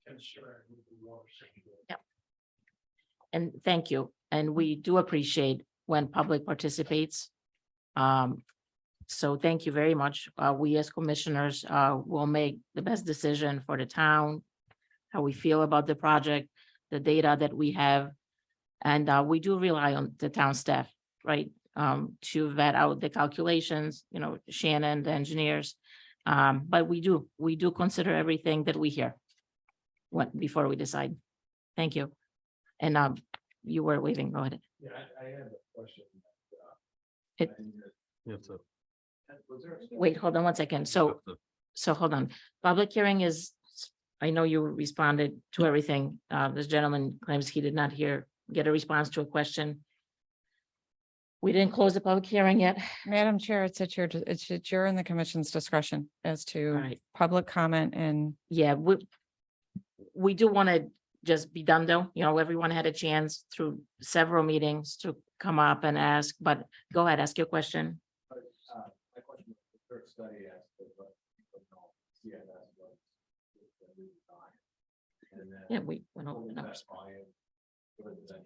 concerned with the water safety. Yep. And thank you. And we do appreciate when public participates. So thank you very much. We as commissioners will make the best decision for the town, how we feel about the project, the data that we have. And we do rely on the town staff, right? To vet out the calculations, Shannon, the engineers. But we do consider everything that we hear before we decide. Thank you. And you were waving, go ahead. Yeah, I have a question. You have to- Wait, hold on one second. So hold on. Public hearing is, I know you responded to everything. This gentleman claims he did not get a response to a question. We didn't close the public hearing yet. Madam Chair, it's at your and the commission's discretion as All to right. public comment and Yeah, we do want to just be done though. Everyone had a chance through several meetings to come up and ask, but go ahead, ask your question. My question was the third study asked, but CFS was. And then. Yeah, we went over what the was numbers. that volume? What is that?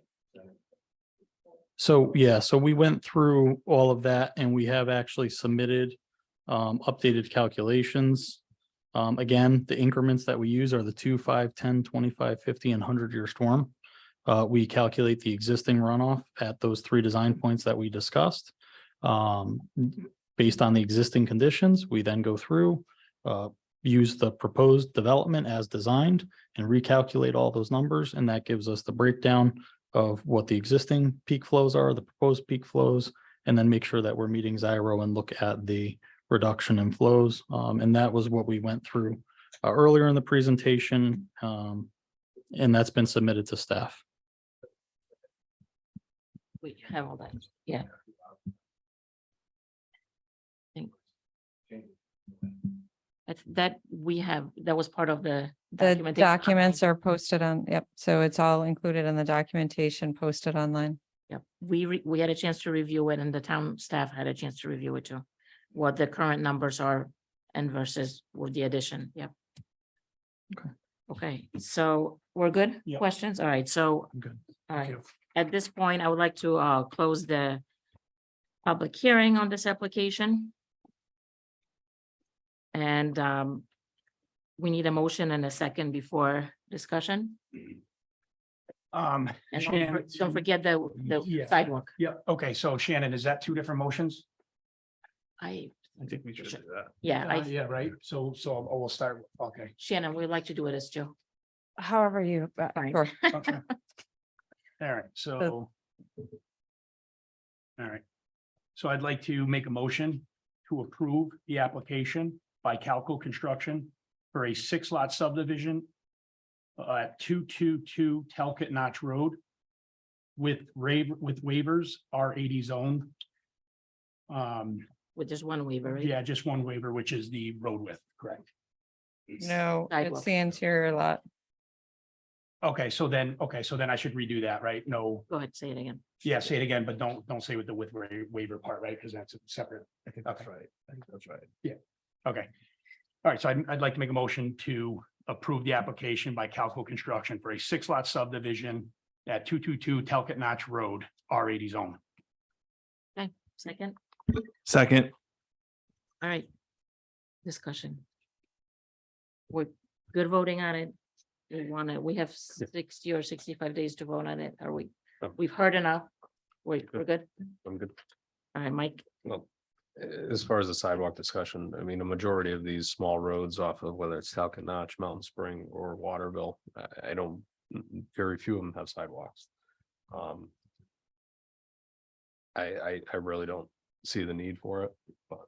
So, yeah, so we went through all of that and we have actually submitted updated calculations. Again, the increments that we use are the 2, 5, 10, 25, 50, and 100-year storm. We calculate the existing runoff at those 3 design points that we discussed. Based on the existing conditions, we then go through, use the proposed development as designed and recalculate all those numbers, and that gives us the breakdown of what the existing peak flows are, the proposed peak flows, and then make sure that we're meeting Zyro and look at the reduction in flows. And that was what we went through earlier in the presentation. And that's been submitted to staff. We have all that, yeah. That was part of the. the documentation. documents are posted on, yep. So it's all included in the documentation posted online. Yep, we had a chance to review it and the town staff had a chance to review it too. What the current numbers are and versus with the addition, yep. Okay. Okay, so we're good? Yep. Questions? All right, so. Good. All right, you. at this point, I would like to close the public hearing on this application. And we need a motion and a second before discussion. And Shannon- don't forget the Yeah. sidewalk. Yeah, okay, so Shannon, is that 2 different motions? I think we should do that. Yeah, Yeah, right, so we'll start, okay. Shannon, we'd like to do it as Joe. However you, Fine. sure. Okay. All right, so. All right. So I'd like to make a motion to approve the application by Calco Construction for a 6-lot subdivision at 222 Talcott Notch Road with waivers, R80 zone. With just one waiver, right? Yeah, just one waiver, which is the road width, correct? No, it's Sidewalk. the interior lot. Okay, so then I should redo that, right? No, Go ahead, say it again. yeah, say it again, but don't say with the waiver part, right? Because that's a separate. I think that's right. I think that's right. Okay. All right, so I'd like to make a motion to approve the application by Calco Construction for a 6-lot subdivision at 222 Talcott Notch Road, R80 zone. Okay, second, Second, all right. Discussion. we're good voting on it? We have 60 or 65 days to vote on it. Are we, we've heard enough? We're good? I'm good. All right, Mike, Well, as far as the sidewalk discussion, I mean, a majority of these small roads off of whether it's Talcott Notch, Mountain Spring or Waterville, I don't, very few of them have sidewalks. I really don't see the need for it, but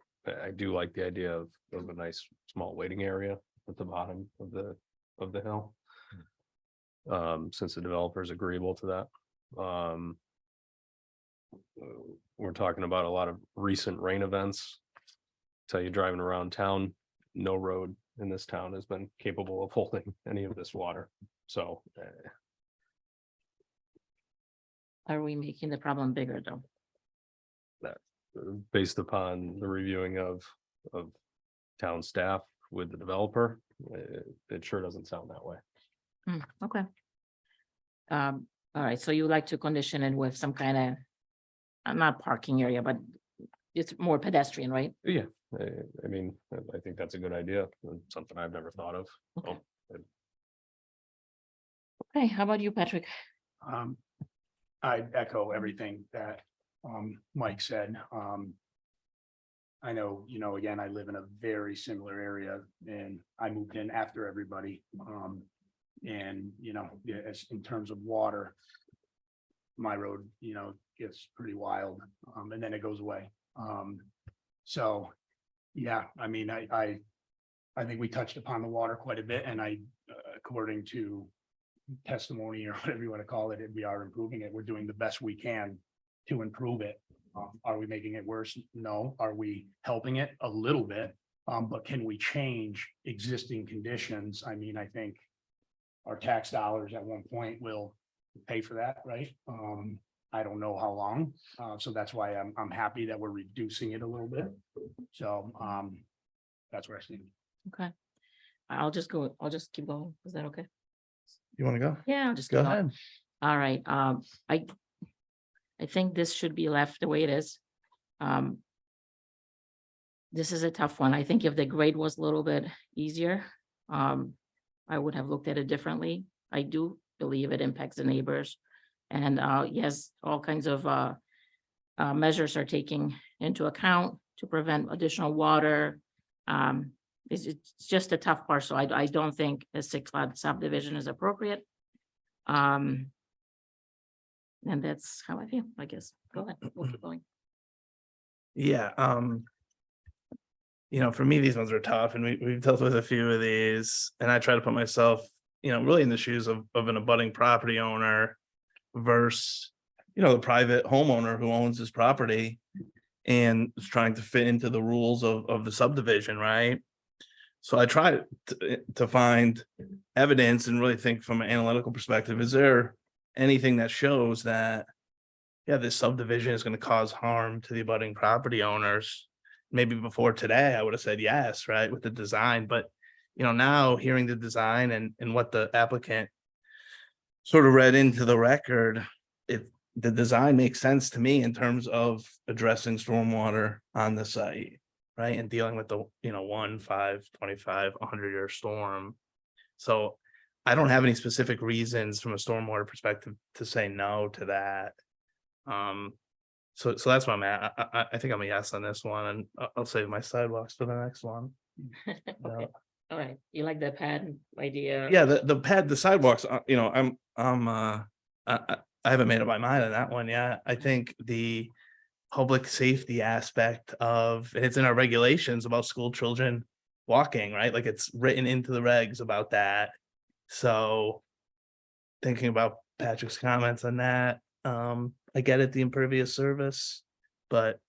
I do like the idea of a nice small waiting area at the bottom of the hill. Since the developer is agreeable to that. We're talking about a lot of recent rain events. Tell you driving around town, no road in this town has been capable of holding any of this water. So are we making the problem bigger though? based upon the reviewing of town staff with the developer, it sure doesn't sound that way. Okay. All right, so you like to condition it with some kind of, not parking area, but it's more pedestrian, right? Yeah, I mean, I think that's a good idea, something I've never thought of. Okay. Okay, how about you, Patrick? I echo everything that Mike said. I know, again, I live in a very similar area and I moved in after everybody. And, yeah, as in terms of water, my road, gets pretty wild, and then it goes away. So, yeah, I mean, I think we touched upon the water quite a bit, and according to testimony or whatever you want to call it, we are improving it. We're doing the best we can to improve it. Are we making it worse? No. Are we helping it? A little bit. But can we change existing conditions? I mean, I think our tax dollars at one point will pay for that, right? I don't know how long. So that's why I'm happy that we're reducing it a little bit. So that's where I stand. Okay. I'll just keep going. Is that okay? You want to go? Yeah, I'll just Go keep going. ahead. All right, I think this should be left the way it is. This is a tough one. I think if the grade was a little bit easier, I would have looked at it differently. I do believe it impacts the neighbors. And yes, all kinds of measures are taking into account to prevent additional water. It's just a tough part, so I don't think a 6-lot subdivision is appropriate. And that's how I feel, I guess. Go ahead, we'll keep going. Yeah, for me, these ones are tough, and we've dealt with a few of these, and I try to put myself, really in the shoes of an abutting property owner versus, the private homeowner who owns this property and is trying to fit into the rules of the subdivision, right? So I try to find evidence and really think from an analytical perspective, is there anything that shows that, yeah, this subdivision is going to cause harm to the abutting property owners? Maybe before today, I would have said yes, right, with the design, but now hearing the design and what the applicant sort of read into the record, the design makes sense to me in terms of addressing stormwater on the site, right, and dealing with the 1, 5, 25, 100-year storm. So I don't have any specific reasons from a stormwater perspective to say no to that. So that's where I'm at. I think I'm a yes on this one, and I'll save my sidewalks for the next one. Okay, all right, you like the pad idea? Yeah, the sidewalks, I haven't made up my mind on that one yet. I think the public safety aspect of, and it's in our regulations about school children walking, right? Like it's written into the regs about that. So thinking about Patrick's comments on that, I get it, the impervious service, but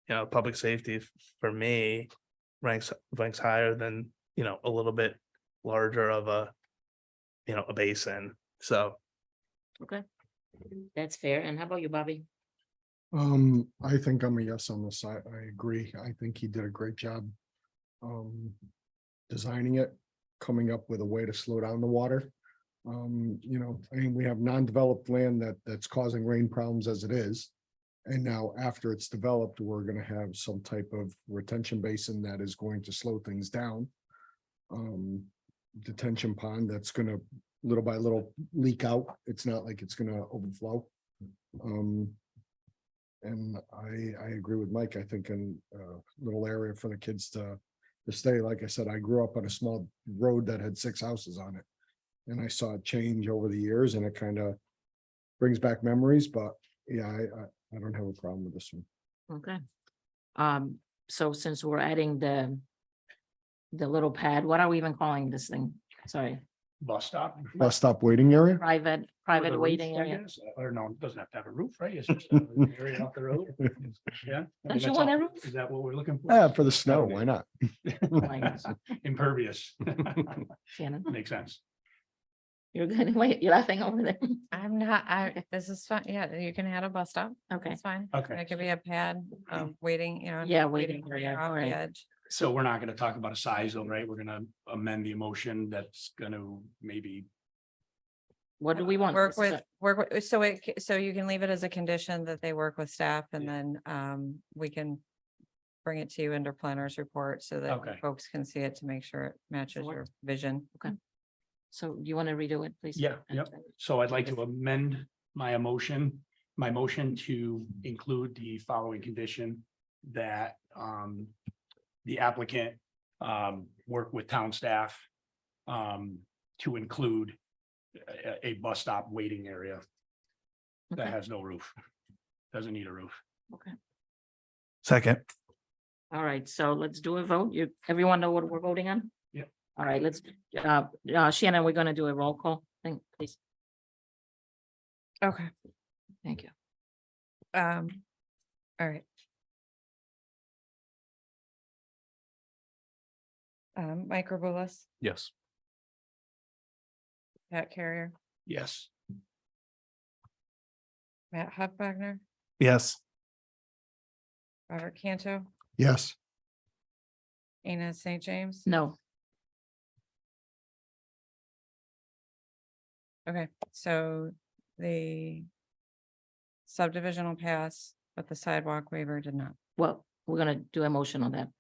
public safety for me ranks higher than, a little bit larger of a basin. So. Okay, that's fair. And how about you, Bobby? I think I'm a yes on this. I agree. I think he did a great job designing it, coming up with a way to slow down the water. We have non-developed land that's causing rain problems as it is. And now after it's developed, we're going to have some type of retention basin that is going to slow things down. detention pond that's gonna little by little leak out. It's not like it's gonna overflow. And I agree with Mike. I think in a little area for the kids to stay. Like I said, I grew up on a small road that had 6 houses on it. And I saw it change over the years and it kind of brings back memories, but yeah, I don't have a problem with this one. Okay. So since we're adding the little pad, what are we even calling this thing? Sorry, Bus stop. Bus stop waiting area? private With a roof, waiting I area. guess, Or no, it doesn't have to have a roof, right? It's just an area off the road. Yeah. I Don't mean, you that's want all- a roof? Is that what we're looking for? Yeah, for the snow, why not? Impervious. Shannon, Makes sense. you're good. Wait, you're laughing over there. I'm not, this is fine. Yeah, you can add a bus stop. Okay, That's fine. Okay. It could be a pad of waiting, you know. Yeah, waiting area, off the alright. edge. So we're not gonna talk about a size though, right? We're gonna amend the emotion that's gonna maybe. what do we want? Work with, so you can leave it as a condition that they work with staff and then we can bring it to you under planner's report so that Okay. folks can see it to make sure it matches Sure. your vision. So you want to redo it, please? Yeah, yep. So I'd like to amend my motion to include the following condition that the applicant work with town staff to include a bus stop waiting area that Okay. has no roof. Doesn't need a roof. Second, All right, so let's do a vote. Everyone know what we're voting on? Yep. All right, let's, Shannon, we're gonna do a roll call thing, please. Okay. Thank you. All right. Mike Robulis, Yes. Pat Carrier, Yes. Matt Huffwagner, yes. Robert Canto, Yes. Inez St. James. No, Okay, so the subdivision will pass, but the sidewalk waiver did not. well, we're gonna do a motion on that.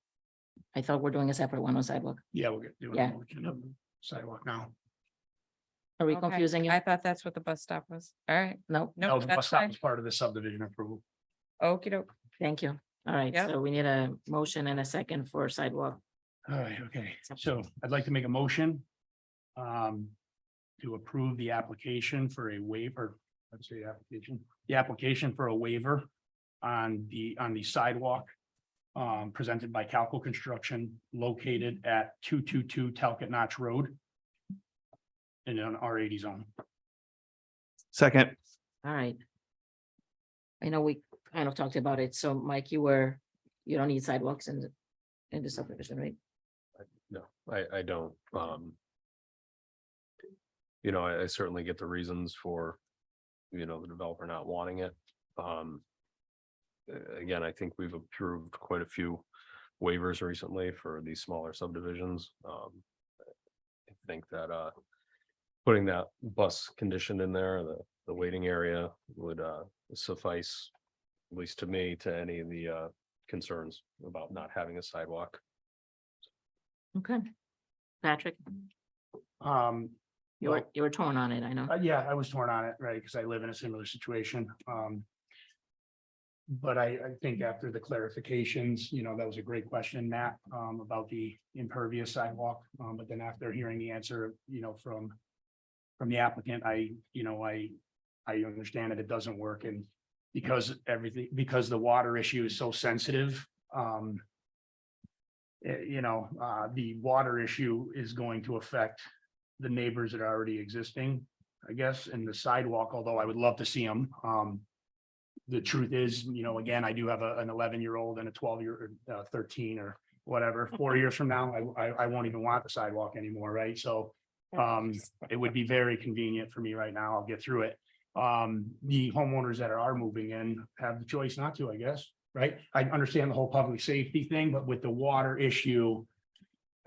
I thought we're doing a separate one on sidewalk. Yeah, we're doing Yeah. a motion of sidewalk now. Are we Okay, confusing you? I thought that's what the bus stop was. All right, No, No, no, the that's bus stop fine. is part of the subdivision approval. Okey doke. thank you. All right, Yep. so we need a motion and a second for sidewalk. All right, okay, so I'd like to make a motion. To approve the application for a waiver, let's say the application for a waiver. On the sidewalk. Presented by Calco Construction located at 222 Talcott Notch Road. In an R80 zone. Second, All right. I know we kind of talked about it. So Mike, you don't need sidewalks in the subdivision, right? No, I don't. You know, I certainly get the reasons for, the developer not wanting it. Again, I think we've approved quite a few waivers recently for these smaller subdivisions. I think that putting that bus condition in there, the waiting area would suffice, at least to me, to any of the concerns about not having a sidewalk. Okay. Patrick, you were torn on it, I know. Yeah, I was torn on it, right, because I live in a similar situation. But I think after the clarifications, that was a great question, Matt, about the impervious sidewalk. But then after hearing the answer, from the applicant, I understand that it doesn't work, and because the water issue is so sensitive, the water issue is going to affect the neighbors that are already existing, I guess, and the sidewalk, although I would love to see them. The truth is, again, I do have an 11-year-old and a 12-year, 13 or whatever. 4 years from now, I won't even want the sidewalk anymore, right? So it would be very convenient for me right now. I'll get through it. The homeowners that are moving in have the choice not to, I guess, right? I understand the whole public safety thing, but with the water issue,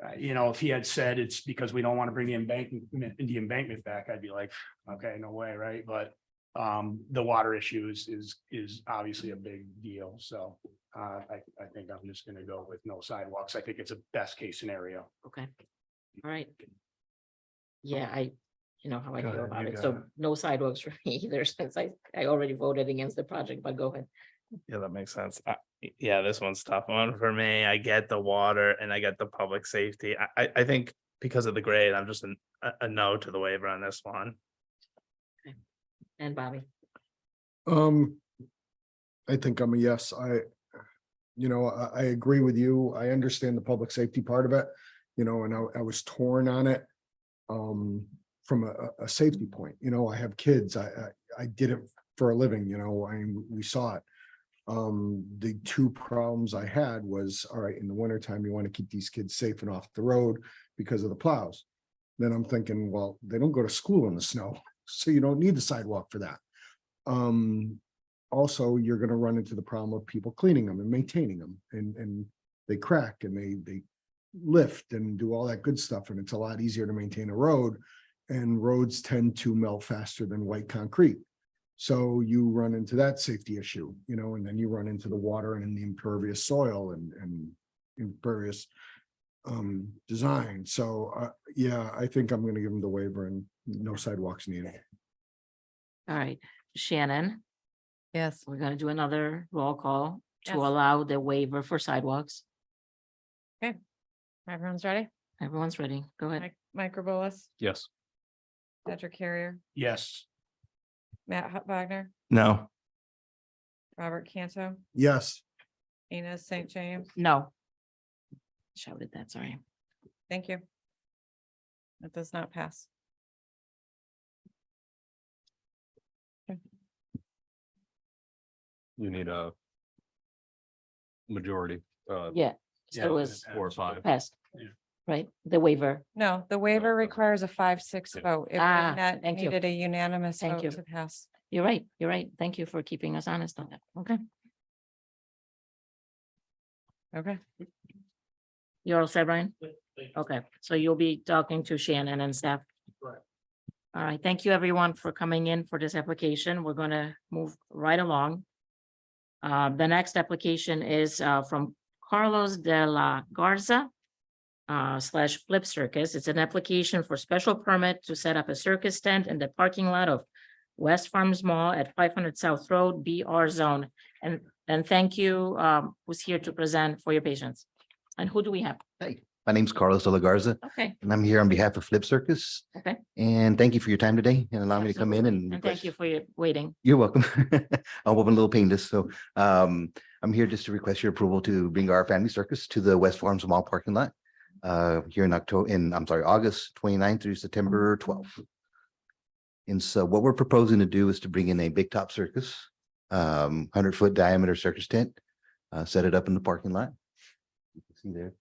if he had said it's because we don't want to bring the embankment back, I'd be like, okay, no way, right? But the water issue is obviously a big deal. So I think I'm just gonna go with no sidewalks. I think it's a best case scenario. Okay. All right. Yeah, you know how I Go feel ahead, about you it. got So it. no sidewalks for me either, since I already voted against the project, but go ahead. Yeah, that makes sense. Yeah, this one's tough one for me. I get the water and I get the public safety. I think because of the grade, I'm just a no to the waiver on this one. And Bobby, I think I'm a yes. I agree with you. I understand the public safety part of it, and I was torn on it. From a safety point, I have kids. I did it for a living, we saw it. The two problems I had was, all right, in the wintertime, you want to keep these kids safe and off the road because of the plows. Then I'm thinking, well, they don't go to school in the snow, so you don't need the sidewalk for that. Also, you're gonna run into the problem of people cleaning them and maintaining them, and they crack and they lift and do all that good stuff, and it's a lot easier to maintain a road, and roads tend to melt faster than white concrete. So you run into that safety issue, and then you run into the water and the impervious soil and impervious design. So yeah, I think I'm gonna give them the waiver and no sidewalks needed. all right, Shannon, Yes. we're gonna do another roll call to Yes. allow the waiver for sidewalks. Everyone's ready? Everyone's ready. Go ahead. Mike Robolis, Yes. Patrick Carrier, Yes. Matt Wagner, No, Robert Canto, Yes, Inez St. James. No. Shouted that, sorry. Thank you. It does not pass. You need a majority, Yeah. So it was 4 or 5. passed. Yeah. Right, the waiver. No, the waiver okay. requires a 5-6 Yeah. vote. It Ah, that thank you. needed a unanimous Thank vote you. to pass. You're right, you're right. Thank you for keeping us honest on that. Okay, Okay. you're all set, Brian? Okay, so you'll be talking to Shannon and staff. Correct. All right, thank you everyone for coming in for this application. We're gonna move right along. The next application is from Carlos de la Garza / Flip Circus. It's an application for special permit to set up a circus tent in the parking lot of West Farms Mall at 500 South Road, BR zone. And thank you, who's here to present for your patience. And who do we have? Hey, my name's Carlos de la Garza, Okay, and I'm here on behalf of Flip Circus. okay. And thank you for your time today and allow me to come in and. And thank you for your waiting. You're welcome. I'm a little painless, so I'm here just to request your approval to bring our family circus to the West Farms Mall parking lot. Here in August 29th through September 12th. And so what we're proposing to do is to bring in a big top circus, 100-foot diameter circus tent, set it up in the parking lot. You can see there.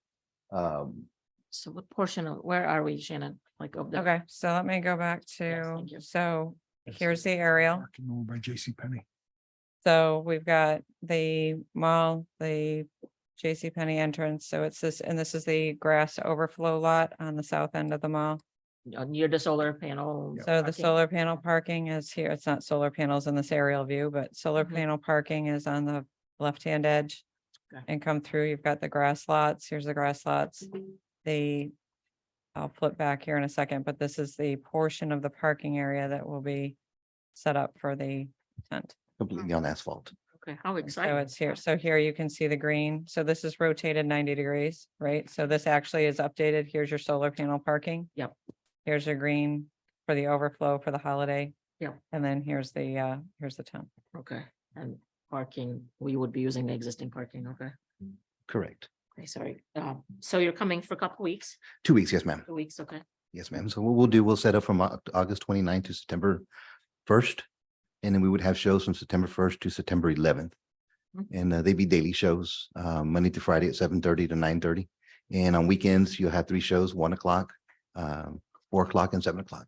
So what portion of, where are we, Shannon? Like of the, Okay, so let me go back Yes, to, thank you. so here's the aerial. parking over by J.C. Penney. So we've got the mall, the JCPenney entrance. So it's this, and this is the grass overflow lot on the south end of the mall. near the solar panel? So the parking? solar panel parking is here. It's not solar panels in this aerial view, but solar Mhm. panel parking is on the left-hand edge. Okay. And come through, you've got the grass lots. Here's the grass lots. I'll flip back here in a second, but this is the portion of the parking area that will be set up for the tent. Completely on asphalt. Okay, how So exciting. it's here. So here you can see the green. So this is rotated 90 degrees, right? So this actually is updated. Here's your solar panel parking. Yep. Here's your green for the overflow for the holiday. Yep. And then here's the tent. Okay, and parking, we would be using the existing parking, okay? Correct. Okay, sorry. So you're coming for a couple weeks, 2 weeks, yes, ma'am. 2 weeks, okay? Yes, ma'am. So what we'll do, we'll set up from August 29th to September 1st. And then we would have shows from September 1st to September 11th. Mhm. And they'd be daily shows, Monday to Friday at 7:30 to 9:30. And on weekends, you'll have 3 shows, 1 o'clock, 4 o'clock and 7 o'clock.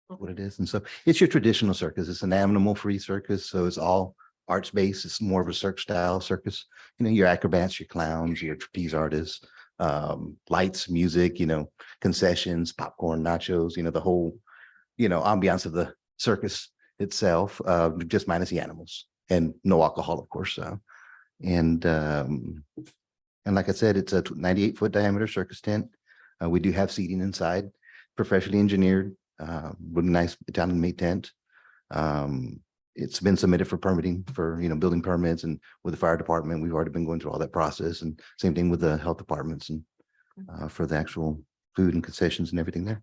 What it is. And so it's your traditional circus. It's an animal-free circus. So it's all arts-based. It's more of a cirque style circus. Your acrobats, your clowns, your trapeze artists, lights, music, concessions, popcorn, nachos, the whole, ambiance of the circus itself, just minus the animals and no alcohol, of course. And like I said, it's a 98-foot diameter circus tent. We do have seating inside. professionally engineered, really nice Italian made tent. It's been submitted for permitting for, building permits, and with the fire department, we've already been going through all that process, and same thing with the health departments and for the actual food and concessions and everything there.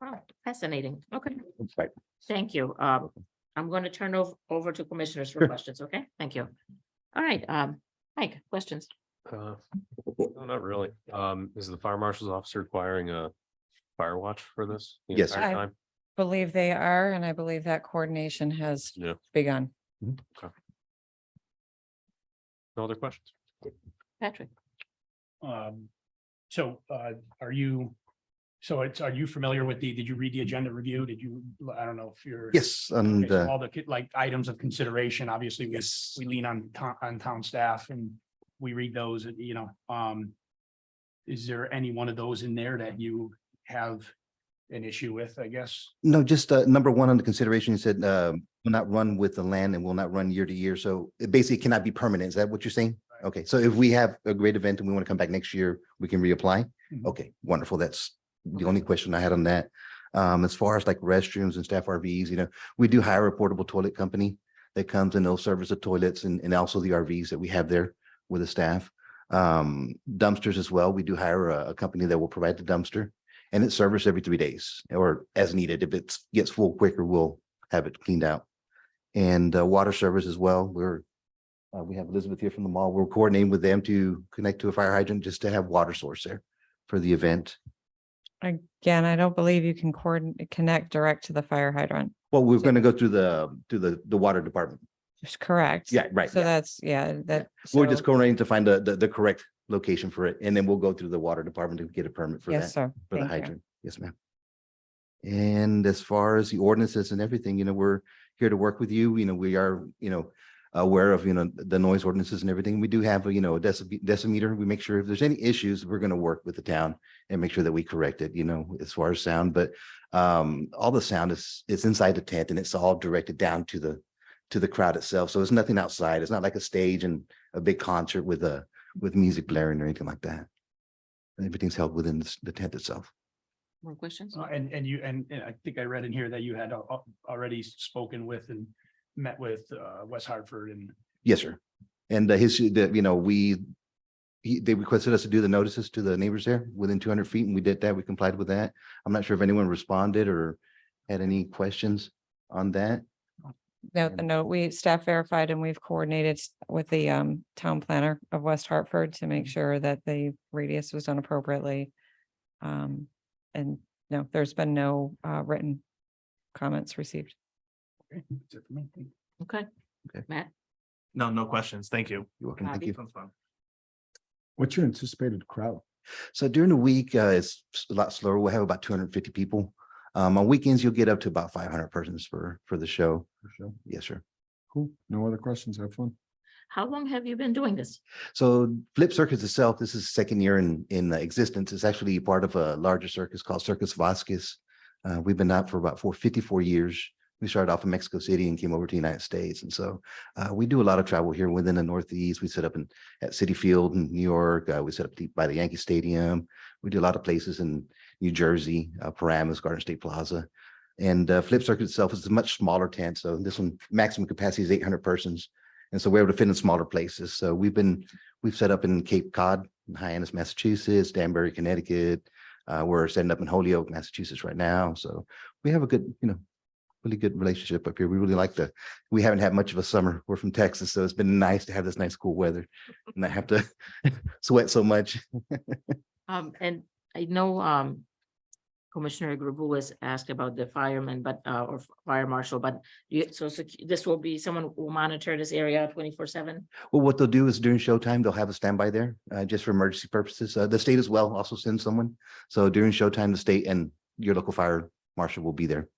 Wow, fascinating. Okay, Right. thank you. I'm going to turn over to commissioners for questions, okay? Thank you. All right, Mike, questions? No, not really. Is the fire marshal's office requiring a fire watch for this? the Yes. entire I- time? Believe they are, and I believe that coordination has Yeah. begun. No other questions? Patrick? So are you, are you familiar with did you read the agenda review? Did you, I don't know if you're. Yes, Okay, and so all the like items of consideration, obviously, Yes. we lean on town staff and we read those, is there any one of those in there that you have an issue with, I guess? no, just number one on the consideration, you said will not run with the land and will not run year to year. So it basically cannot be permanent. Is that what you're saying? Okay, so if we have a great event and we want to come back next year, we can reapply? Mhm. Okay, wonderful. That's the only question I had on that. As far as like restrooms and staff RVs, we do hire a portable toilet company that comes and they'll service the toilets and also the RVs that we have there with the staff. Dumpsters as well. We do hire a company that will provide the dumpster, and it's serviced every 3 days or as needed. If it gets full quicker, we'll have it cleaned out. And water service as well. We have Elizabeth here from the mall. We're coordinating with them to connect to a fire hydrant just to have water source there for the event. Again, I don't believe you can connect direct to the fire hydrant. Well, we're going to go through the water department. It's correct. Yeah, right. So yeah. that's, that. We're just so- coordinating to find the correct location for it, and then we'll go through the water department to get a permit for that. Yes, sir. For the Thank you. hydrant. Yes, ma'am. And as far as the ordinances and everything, we're here to work with you. We are, aware of, the noise ordinances and everything. We do have a decimeter. We make sure if there's any issues, we're going to work with the town and make sure that we correct it, as far as sound. But all the sound it's inside the tent, and it's all directed down to the crowd itself. So it's nothing outside. It's not like a stage and a big concert with music blaring or anything like that. Everything's held within the tent itself. More questions? And I think I read in here that you had already spoken with and met with West Hartford and. Yes, sir. And they requested us to do the notices to the neighbors there within 200 feet, and we did that. We complied with that. I'm not sure if anyone responded or had any questions on that. No, staff verified and we've coordinated with the town planner of West Hartford to make sure that the radius was done appropriately. And no, there's been no written comments received. Okay, that's it for me. Thank you. Okay. Okay. Matt? No questions. Thank you. You're welcome. Thank Bobby? you. Sounds fun. What's your anticipated crowd? So during the week, it's a lot slower. We'll have about 250 people. On weekends, you'll get up to about 500 persons for the show. For sure. Yes, sir. Cool. No other questions. Have fun. How long have you been doing this? So Flip Circus itself, this is second year in existence. It's actually part of a larger circus called Circus Vasquez. We've been out for about 54 years. We started off in Mexico City and came over to the United States. And so we do a lot of travel here within the Northeast. We set up at Citi Field in New York. We set up by the Yankee Stadium. We do a lot of places in New Jersey, Paramus, Garden State Plaza. And Flip Circus itself is a much smaller tent. So this one maximum capacity is 800 persons. And so we're able to fit in smaller places. So we've set up in Cape Cod, in Hyannis, Massachusetts, Danbury, Connecticut. We're setting up in Holyoke, Massachusetts right now. So we have a good, really good relationship up here. We haven't had much of a summer. We're from Texas, so it's been nice to have this nice cool weather and not have to sweat so much. And I know Commissioner Grabu was asked about the fireman, or fire marshal, but this will be someone who will monitor this area 24/7. Well, what they'll do is during showtime, they'll have a standby there just for emergency purposes. The state as well also sends someone. So during showtime, the state and your local fire marshal will be there.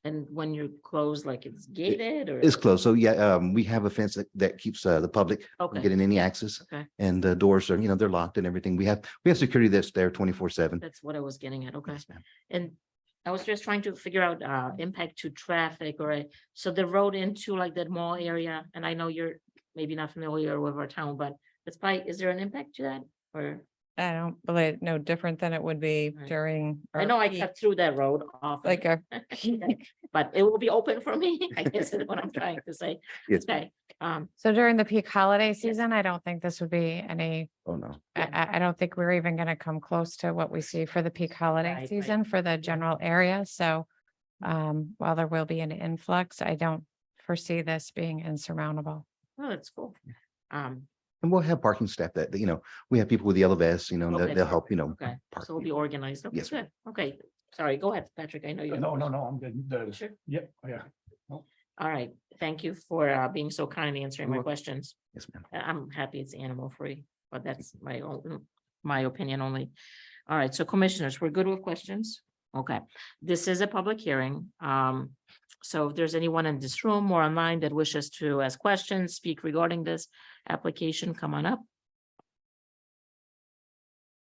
And when you're closed, like it's gated or? It's closed. So yeah, we have a fence that keeps the public from Okay. getting any access. Okay. And the doors are, they're locked and everything. We have security that's there 24/7. That's what I was getting at. Okay. Yes, ma'am. And I was just trying to figure out impact to traffic so the road into like that mall area, and I know you're maybe not familiar with our town, but is there an impact to that or? I don't believe, no different than it would be Right. during. I our know I peak, cut through that road often. Like a, But it will be open for me, I guess is what I'm trying to say. Yes. Okay, So during the peak holiday season, I don't think this would be any, Oh, no. I don't think we're even gonna come close to what we see for the peak holiday Right, right. season for the general area. So while there will be an influx, I don't foresee this being insurmountable. oh, that's cool. And we'll have parking staff that, we have people with yellow vests, Okay, they'll help, Okay, park. so we'll be organized. Okay, Yes, ma'am. good. Okay, sorry, go ahead, Patrick. I know you. No, I'm good. Sure. Yep, yeah. All right, thank you for being so kind and answering my You're welcome. questions. Yes, ma'am. I'm happy it's animal free, but that's my opinion only. All right, so commissioners, we're good with questions? Okay, this is a public hearing. So if there's anyone in this room or online that wishes to ask questions, speak regarding this application, come on up.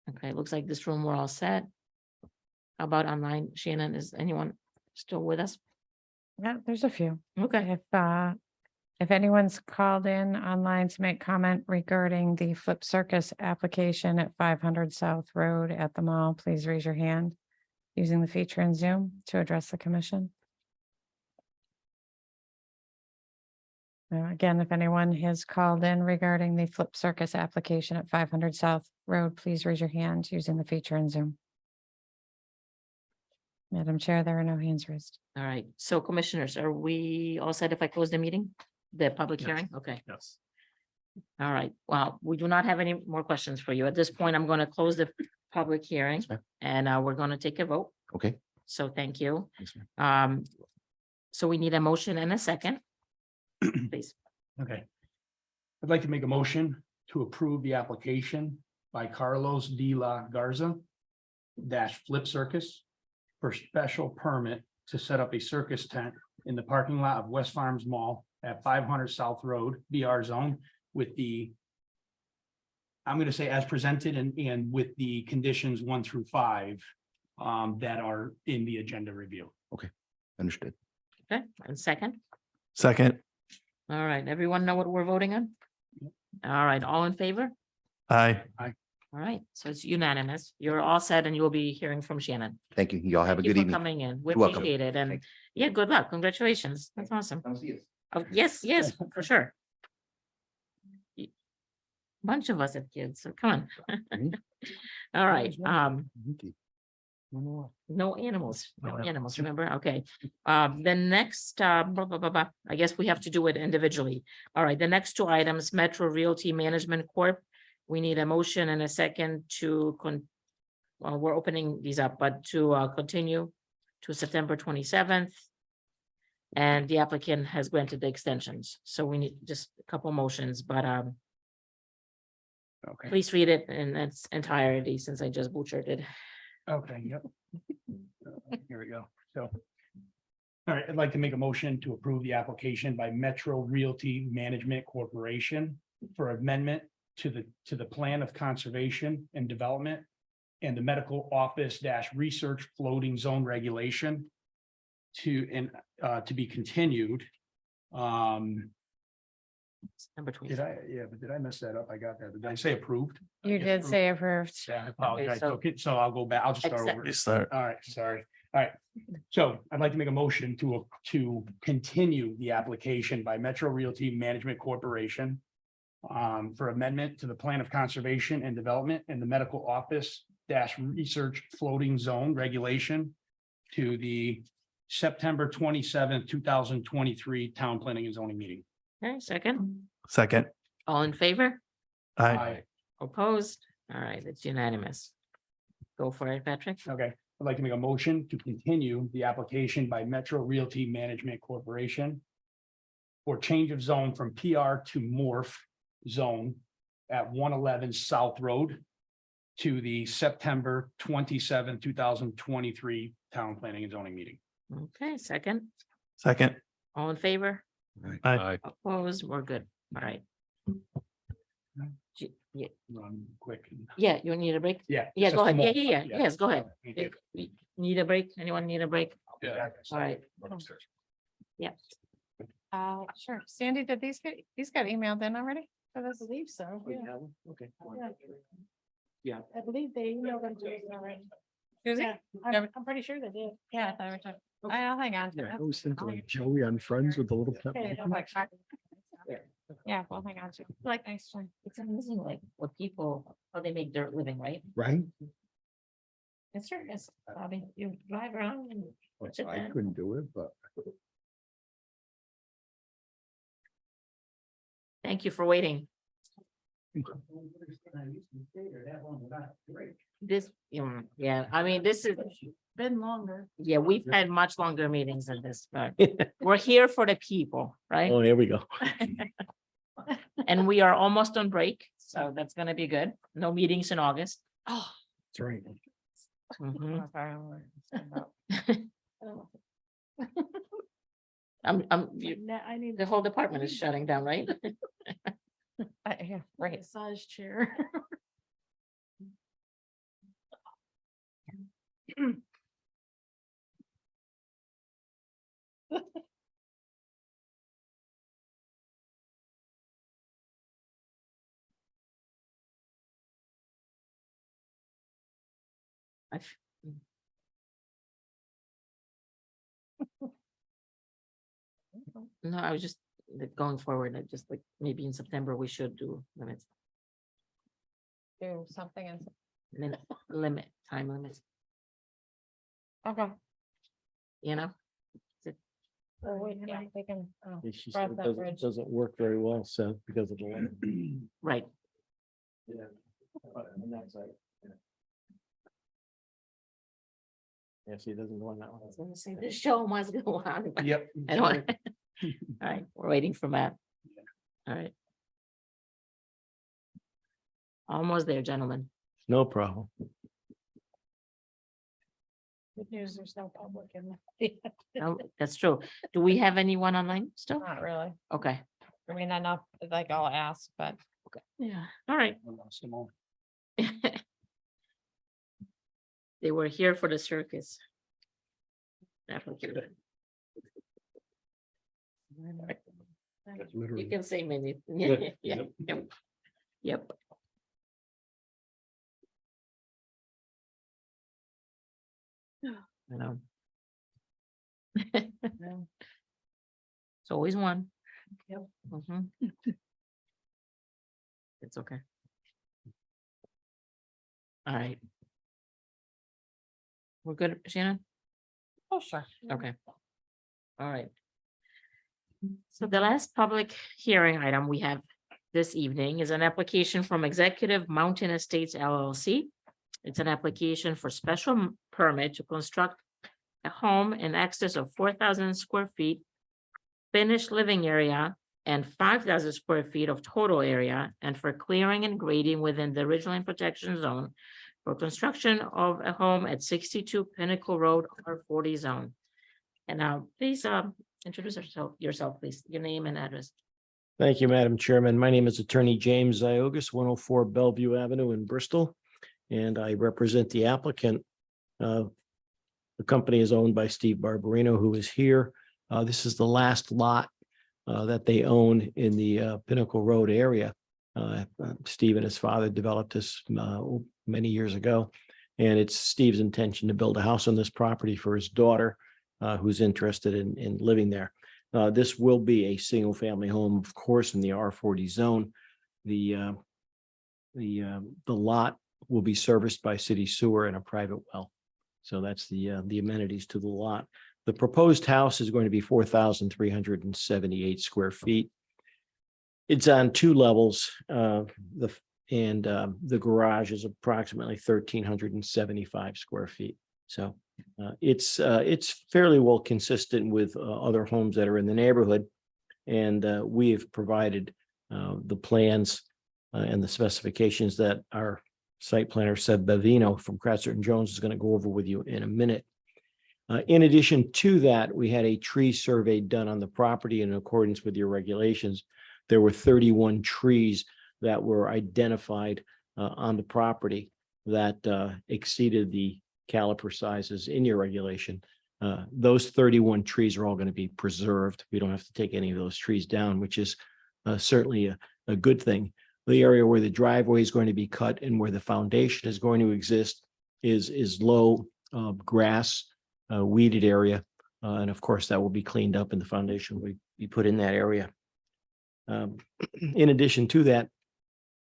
Okay, it looks like this room, we're all set. How about online? Shannon, is anyone still with us? Yeah, there's a few. Okay, If anyone's called in online to make comment regarding the Flip Circus application at 500 South Road at the mall, please raise your hand using the feature in Zoom to address the commission. Again, if anyone has called in regarding the Flip Circus application at 500 South Road, please raise your hand using the feature in Zoom. Madam Chair, there are no hands raised. all right. So commissioners, are we all set if I close the meeting? The public Yes. hearing? Okay. Yes. All right, well, we do not have any more questions for you. At this point, I'm going to close the public hearing Yes, ma'am. and we're going to take a vote. Okay. So thank you. Yes, ma'am. So we need a motion and a second. Please. Okay. I'd like to make a motion to approve the application by Carlos de la Garza Flip Circus for special permit to set up a circus tent in the parking lot of West Farms Mall at 500 South Road, BR zone with I'm going to say as presented and with the conditions 1 through 5 that are in the agenda review. Understood. Okay, and second. Second. All right, everyone know what we're voting on? All right, all in favor? Aye. All right, so it's unanimous. You're all set and you'll be hearing from Shannon. Thank you. Y'all have a Thank you good for evening. coming in. We You're welcome. appreciate it. And yeah, good luck. Congratulations. That's awesome. Oh, yes, yes, for sure. Bunch of us have kids, so come on. All right, no animals, no animals, remember? Okay. The next, I guess we have to do it individually. All right, the next two items, Metro Realty Management Corp. We need a motion and a second to well, we're opening these up, but to continue to September 27th. And the applicant has granted the extensions, so we need just a couple motions, but Okay. please read it in its entirety since I just butchered it. Okay, yep. Here we go. So. All right, I'd like to make a motion to approve the application by Metro Realty Management Corporation for amendment to the plan of conservation and development and the medical office research floating zone regulation to be continued. Number Did I mess that up? I got that. Did I say approved? You Yes, did approved. say approved. Yeah, I apologize. so- Okay, so I'll go back. I'll just start Accept- over. Restart. All right, sorry. All right. So I'd like to make a motion to continue the application by Metro Realty Management Corporation for amendment to the plan of conservation and development and the medical office research floating zone regulation to the September 27th, 2023 town planning and zoning meeting. Okay, second, Second. all in favor? Aye. Opposed? All right, it's unanimous. Go for it, Patrick. Okay, I'd like to make a motion to continue the application by Metro Realty Management Corporation for change of zone from PR to morph zone at 111 South Road to the September 27, 2023 town planning and zoning meeting. Okay, second, Second. all in favor? Aye. Opposed? We're good. All right. Yeah, Run quick. yeah, you need a break? Yeah. Yeah, just go ahead. a Yeah, moment. yeah, yeah. Yes, go ahead. Thank you. You Need a break? Anyone need a break? Yeah. All right. Yeah. Sure. Sandy, did these got emailed in already? I believe so. Okay. I believe they emailed them to us already. Is it? Yeah, I'm pretty sure they did. Yeah, I thought we were talking. I'll hang on to Yeah, I it. always think like Joey on Friends with the little. pet Okay, monkey. like, yeah, we'll hang on to it. Like, thanks, Jen. It's amazing, like, what people, how they make their living, right? Right? It sure is, Bobby, you drive around and. watch it I then. couldn't do it, but. Thank you for waiting. This, yeah, I mean, this is, Been longer. yeah, we've had much longer meetings than this, but we're here for the people, right? Oh, here we go. And we are almost on break, so that's gonna be good. No meetings in August. Oh. That's right. Mhm. Oh. I need the whole department is shutting down, right? Yeah, right. massage chair. I've- No, I was just going forward, I just like, maybe in September, we should do limits, Do something and, time limits, okay. you know? So we, yeah, we can, oh, She cross said that it bridge. doesn't work very well, so because of the. weather. Right, Yeah, she doesn't go on that I one. was gonna say, the show must go on. but Yep. I don't. All right, we're waiting for Matt. All right. Almost there, gentlemen. No problem. Good news, there's no public in the. No, that's true. Do we have anyone online still? Not really. Okay, I mean, enough, like I'll ask, but yeah, all right. I lost them all. They were here for the circus. Application. You Literally. can say many. Yeah, Yeah, yep. Yep. I know. It's always one. Yep. Mhm. It's okay. All right. We're good, Shannon? oh, sure. Okay. All right. So the last public hearing item we have this evening is an application from Executive Mountain Estates LLC. It's an application for special permit to construct a home in excess of 4,000 square feet, finished living area, and 5,000 square feet of total area, and for clearing and grading within the ridgeline protection zone for construction of a home at 62 Pinnacle Road, R40 zone. And now, please introduce yourself, please, your name and address. Thank you, Madam Chairman. My name is Attorney James Ziogas, 104 Bellevue Avenue in Bristol, and I represent the applicant. The company is owned by Steve Barbarino, who is here. This is the last lot that they own in the Pinnacle Road area. Steve and his father developed this many years ago, and it's Steve's intention to build a house on this property for his daughter, who's interested in living there. This will be a single-family home, of course, in the R40 zone. The lot will be serviced by city sewer and a private well. So that's the amenities to the lot. The proposed house is going to be 4,378 square feet. It's on 2 levels. The garage is approximately 1,375 square feet. So it's fairly well consistent with other homes that are in the neighborhood. And we have provided the plans and the specifications that our site planner Seb Bavino from Kratzer and Jones is going to go over with you in a minute. In addition to that, we had a tree survey done on the property in accordance with your regulations. There were 31 trees that were identified on the property that exceeded the caliper sizes in your regulation. Those 31 trees are all going to be preserved. We don't have to take any of those trees down, which is certainly a good thing. the area where the driveway is going to be cut and where the foundation is going to exist is low grass, weeded area. And of course, that will be cleaned up and the foundation will be put in that area. In addition to that,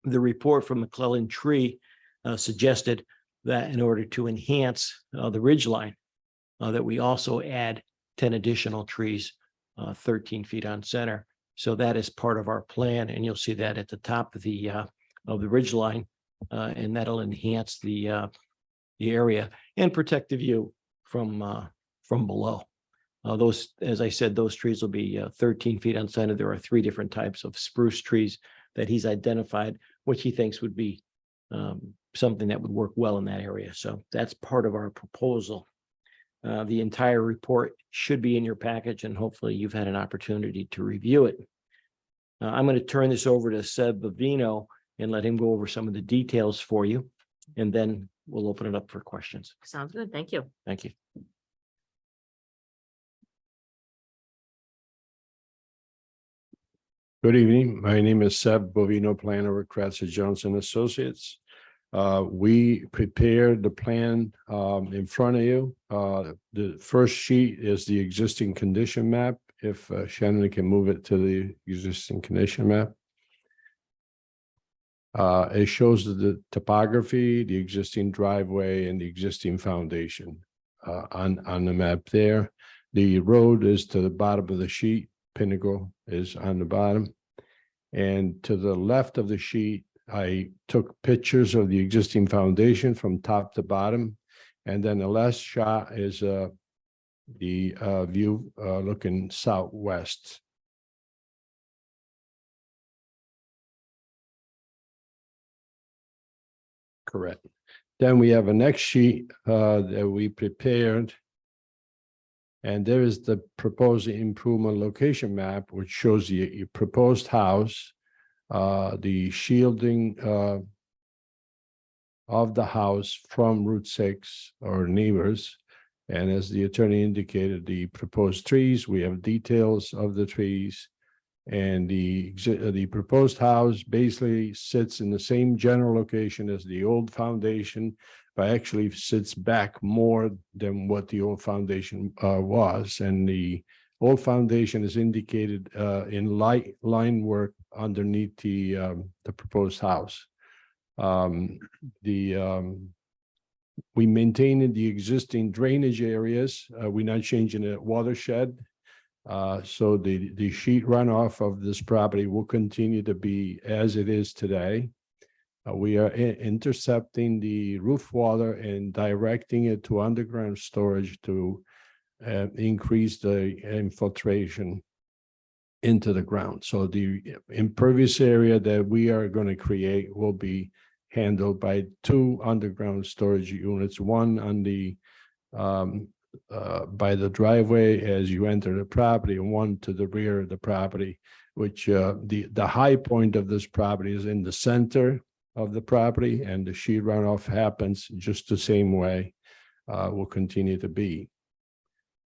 the report from McClellan Tree suggested that in order to enhance the ridge line, that we also add 10 additional trees, 13 feet on center. So that is part of our plan, and you'll see that at the top of the ridge line, and that'll enhance the area and protect the view from below. Those, as I said, those trees will be 13 feet on center. There are 3 different types of spruce trees that he's identified, which he thinks would be something that would work well in that area. So that's part of our proposal. The entire report should be in your package, and hopefully you've had an opportunity to review it. I'm going to turn this over to Seb Bavino and let him go over some of the details for you, and then we'll open it up for questions. Sounds good. Thank you. Thank you. Good evening. My name is Seb Bovino, planner with Kratzer Johnson Associates. We prepared the plan in front of you. The first sheet is the existing condition map. If Shannon can move it to the existing condition map. It shows the topography, the existing driveway, and the existing foundation on the map there. The road is to the bottom of the sheet. Pinnacle is on the bottom. And to the left of the sheet, I took pictures of the existing foundation from top to bottom. And then the last shot is the view looking southwest. Correct. Then we have a next sheet that we prepared. And there is the proposed improvement location map, which shows the proposed house, the shielding of the house from Route 6 or neighbors. And as the attorney indicated, the proposed trees, we have details of the trees. And the proposed house basically sits in the same general location as the old foundation, but actually sits back more than what the old foundation was. And the old foundation is indicated in light line work underneath the proposed house. We maintained the existing drainage areas. We're not changing the watershed. So the sheet runoff of this property will continue to be as it is today. We are intercepting the roof water and directing it to underground storage to increase the infiltration into the ground. So the impervious area that we are going to create will be handled by 2 underground storage units, one on the by the driveway as you enter the property, and one to the rear of the property, which the high point of this property is in the center of the property, and the sheet runoff happens just the same way, will continue to be.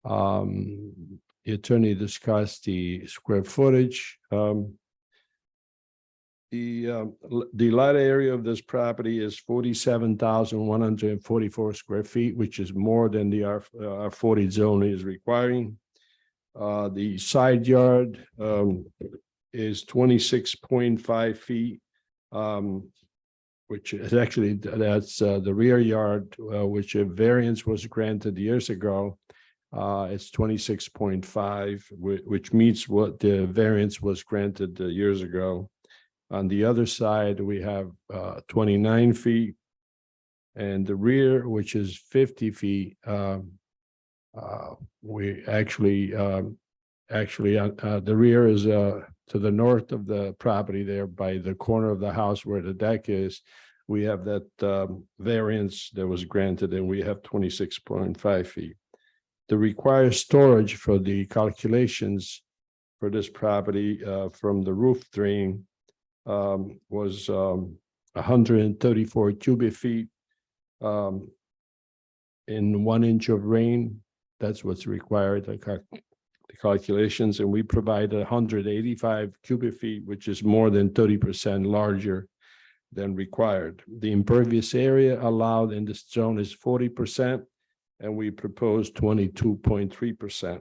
The attorney discussed the square footage. The lot area of this property is 47,144 square feet, which is more than the R40 zone is requiring. The side yard is 26.5 feet, which is actually, that's the rear yard, which a variance was granted years ago. It's 26.5, which meets what the variance was granted years ago. On the other side, we have 29 feet, and the rear, which is 50 feet, we actually, the rear is to the north of the property there by the corner of the house where the deck is. We have that variance that was granted, and we have 26.5 feet. The required storage for the calculations for this property from the roof drain was 134 cubic feet in 1 inch of rain. That's what's required. The calculations, and we provided 185 cubic feet, which is more than 30% larger than required. The impervious area allowed in this zone is 40%, and we proposed 22.3%.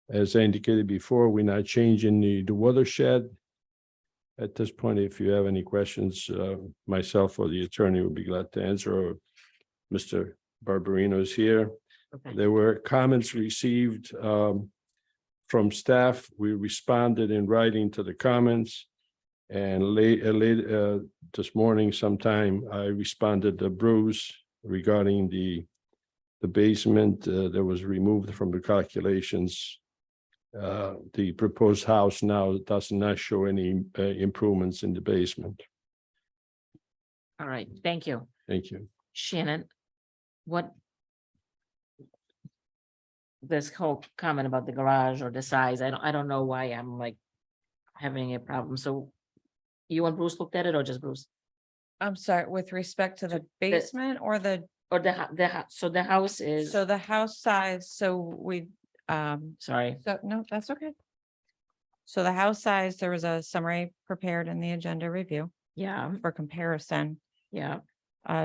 As I indicated before, we're not changing the watershed. At this point, if you have any questions, myself or the attorney would be glad to answer, or Mr. Barberino is here. Okay. There were comments received from staff. We responded in writing to the comments. And late this morning sometime, I responded to Bruce regarding the basement that was removed from the calculations. The proposed house now does not show any improvements in the basement. All right, thank you. Thank you. Shannon, what? This whole comment about the garage or the size, I don't know why I'm like having a problem. So you and Bruce looked at it, or just Bruce? I'm sorry, with respect to the basement or the, Or so the house is, so the house size, so we, sorry, so, no, that's okay. So the house size, there was a summary prepared in the agenda review yeah, for comparison. yeah,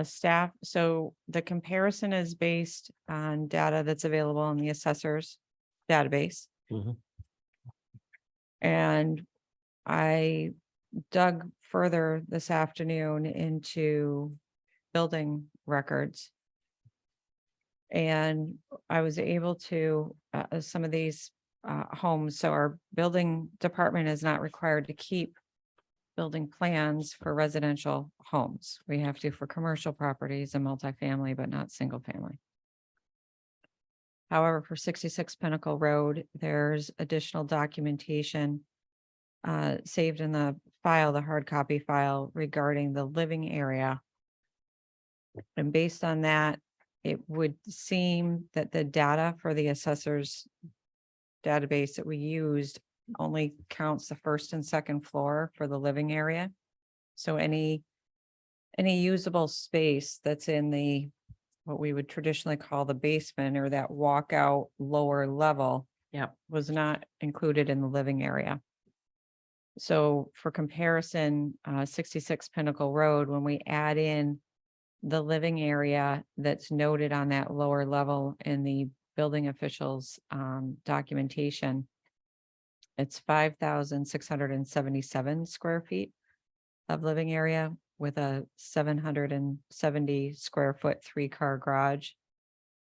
Staff, so the comparison is based on data that's available in the assessor's database. Mhm. And I dug further this afternoon into building records. And I was able to, some of these homes, so our building department is not required to keep building plans for residential homes. We have to for commercial properties and multifamily, but not single family. However, for 66 Pinnacle Road, there's additional documentation saved in the file, the hard copy file regarding the living area. And based on that, it would seem that the data for the assessor's database that we used only counts the first and second floor for the living area. So any usable space that's in the, what we would traditionally call the basement or that walkout lower level, Yep. was not included in the living area. So for comparison, 66 Pinnacle Road, when we add in the living area that's noted on that lower level in the building officials documentation, it's 5,677 square feet of living area with a 770 square foot 3-car garage,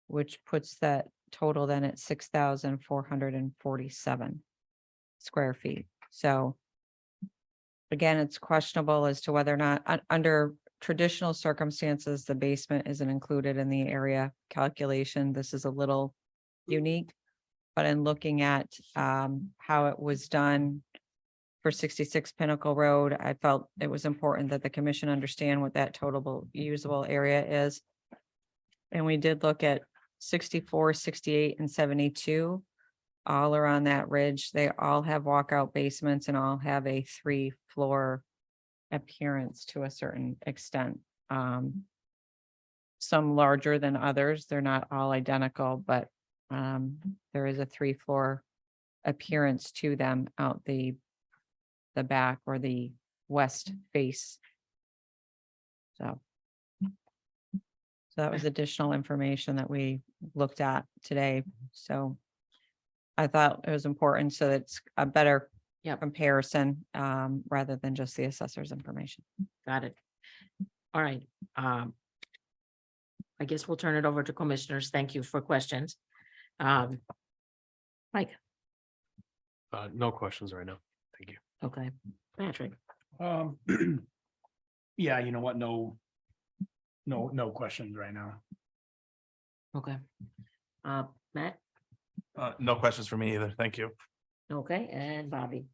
which puts that total then at 6,447 square feet. So again, it's questionable as to whether or not under traditional circumstances, the basement isn't included in the area calculation. This is a little unique, but in looking at how it was done for 66 Pinnacle Road, I felt it was important that the commission understand what that total usable area is. And we did look at 64, 68, and 72. All are on that ridge. They all have walkout basements and all have a 3-floor appearance to a certain extent. Some larger than others. They're not all identical, but there is a 3-floor appearance to them out the back or the west face. So that was additional information that we looked at today. So I thought it was important so that it's a better comparison rather than just the assessor's information. got it. All right. I guess we'll turn it over to commissioners. Thank you for questions. Mike, No questions right now. Thank you. okay, Patrick, Yeah, you know what? No questions right now. okay. Matt, No questions for me either. Thank you. okay, and Bobby.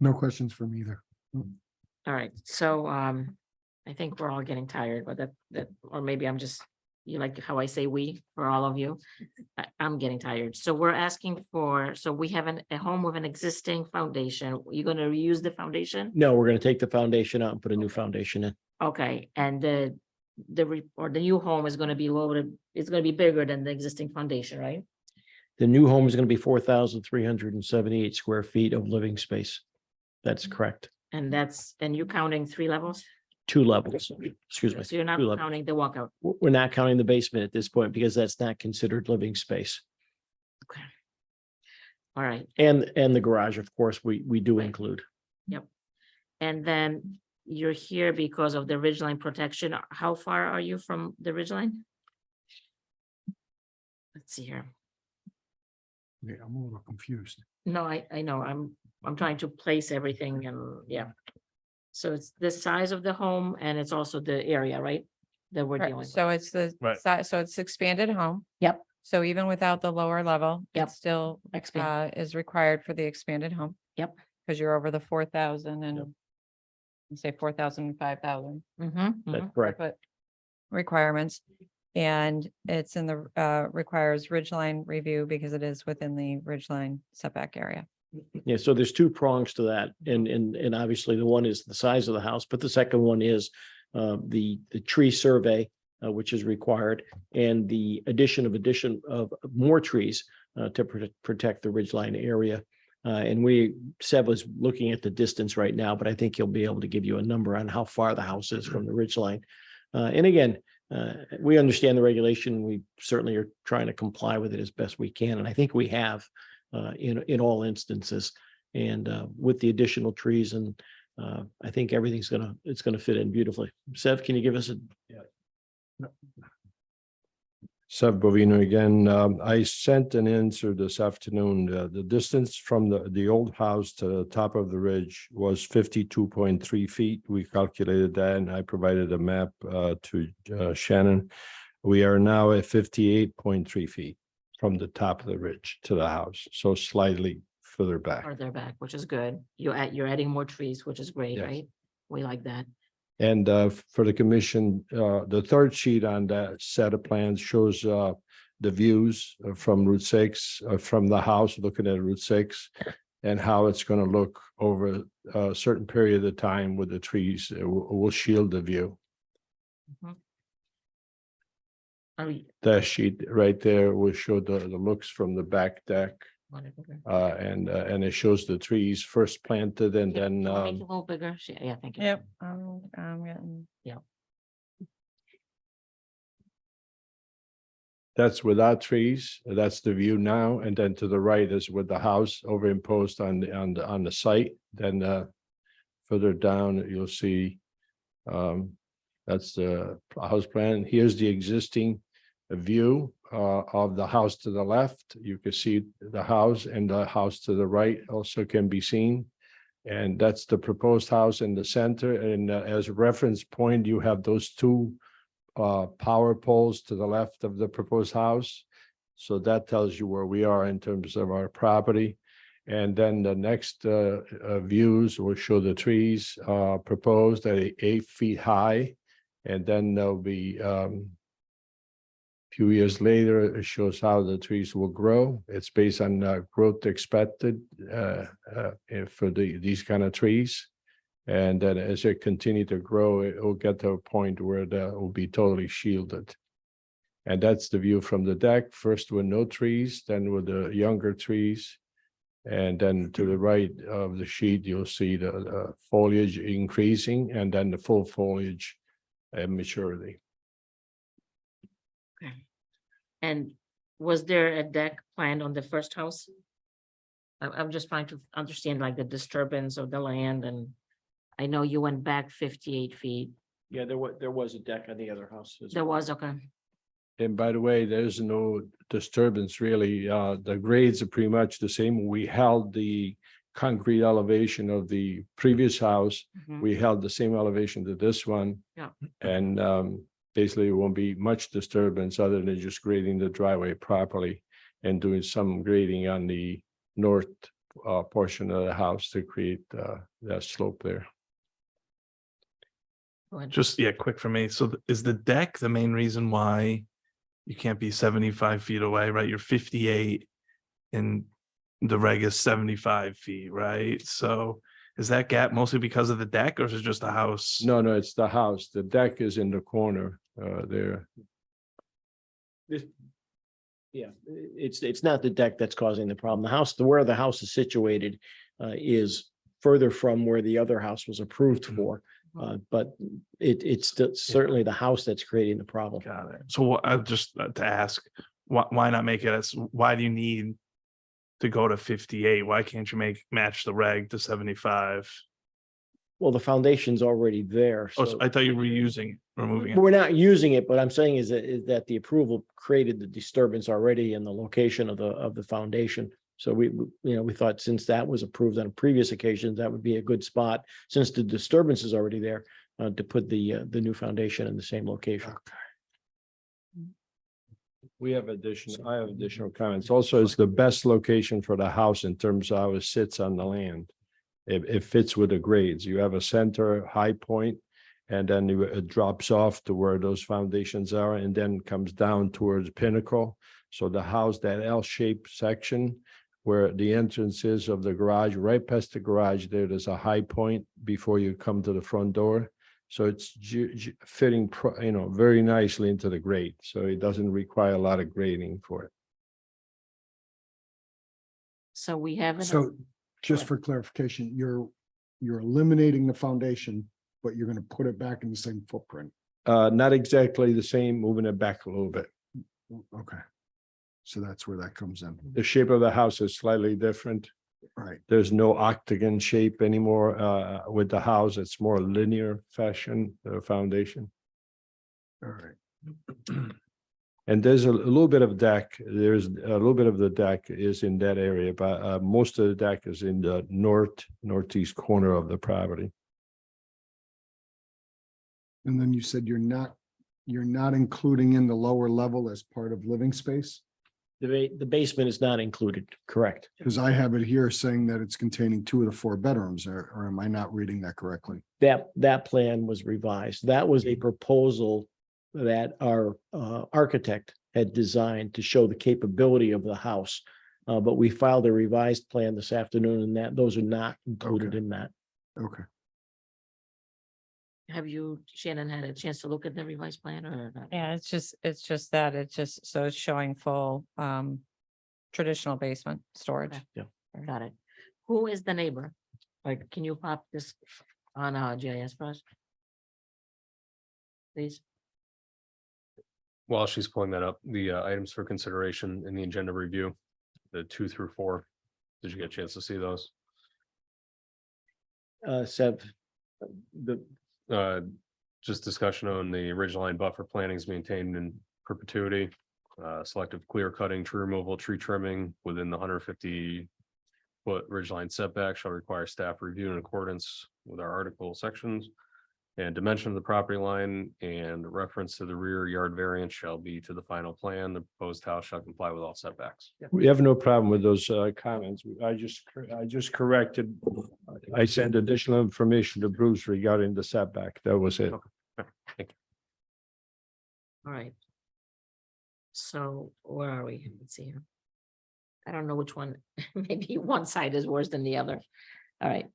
No questions from either. All right, so I think we're all getting tired, but that, or maybe I'm just, you like how I say we for all of you. I'm getting tired. So we're asking for, so we have a home with an existing foundation. You're gonna reuse the foundation? No, we're gonna take the foundation out and put a new foundation in. Okay, and the new home is gonna be loaded, it's gonna be bigger than the existing foundation, right? The new home is going to be 4,378 square feet of living space. That's correct. And you're counting 3 levels? 2 levels, excuse me. So you're not 2 levels. counting the walkout? We're not counting the basement at this point because that's not considered living space. Okay. All right. And the garage, of course, we do Right. include. Yep. And then you're here because of the ridgeline protection. How far are you from the ridgeline? Let's see here. Yeah, I'm a little confused. No, I know, I'm trying to place everything and, yeah. So it's the size of the home and it's also the area, right? That we're Right, dealing with. so it's the, Right. so it's expanded home. Yep. So even without the lower level, Yep. it still Expand. is required for the expanded home. Yep. Because you're over the 4,000 and say 4,000, 5,000. That's correct. But requirements. And it's in the requires ridgeline review because it is within the ridgeline setback area. Yeah, so there's 2 prongs to that. And obviously the one is the size of the house, but the second one is the tree survey, which is required, and the addition of more trees to protect the ridgeline area. And Seb was looking at the distance right now, but I think he'll be able to give you a number on how far the house is from the ridgeline. And again, we understand the regulation. We certainly are trying to comply with it as best we can. And I think we have in all instances. And with the additional trees, and I think everything's it's gonna fit in beautifully. Seb, can you give us a? Seth Bovino again. I sent an answer this afternoon. The distance from the old house to the top of the ridge was 52.3 feet. We calculated that and I provided a map to Shannon. We are now at 58.3 feet from the top of the ridge to the house, so slightly further back. Farther back, which is good. You're adding more trees, which is great, Yes. right? We like that. And for the commission, the third sheet on that set of plans shows the views from Route 6, from the house, looking at Route 6, and how it's going to look over a certain period of time with the trees. It will shield the view. That sheet right there will show the looks from the back deck. And it shows the trees first planted and then Make it a little bigger. Yeah, thank you. Yep. I'm getting. that's without trees. That's the view now. And then to the right is with the house overimposed on the site. Then further down, you'll see that's the house plan. Here's the existing view of the house to the left. You can see the house, and the house to the right also can be seen. And that's the proposed house in the center. And as a reference point, you have those 2 power poles to the left of the proposed house. So that tells you where we are in terms of our property. And then the next views will show the trees proposed at 8 feet high. And then there'll be few years later, it shows how the trees will grow. It's based on growth expected for these kind of trees. And then as it continue to grow, it will get to a point where it will be totally shielded. And that's the view from the deck, first with no trees, then with the younger trees. And then to the right of the sheet, you'll see the foliage increasing and then the full foliage at maturity. Okay. And was there a deck planned on the first house? I'm just trying to understand like the disturbance of the land, and I know you went back 58 feet. Yeah, there was a deck on the other house. There was, okay. And by the way, there's no disturbance really. The grades are pretty much the same. We held the concrete elevation of the previous house. Mhm. We held the same elevation to this one. Yeah. And basically it won't be much disturbance other than just grading the driveway properly and doing some grading on the north portion of the house to create that slope there. Just, yeah, quick for me. So is the deck the main reason why you can't be 75 feet away, right? You're 58 and the reg is 75 feet, right? So is that gap mostly because of the deck or is it just the house? No, it's the house. The deck is in the corner there. Yeah, it's not the deck that's causing the problem. The house, where the house is situated is further from where the other house was approved for. But it's certainly the house that's creating the problem. Got it. So what, just to ask, why not make it as, why do you need to go to 58? Why can't you match the reg to 75? Well, the foundation's already there. Oh, So so I thought you were removing it. we're not using it, but I'm saying is that the approval created the disturbance already in the location of the foundation. So we thought since that was approved on previous occasions, that would be a good spot, since the disturbance is already there, to put the new foundation in the same location. We have I have additional comments. Also, it's the best location for the house in terms of how it sits on the land. It fits with the grades. You have a center high point, and then it drops off to where those foundations are, and then comes down towards Pinnacle. So the house, that L-shaped section where the entrance is of the garage, right past the garage, there's a high point before you come to the front door. So it's fitting, very nicely into the grade. So it doesn't require a lot of grading for it. So we have. So just for clarification, you're eliminating the foundation, but you're gonna put it back in the same footprint. Not exactly the same, moving it back a little bit. Okay. So that's where that comes in. The shape of the house is slightly different. Right. There's no octagon shape anymore with the house. It's more linear fashion, foundation. All right. And there's a little bit of deck. There's a little bit of the deck is in that area, but most of the deck is in the northeast corner of the property. And then you said you're not including in the lower level as part of living space? The basement is not included, correct? Because I have it here saying that it's containing 2 of the 4 bedrooms, or am I not reading that correctly? That plan was revised. That was a proposal that our architect had designed to show the capability of the house. But we filed a revised plan this afternoon, and those are not included in that. Okay. Have you, Shannon, had a chance to look at the revised plan or not? Yeah, it's just so it's showing full traditional basement storage. Okay. Yeah. Got it. Who is the neighbor? Like, can you pop this on GIS for us? Please. While she's pulling that up, the items for consideration in the agenda review, the 2 through 4. Did you get a chance to see those? Seb, Just discussion on the ridgeline buffer planning is maintained in perpetuity. Selective clear cutting, tree removal, tree trimming within the 150-foot ridgeline setback shall require staff review in accordance with our article sections. And dimension of the property line and reference to the rear yard variance shall be to the final plan. The proposed house shall comply with all setbacks. We have no problem with those comments. I just corrected. I sent additional information to Bruce regarding the setback. That was it. Thank you. All right. So where are we? Let's see here. I don't know which one, maybe one side is worse than the other. All right.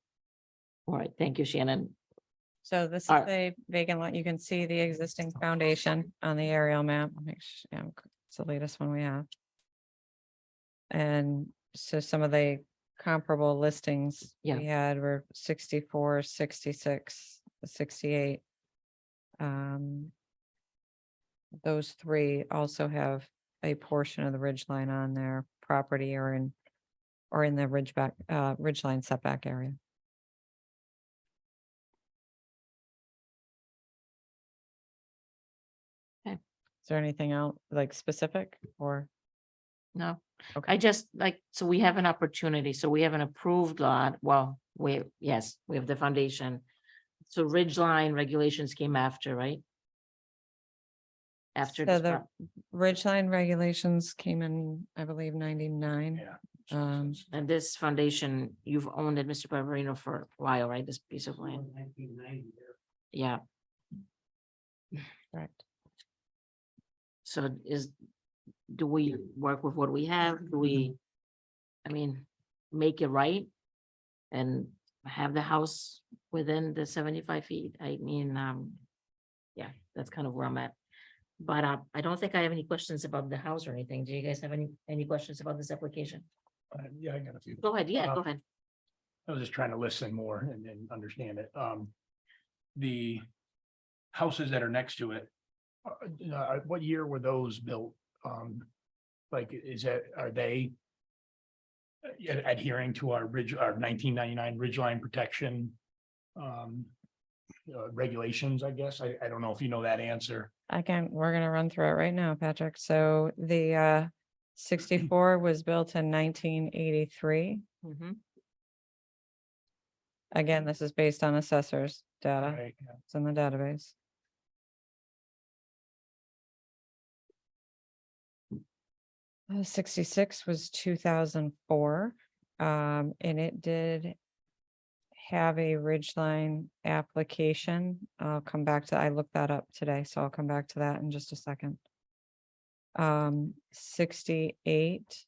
All right, thank you, Shannon. So this is All right. a vacant lot. You can see the existing foundation on the aerial map. It's the latest one we have. And so some of the comparable listings Yeah. we had were 64, 66, 68. Those 3 also have a portion of the ridge line on their property or in the ridgeline setback area. Is there anything else like specific or? No, Okay. I just like, so we have an opportunity. So we have an approved lot. Well, we have the foundation. So ridgeline regulations came after, right? After. So this the ridgeline regulations came in, I believe, 99. And this foundation, you've owned it, Mr. Barbarino, for a while, right? This piece of land. Yeah. Correct. So do we work with what we have? Do we, make it right? And have the house within the 75 feet? Yeah, that's kind of where I'm at. But I don't think I have any questions about the house or anything. Do you guys have any questions about this application? Yeah, I got a few. Go ahead, yeah, go ahead. I was just trying to listen more and understand it. The houses that are next to it, what year were those built? Like, are they adhering to our our 1999 ridgeline protection regulations, I guess? I don't know if you know that answer. We're gonna run through it right now, Patrick. So the 64 was built in 1983. Mhm. Again, this is based on assessors data. Right, yeah. It's in the database. 66 was 2004. And it did have a Ridgeline application. I'll come back to, I looked that up today, so I'll come back to that in just a second. 68.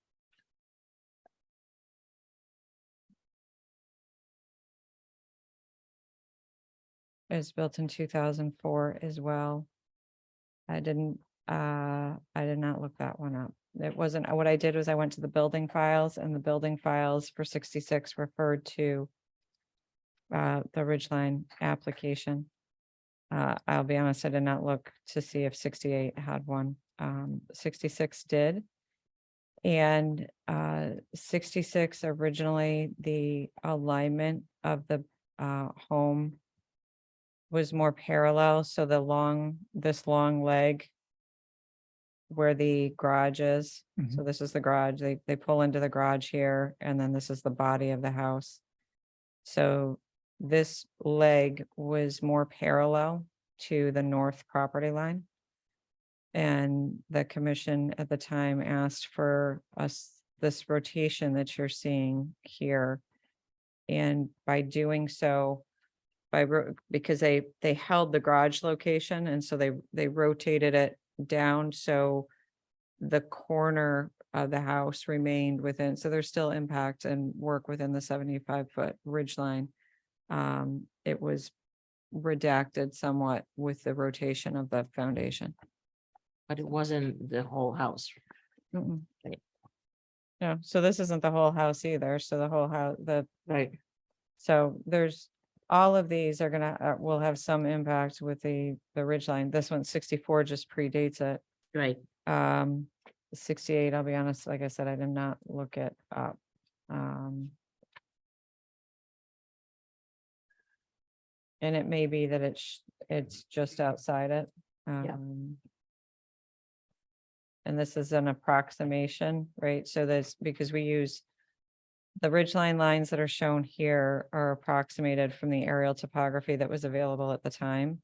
It was built in 2004 as well. I did not look that one up. It wasn't, what I did was I went to the building files, and the building files for 66 referred to the Ridgeline application. I'll be honest, I did not look to see if 68 had one. 66 did. And 66 originally, the alignment of the home was more parallel. So this long leg where the garage is. So this is the garage. They pull into the garage here, and then this is the body of the house. So this leg was more parallel to the north property line. And the commission at the time asked for this rotation that you're seeing here. And by doing so, because they held the garage location, and so they rotated it down, so the corner of the house remained within, so there's still impact and work within the 75-foot ridge line. It was redacted somewhat with the rotation of the foundation. But it wasn't the whole house. Mm-mm. Right. No, so this isn't the whole house either, so the whole house, Right. so there's, all of these are gonna, will have some impact with the ridge line. This one, 64, just predates it. Right. 68, I'll be honest, like I said, I did not look it up. And it may be that it's just outside it. And this is an approximation, right? So that's because we use the ridgeline lines that are shown here are approximated from the aerial topography that was available at the time.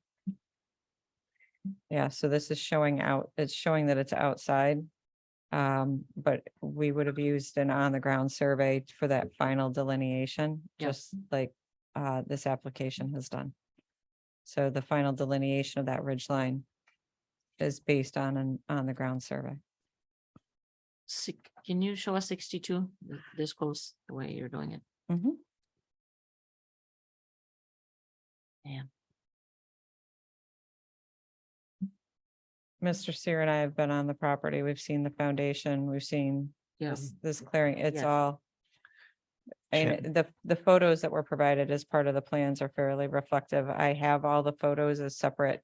Yeah, so this is showing it's showing that it's outside. But we would have used an on-the-ground survey for that final delineation, Yeah. just like this application has done. So the final delineation of that ridge line is based on an on-the-ground survey. Can you show us 62? This close, the way you're doing it? Mhm. Yeah. Mr. Seer and I have been on the property. We've seen the foundation. We've seen Yeah. this clearing. It's Yes. all. And the photos that were provided as part of the plans are fairly reflective. I have all the photos as separate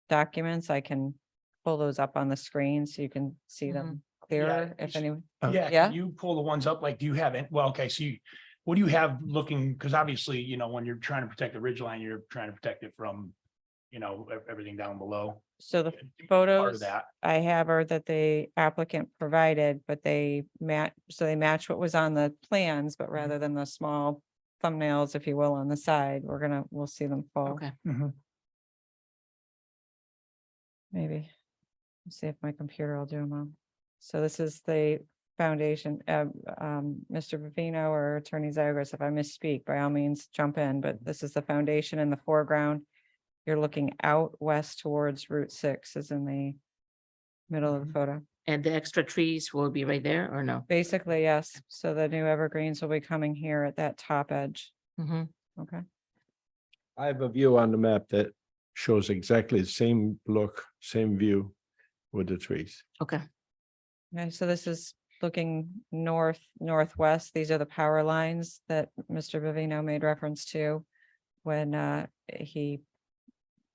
documents. I can pull those up on the screen so you can see them clearer if anyone. Yeah, Yeah. can you pull the ones up? Like, do you have it? Well, okay, so what do you have looking? Because obviously, when you're trying to protect the ridge line, you're trying to protect it from, everything down below. So the Part of photos that. I have are that the applicant provided, but they match what was on the plans, but rather than the small thumbnails, if you will, on the side, we'll see them full. Okay. Maybe. Let's see if my computer will do them all. So this is the foundation, Mr. Vivino or Attorney Zagos, if I misspeak, by all means, jump in, but this is the foundation in the foreground. You're looking out west towards Route 6 is in the middle of the photo. And the extra trees will be right there or no? Basically, yes. So the new evergreens will be coming here at that top edge. Okay. I have a view on the map that shows exactly the same look, same view with the trees. Okay, Okay, so this is looking northwest. These are the power lines that Mr. Vivino made reference to when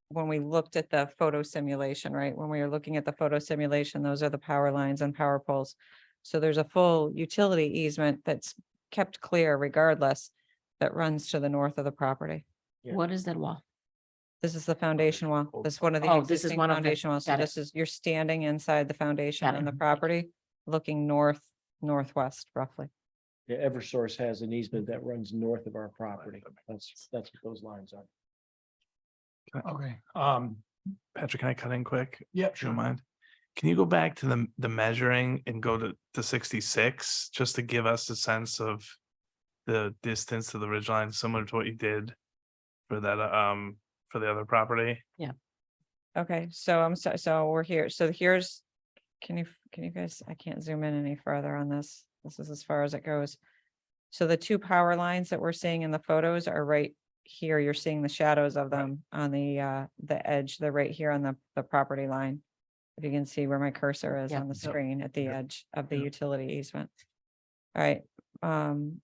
when we looked at the photo simulation, right? When we were looking at the photo simulation, those are the power lines and power poles. So there's a full utility easement that's kept clear regardless that runs to the north of the property. Yeah. what is that wall? This is the foundation wall. This is one of the Oh, this is existing one of the- foundation walls. So got it. this is, you're standing inside the foundation Got on it. the property, looking northwest roughly. Yeah, Eversource has an easement that runs north of our property. That's what those lines are. Okay, Patrick, can I cut in quick? yeah, If you don't mind? Can you go back to the measuring and go to 66, just to give us a sense of the distance to the ridge line, similar to what you did for that, for the other property? Okay, so I'm so, so we're here. So here's, can you guys, I can't zoom in any further on this. This is as far as it goes. So the two power lines that we're seeing in the photos are right here. You're seeing the shadows of them on the edge. They're right here on the property line. If you can see where my cursor is Yep. on the Yep. screen at the Yep. edge of the Yep. utility easement. All right,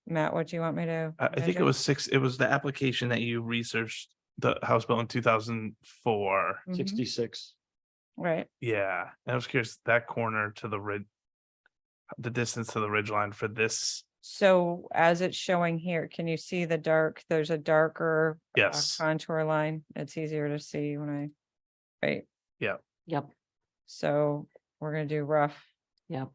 Matt, what do you want me to? I think measure? it was it was the application that you researched, the house built in 2004. Mhm. 66. Right, Yeah, I was curious, that corner to the ridge, the distance to the ridge line for this. so as it's showing here, can you see the dark, there's a darker Yes. contour line. It's easier to see when right, Yep, so we're gonna do rough yep.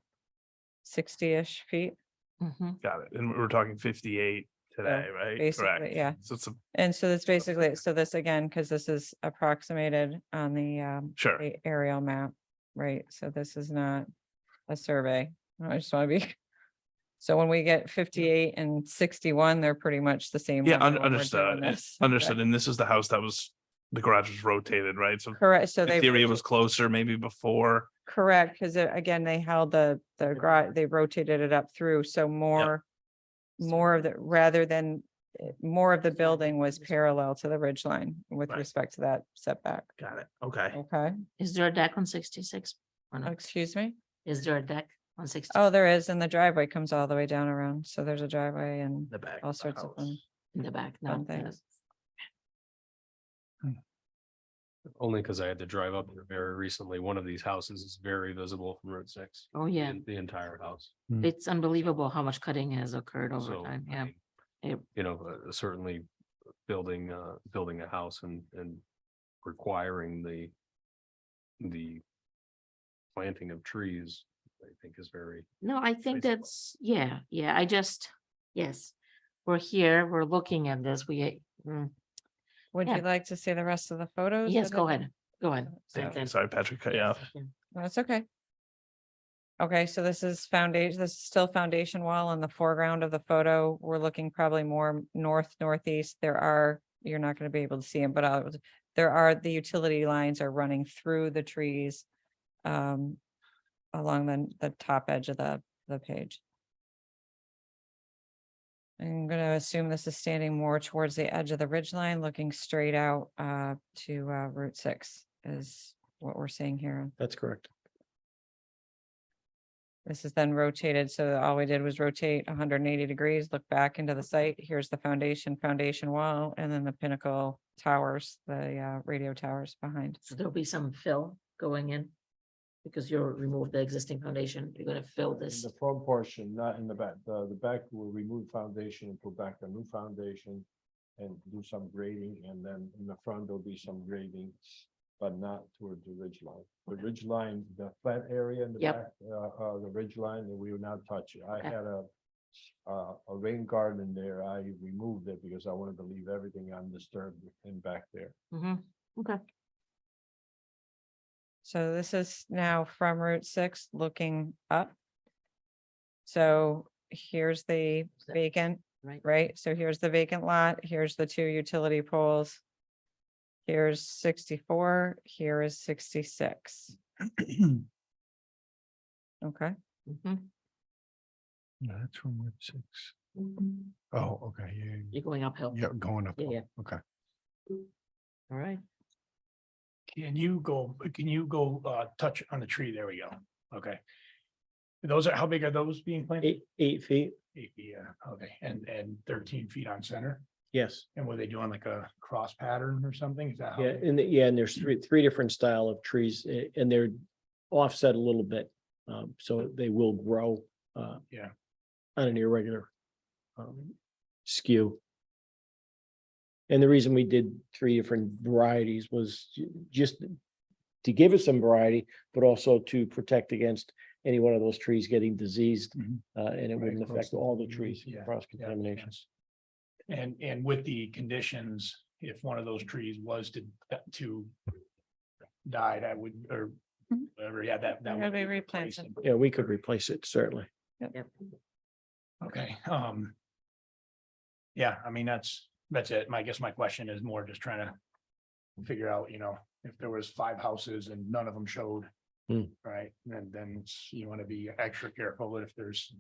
60-ish feet. Mhm. Got it. And we're talking 58 today, right? basically, Correct. yeah. So it's a, And so that's basically, so this again, because this is approximated on the sure. the aerial map, right? So this is not a survey. I just want to be. So when we get 58 and 61, they're pretty much the same. Yeah, number when we're doing understood. this. Understood. Okay. And this is the house that was, the garage was rotated, right? So Correct, so in they. theory, it was closer maybe before. Correct, because again, they held the garage, they rotated it up through, so more of the, rather than, more of the building was parallel to the ridge line with Right. respect to that setback. Got it. Okay. Okay, Is there a deck on 66? Or not? excuse me? Is there a deck on 60? Oh, there is, and the driveway comes all the way down around, so there's a driveway and The back. all of the sorts of house. fun. In the back, no. fun things. Only because I had to drive up there very recently. One of these houses is very visible from Route 6. Oh, yeah. The entire house. It's unbelievable how much cutting has occurred over So, time. I Yeah. mean, Yep. You know, certainly building a house and requiring the planting of trees, I think is very. No, I think Reasonable. that's, yeah, yes. We're here, we're looking at this. Would Yeah. you like to see the rest of the photos? Yes, of go it? ahead, go ahead. Thank you. Okay. Sorry, Patrick, cut you off. That's okay. Okay, so this is foundation, this is still foundation wall in the foreground of the photo. We're looking probably more northeast. There are, you're not gonna be able to see them, but there are, the utility lines are running through the trees along the top edge of the page. I'm gonna assume this is standing more towards the edge of the ridge line, looking straight out to Route 6 is what we're seeing here. That's correct. This is then rotated, so all we did was rotate 180 degrees, look back into the site. Here's the foundation wall, and then the pinnacle towers, the radio towers behind. So there'll be some fill going in. Because you'll remove the existing foundation, you're gonna fill In this. the front portion, not in the back. The back will remove foundation and put back a new foundation and do some grading, and then in the front, there'll be some grading, but not toward the ridge line. The ridge line, the flat area in the Yep. back, the ridge line, we will not touch it. I Okay. had a rain garden there. I removed it because I wanted to leave everything undisturbed in back there. Okay, So this is now from Route 6 looking up. So here's the vacant, right. right? So here's the vacant lot, here's the two utility poles. Here's 64, here is 66. Okay, Mhm. That's from Route 6. Mhm. Oh, okay, yeah, You're going uphill. yeah, going up. Yeah, yeah. Okay. All right. Can you go, touch on the tree? There we go. Okay. Those are, how big are those being planted? 8 feet. 8 feet, yeah, okay, and 13 feet on center? Yes. And were they doing like a cross pattern or something? Is that how? Yeah, and there's three different style of trees and they're offset a little bit. So they will grow. Yeah. On an irregular. Skew. And the reason we did 3 different varieties was just to give us some variety, but also to protect against any one of those trees getting diseased. Mhm. And it Right, wouldn't close affect to all the the trees yeah, cross yeah, contamination. yes. And with the conditions, if one of those trees was to die, that would, or Mhm. whatever, yeah, that They're would gonna be be replaced. replanted. Yeah, we could replace it, certainly. Okay, yeah, I mean, that's it. I guess my question is more just trying to figure out, if there was 5 houses and none of them showed. Hmm. Right, and then you want to be extra careful that if there's,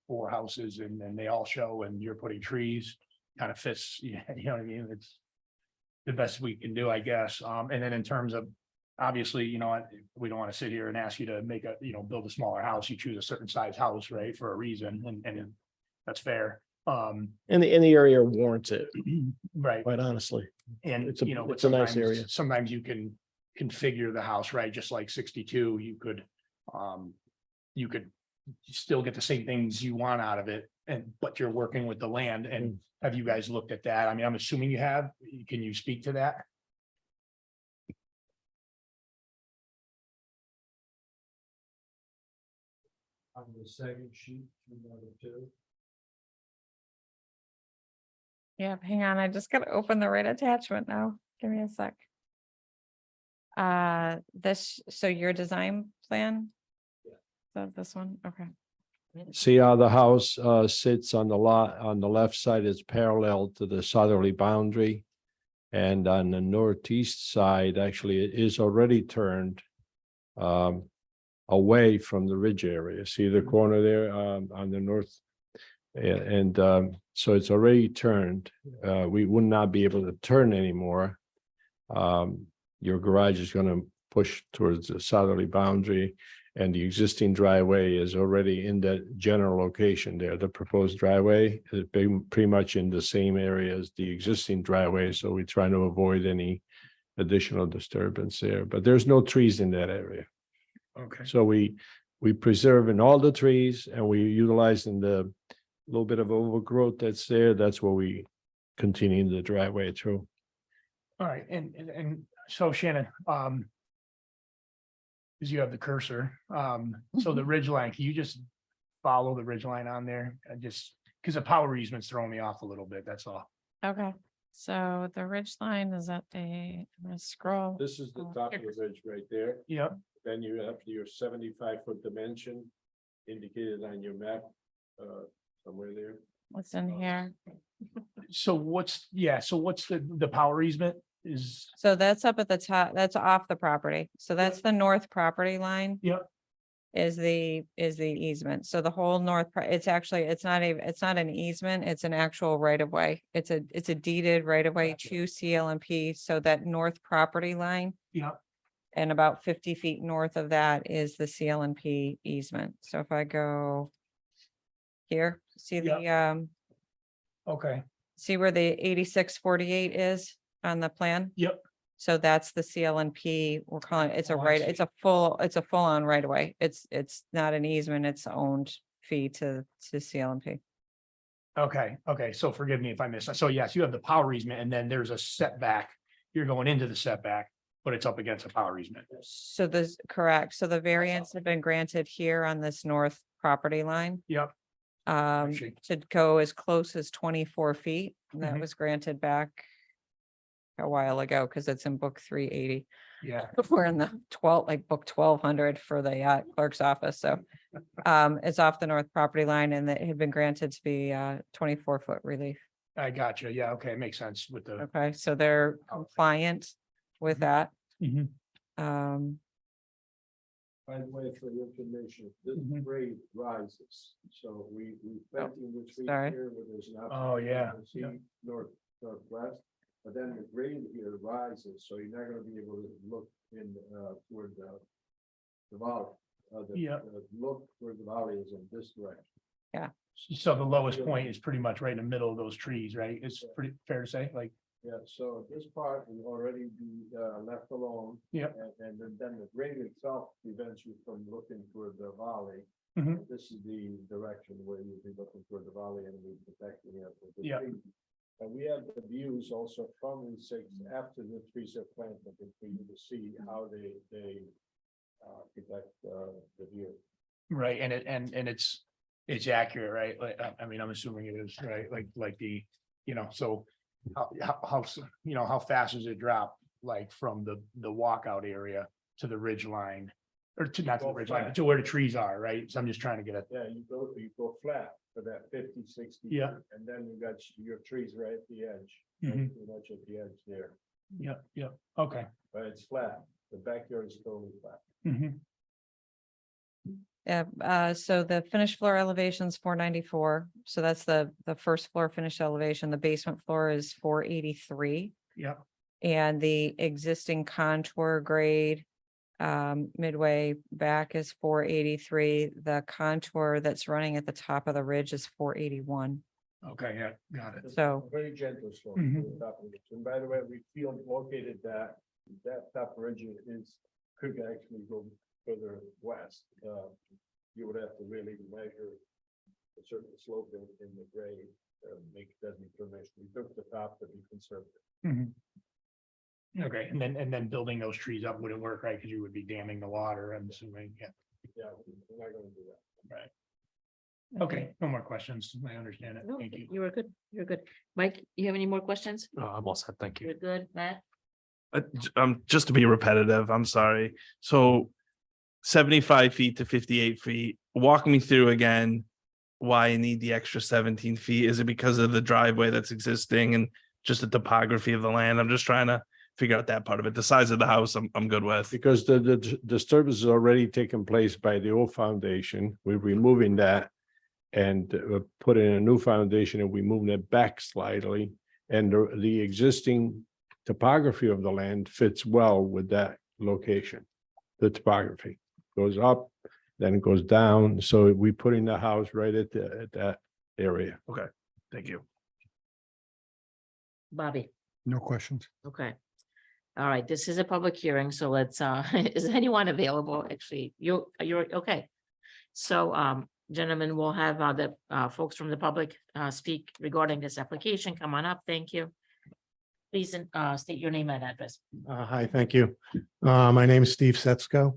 4 houses and then they all show and you're putting trees, kind of fits, you know what I mean? It's the best we can do, I guess. And then in terms of, obviously, we don't want to sit here and ask you to make build a smaller house. You choose a certain size house, right, for a reason, and that's fair. And the area warrants it, Right. quite honestly. And, It's a- but it's a nice sometimes- area. Sometimes you can configure the house, right, just like 62, you could still get the same things you want out of it, but you're working with the land, and have you guys looked at that? I mean, I'm assuming you have. Can you speak to that? On the second sheet, number 2. Yeah, hang on, I just gotta open the right attachment now. Give me a sec. So your design plan? So this one, okay. See how the house sits on the lot, on the left side is parallel to the southerly boundary. And on the northeast side, actually, it is already turned away from the ridge area. See the corner there on the north? And so it's already turned. We would not be able to turn anymore. Your garage is going to push towards the southerly boundary. And the existing driveway is already in that general location there. The proposed driveway is pretty much in the same area as the existing driveway. So we're trying to avoid any additional disturbance there, but there's no trees in that area. Okay. So we preserving all the trees and we utilizing the little bit of overgrowth that's there. That's what we continue the driveway through. All right, and so Shannon, because you have the cursor, so the ridge line, can you just follow the ridge line on there? Because the power easement's throwing me off a little bit, that's all. Okay, so the ridge line is at I'm gonna scroll. This is the Oh, top here. of the ridge right there. Yep. Then you have your 75-foot dimension indicated on your map, somewhere there. What's in here? So what's the power easement is? So that's up at the top, that's off the property. So that's the north property line. Yep. Is the easement. So the whole it's not an easement, it's an actual right of way. It's a deeded right of way Gotcha. to CLMP. So that north property line. Yep. And about 50 feet north of that is the CLMP easement. So if I go here, see Okay, see where the 8648 is on the plan? yep, So that's the CLNP, we're calling it, it's a Oh, I right, see. it's a full on right away. It's not an easement, it's owned fee to CLNP. okay, so forgive me if I missed that. So yes, you have the power easement and then there's a setback. You're going into the setback, but it's up against a power easement. So this, correct, so the variance have been granted here on this north property line. Yep, see. To go as close as 24 feet. And that Mhm. was granted back a while ago, because it's in book 380. yeah, We're in the book 1200 for the clerk's office, so. It's off the north property line and it had been granted to be 24-foot relief. I got you. Yeah, okay, it makes sense with the. Okay, so they're compliant with that. Mhm. By the way, for your information, this Mhm. grade rises, so we planting the tree sorry. here where there's an. Oh, yeah. See northwest, but then the grade here rises, so you're not gonna be able to look in, toward the valley. Yeah. Look where the valley is in this direction. So the lowest point is pretty much right in the middle of those trees, right? It's pretty fair to say, like, Yeah, so this part will already be, left alone. yeah. And then the grade itself prevents you from looking toward the valley. Mhm. This is the direction where you'll be looking toward the valley and we're protecting it. with the Yeah. tree. And we have the views also from Route 6 after the trees are planted for you to see how they protect the view. Right, and it's accurate, right? Like, I mean, I'm assuming it is, right? Like the, so how fast does it drop? Like from the walkout area to the ridge line? Or to, not to the ridge line, but to where the trees are, right? So I'm just trying to get at, Yeah, you go flat for that 50, 60. Yeah. And then you got your trees right at the edge. Mhm. Pretty much at the edge there, yeah, okay. but it's flat. The backyard is totally flat. Mhm. Yeah, so the finished floor elevation is 494. So that's the first floor finished elevation. The basement floor is 483. Yeah, And the existing contour grade midway back is 483. The contour that's running at the top of the ridge is 481. okay, yeah, got it. So- Very gentle slope. Mhm. to the top of it. And by the way, we feel located that top ridge could actually go further west. You would have to really measure a certain slope in the grade, make that determination. We took the top to be conservative. Mhm. Okay, and then building those trees up wouldn't work, right? Because you would be damming the water, I'm assuming, yeah, Yeah, we're not gonna do that. right. Okay, no more questions. I understand it. No, Thank you. you were good. You're good. Mike, you have any more questions? I'm all set, thank you. You're good, Matt? Just to be repetitive, I'm sorry. So 75 feet to 58 feet, walk me through again why you need the extra 17 feet. Is it because of the driveway that's existing and just the topography of the land? I'm just trying to figure out that part of it. The size of the house, I'm good with. Because the disturbance is already taken place by the old foundation. We're removing that and put in a new foundation and we move it back slightly. And the existing topography of the land fits well with that location. The topography goes up, then it goes down. So we put in the house right at that area. Okay, thank you. Bobby, No questions. okay. All right, this is a public hearing, so let's, is anyone available? Actually, you're okay. So, gentlemen, we'll have the folks from the public speak regarding this application. Come on up, thank you. Please state your name and address. Hi, thank you. My name is Steve Setsko.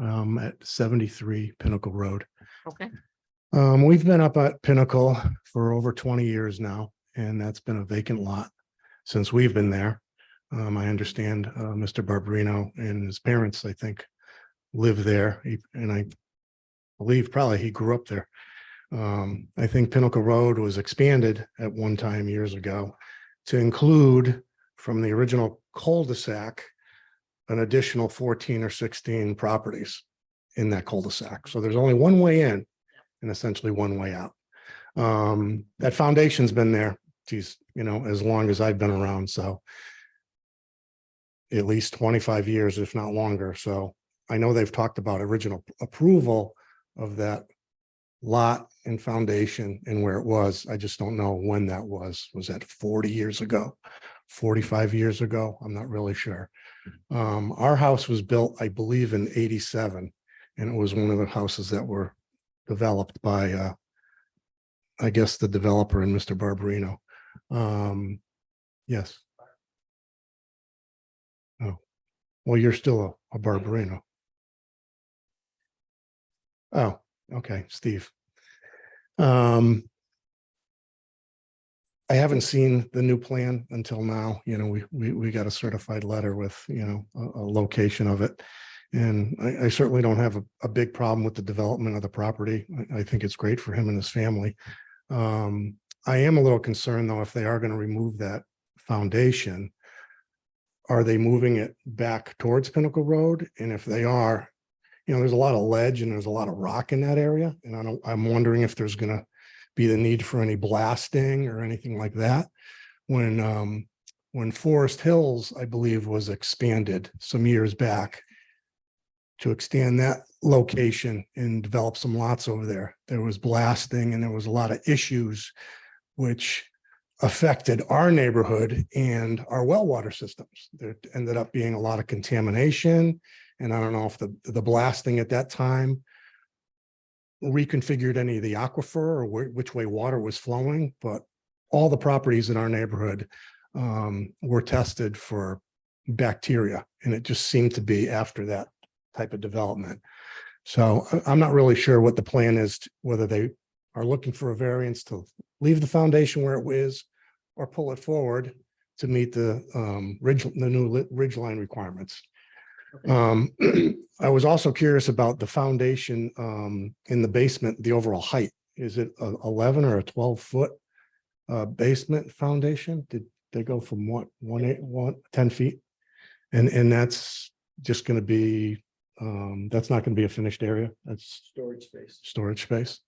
At 73 Pinnacle Road. Okay, We've been up at Pinnacle for over 20 years now, and that's been a vacant lot since we've been there. I understand Mr. Barberino and his parents, I think, live there, and I believe probably he grew up there. I think Pinnacle Road was expanded at one time years ago to include from the original cul-de-sac an additional 14 or 16 properties in that cul-de-sac. So there's only one way in and essentially one way out. That foundation's been there, geez, as long as I've been around. So at least 25 years, if not longer. So I know they've talked about original approval of that lot and foundation and where it was. I just don't know when that was. Was that 40 years ago, 45 years ago? I'm not really sure. Our house was built, I believe, in 87, and it was one of the houses that were developed by, I guess, the developer and Mr. Barberino. Yes. Oh, well, you're still a Barberino. Oh, okay, Steve. I haven't seen the new plan until now. We got a certified letter with, a location of it. And I certainly don't have a big problem with the development of the property. I think it's great for him and his family. I am a little concerned though, if they are going to remove that foundation, are they moving it back towards Pinnacle Road? And if they are, there's a lot of ledge and there's a lot of rock in that area. And I'm wondering if there's going to be the need for any blasting or anything like that when when Forest Hills, I believe, was expanded some years back to extend that location and develop some lots over there. There was blasting and there was a lot of issues which affected our neighborhood and our well water systems. There ended up being a lot of contamination. And I don't know if the blasting at that time reconfigured any of the aquifer or which way water was flowing, but all the properties in our neighborhood were tested for bacteria, and it just seemed to be after that type of development. So I'm not really sure what the plan is, whether they are looking for a variance to leave the foundation where it is or pull it forward to meet the new ridgeline requirements. I was also curious about the foundation in the basement, the overall height. Is it a 11 or a 12-foot basement foundation? Did they go from what, 10 feet? And that's just going to be, that's not going to be a finished area. That's Storage space. storage space.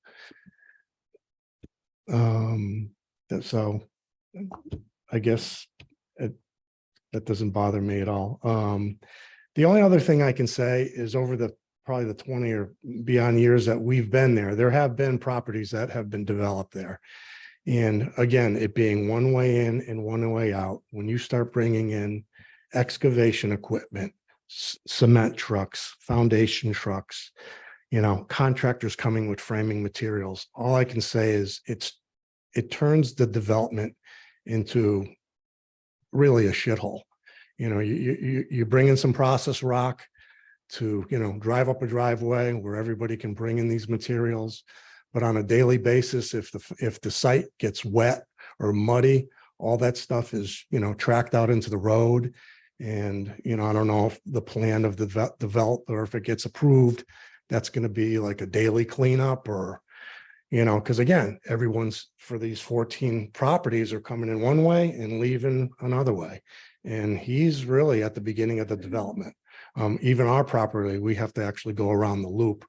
So I guess that doesn't bother me at all. The only other thing I can say is over probably the 20 or beyond years that we've been there have been properties that have been developed there. And again, it being one way in and one way out, when you start bringing in excavation equipment, cement trucks, foundation trucks, contractors coming with framing materials, all I can say is it turns the development into really a shithole. You bring in some process rock to, drive up a driveway where everybody can bring in these materials. But on a daily basis, if the site gets wet or muddy, all that stuff is, tracked out into the road. And, I don't know if the plan of the developer, or if it gets approved, that's going to be like a daily cleanup or, because again, everyone's for these 14 properties are coming in one way and leaving another way. And he's really at the beginning of the development. Even our property, we have to actually go around the loop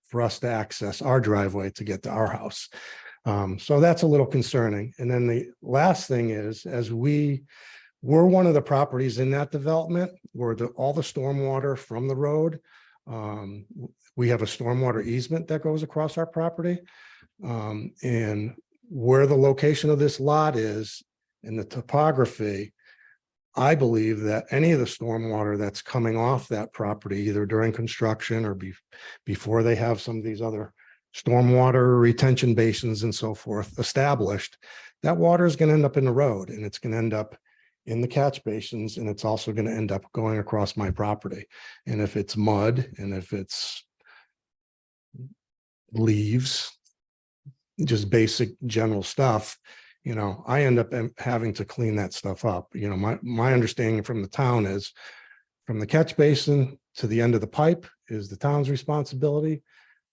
for us to access our driveway to get to our house. So that's a little concerning. And then the last thing is, as we're one of the properties in that development where all the stormwater from the road, we have a stormwater easement that goes across our property. And where the location of this lot is and the topography, I believe that any of the stormwater that's coming off that property, either during construction or before they have some of these other stormwater retention basins and so forth established, that water is going to end up in the road, and it's going to end up in the catch basins, and it's also going to end up going across my property. And if it's mud and if it's leaves, just basic general stuff, I end up having to clean that stuff up. My understanding from the town is from the catch basin to the end of the pipe is the town's responsibility.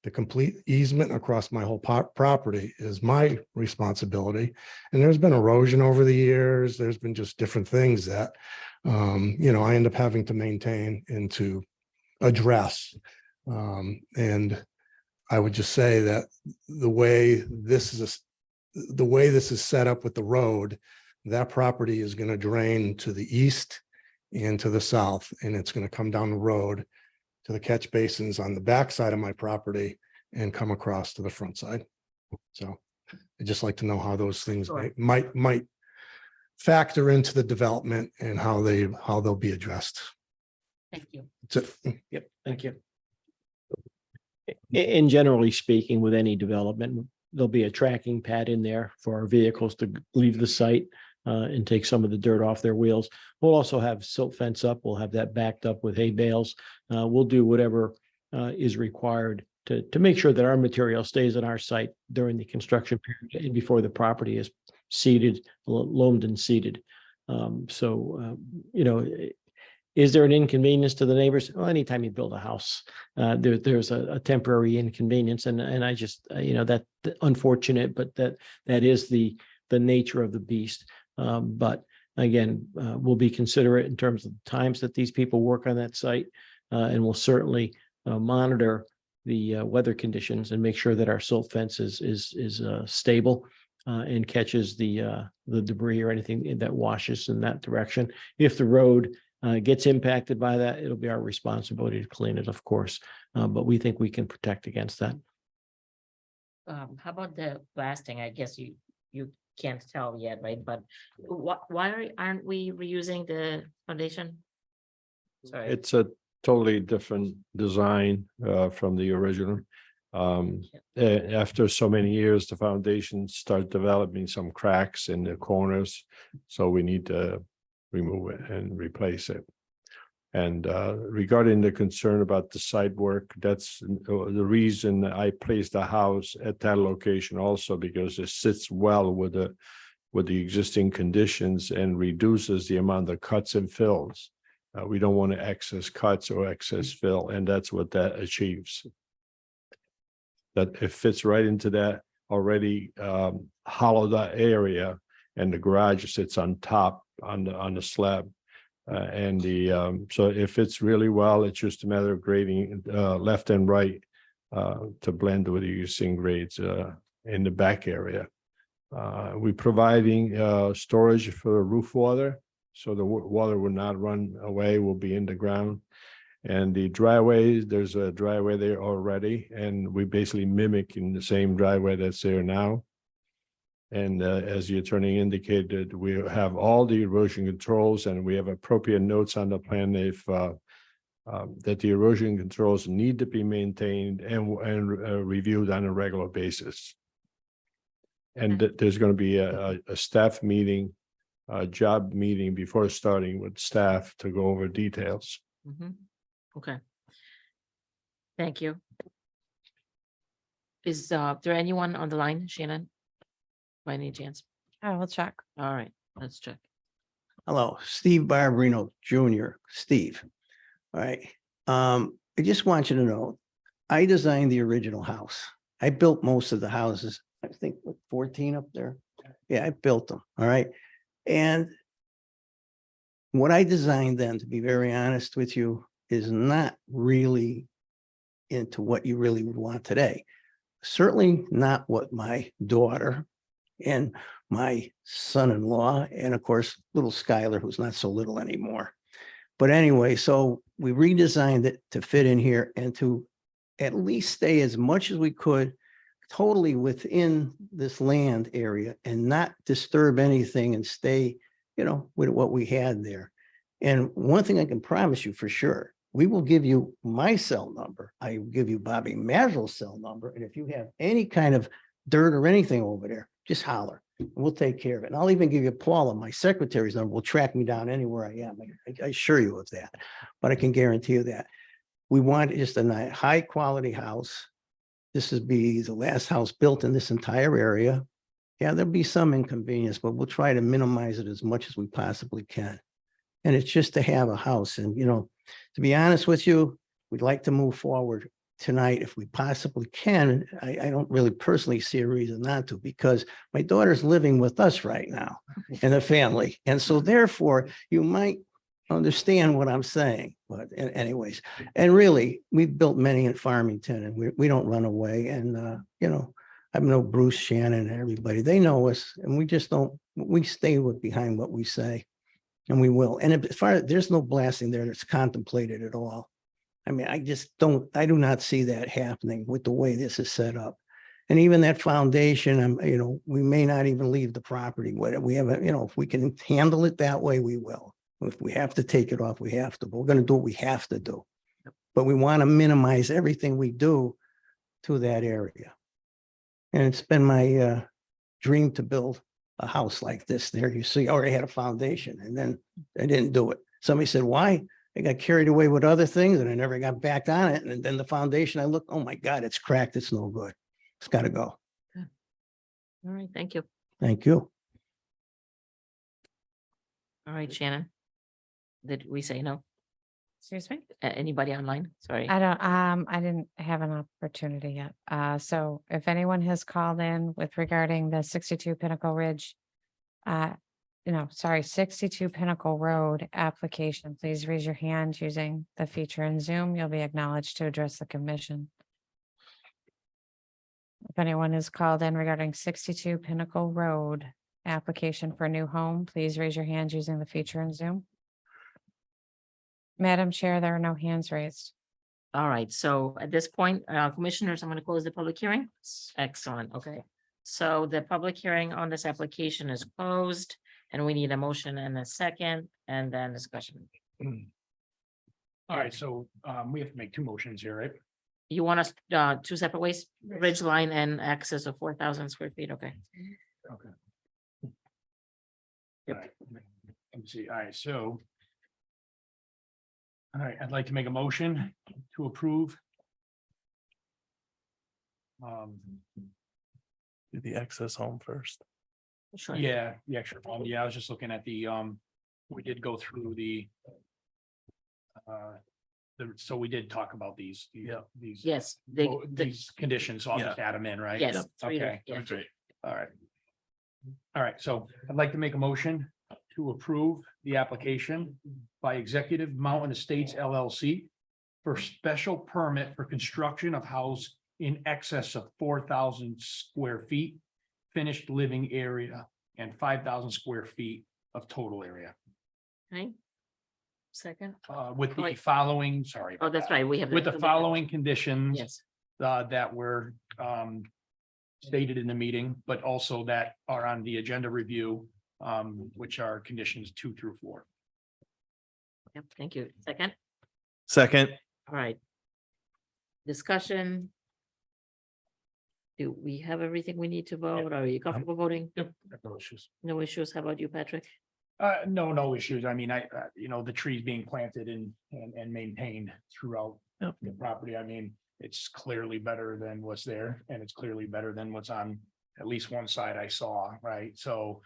The complete easement across my whole property is my responsibility. And there's been erosion over the years. There's been just different things that, I end up having to maintain and to address. And I would just say that the way this is set up with the road, that property is going to drain to the east and to the south, and it's going to come down the road to the catch basins on the back side of my property and come across to the front side. So I'd just like to know how those things might factor into the development and how they'll be addressed. Thank you. That's it. Yep, thank you. And generally speaking, with any development, there'll be a tracking pad in there for our vehicles to leave the site and take some of the dirt off their wheels. We'll also have silt fence up. We'll have that backed up with hay bales. We'll do whatever is required to make sure that our material stays on our site during the construction period and before the property is seeded, loamed and seeded. Is there an inconvenience to the neighbors? Well, anytime you build a house, there's a temporary inconvenience, and I just that unfortunate, but that is the nature of the beast. But again, we'll be considerate in terms of the times that these people work on that site, and we'll certainly monitor the weather conditions and make sure that our silt fence is stable. and catches the debris or anything that washes in that direction. If the road gets impacted by that, it'll be our responsibility to clean it, of course. But we think we can protect against that. How about the blasting? I guess you can't tell yet, right? But why aren't we reusing the foundation? Sorry. It's a totally different design from the original. After so many years, the foundation start developing some cracks in the corners, so we need to remove it and replace it. And regarding the concern about the site work, that's the reason I placed the house at that location also, because it sits well with the existing conditions and reduces the amount of cuts and fills. We don't want to excess cuts or excess fill, and that's what that achieves. That it fits right into that already hollowed out area, and the garage sits on top on the slab. So it fits really well. It's just a matter of grading left and right to blend with the existing grades in the back area. We're providing storage for roof water, so the water will not run away, will be in the ground. And the driveway, there's a driveway there already, and we basically mimicking the same driveway that's there now. And as the attorney indicated, we have all the erosion controls, and we have appropriate notes on the plan if that the erosion controls need to be maintained and reviewed on a regular basis. And there's going to be a staff meeting, a job meeting before starting with staff to go over details. Okay. Thank you. Is there anyone on the line, Shannon? By any chance? I will check. All right, let's check. Hello, Steve Barbarino Jr., Steve. All right. I just want you to know, I designed the original house. I built most of the houses. I think 14 up there. Yeah, I built them. All right. And what I designed then, to be very honest with you, is not really into what you really would want today. Certainly not what my daughter and my son-in-law, and of course, little Skylar, who's not so little anymore. But anyway, so we redesigned it to fit in here and to at least stay as much as we could totally within this land area and not disturb anything and stay, you know, with what we had there. And one thing I can promise you for sure, we will give you my cell number. I will give you Bobby Mazzle's cell number. And if you have any kind of dirt or anything over there, just holler and we'll take care of it. And I'll even give you Paula, my secretary's number, will track me down anywhere I am. I assure you of that, but I can guarantee you that. We want just a high quality house. This would be the last house built in this entire area. Yeah, there'll be some inconvenience, but we'll try to minimize it as much as we possibly can. And it's just to have a house. And, you know, to be honest with you, we'd like to move forward tonight if we possibly can. I don't really personally see a reason not to, because my daughter's living with us right now and the family. And so therefore you might understand what I'm saying, but anyways, and really we've built many in Farmington and we don't run away. And, you know, I know Bruce, Shannon, and everybody, they know us and we just don't, we stay behind what we say. And we will. And as far as there's no blasting there that's contemplated at all. I mean, I do not see that happening with the way this is set up. And even that foundation, you know, we may not even leave the property. We have, you know, if we can handle it that way, we will. If we have to take it off, we have to, but we're going to do what we have to do. But we want to minimize everything we do to that area. And it's been my dream to build a house like this there. You see, I already had a foundation and then I didn't do it. Somebody said, why? I got carried away with other things and I never got back on it. And then the foundation, I looked, oh my God, it's cracked. It's no good. It's got to go. All right, thank you. Thank you. All right, Shannon. Did we say no? Excuse me? Anybody online? Sorry. I didn't have an opportunity yet. So if anyone has called in with regarding the 62 Pinnacle Ridge, 62 Pinnacle Road application, please raise your hand using the feature in Zoom. You'll be acknowledged to address the commission. If anyone is called in regarding 62 Pinnacle Road application for a new home, please raise your hand using the feature in Zoom. Madam Chair, there are no hands raised. All right, so at this point, commissioners, I'm gonna close the public hearing. Excellent, okay. So the public hearing on this application is closed and we need a motion and a second and then discussion. All right, so we have to make two motions here, right? You want us, two separate ways, ridge line and access of 4,000 square feet, okay? Okay. Yep. All right, let me see, all right, so. All right, I'd like to make a motion to approve. Do the excess home first. Sure. Yeah, the extra, yeah, I was just looking at the, we did go through the. So we did talk about these. These. Yes, These conditions, so I'll just add them in, right? Yes. three to- Okay. yeah. All right. All right, so I'd like to make a motion to approve the application by Executive Mountain Estates LLC for special permit for construction of house in excess of 4,000 square feet, finished living area, and 5,000 square feet of total area. Okay. Second, With the Wait. following, sorry. oh, about that's that. right, we have. With the following conditions. Yes, That were stated in the meeting, but also that are on the agenda review, which are conditions 2 through 4. yep, thank you. Second, Second, all right. Discussion. Do we have everything we need to vote? Are you comfortable voting? Yep. No issues. No issues. How about you, Patrick? No issues. I mean, the trees being planted and maintained throughout Yep. the property. I mean, it's clearly better than what's there and it's clearly better than what's on at least one side I saw, right? So,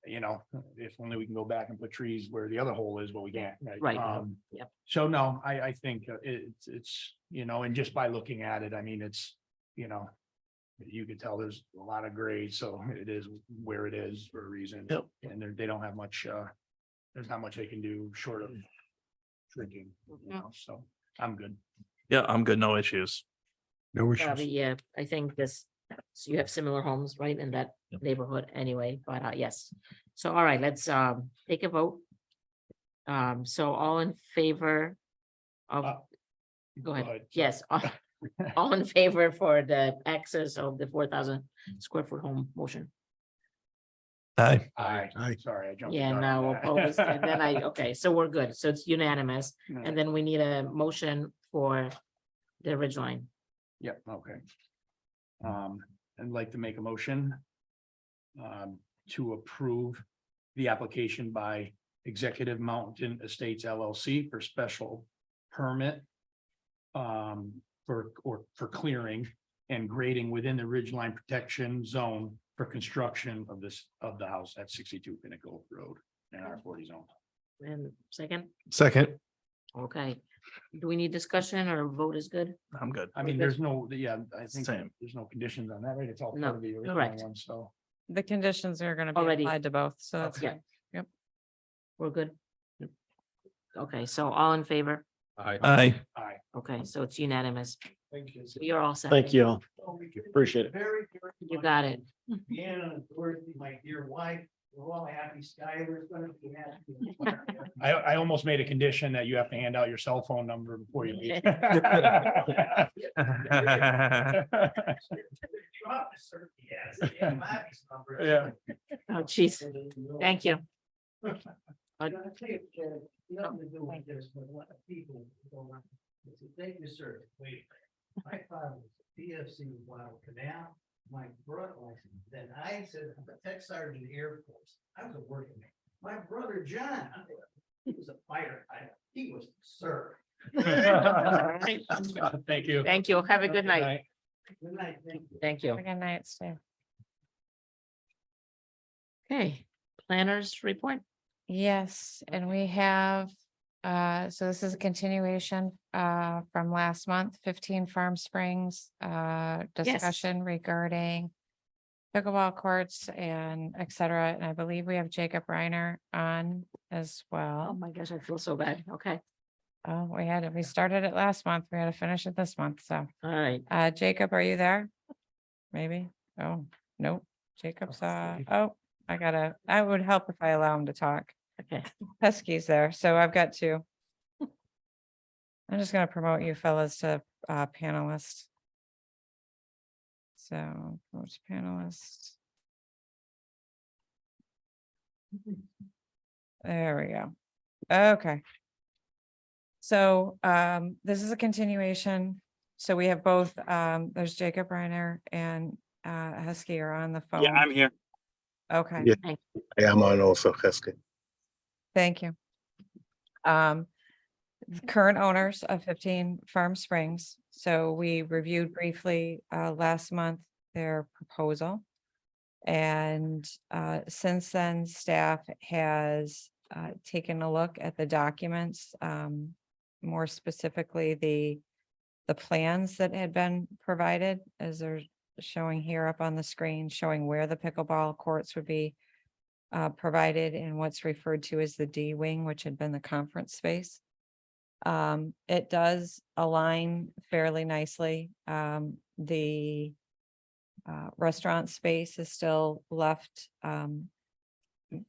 if only we can go back and put trees where the other hole is, but we can't. Right, yep. So no, I think it's, and just by looking at it, I mean, it's, you could tell there's a lot of grade, so it is where it is for a reason. Yep. And they don't have much, there's not much they can do short of shrinking, so I'm good. yeah, I'm good, no issues. No Probably, issues. yeah, I think this, so you have similar homes, right, in that neighborhood anyway, but yes. So, all right, let's take a vote. So all in favor of, go ahead, yes, all in favor for the access of the 4,000 square foot home motion? Aye. Aye. Sorry, I jumped. the Yeah, gun no on that. opposed, and then okay, so we're good, so it's unanimous, Yeah. and then we need a motion for the ridge line. Yep, okay. I'd like to make a motion to approve the application by Executive Mountain Estates LLC for special permit for clearing and grading within the ridgeline protection zone for construction of the house at 62 Pinnacle Road in our 40 zone. And second, Second, okay, do we need discussion or vote is good? I'm good. I mean, there's no, I think Same. there's no conditions on that, right? It's all No, part of the original correct. one, so. The conditions are gonna be Already. applied to both, so that's Yeah. fine. Yep. We're good. Okay, so all in favor? Aye. Aye. Okay, so it's unanimous. Thank you. So you're all set. Thank you. Appreciate it. You got it. Deanna and Dorothy, my dear wife, we're all happy. Skylar's gonna be happy. I almost made a condition that you have to hand out your cell phone number before you leave. Yeah. Oh, jeez, thank you. Thank you, sir. My father was PFC Guadalcanal, my brother, then I said, I'm a tech sergeant in the Air Force. I was a working man. My brother John, he was a fighter. He was sir. Thank you. Thank you. Have a good night. Good night. Thank you. Thank you. Good night, Steve. Okay, planners report. Yes, and we have, so this is a continuation from last month, 15 Farm Springs, discussion regarding pickleball courts and et cetera. And I believe we have Jacob Reiner on as Oh well. my gosh, I feel so bad. Okay, Oh, we started it last month. We had to finish it this month. So, all right. Jacob, are you there? maybe. Oh, nope. Jacob's, oh, I would help if I allow him to talk. Okay, Husky's there, so I've got two. I'm just gonna promote you fellas to panelists. So, promote to panelists. There we go. Okay. So this is a continuation. So we have both, there's Jacob Reiner and Husky are on the phone. Yeah, I'm here. Okay, Yeah, I am on also, Heskey. thank you. The current owners of 15 Farm Springs. So we reviewed briefly last month their proposal. And since then, staff has taken a look at the documents, more specifically the plans that had been provided, as they're showing here up on the screen, showing where the pickleball courts would be provided in what's referred to as the D wing, which had been the conference space. It does align fairly nicely. The restaurant space is still left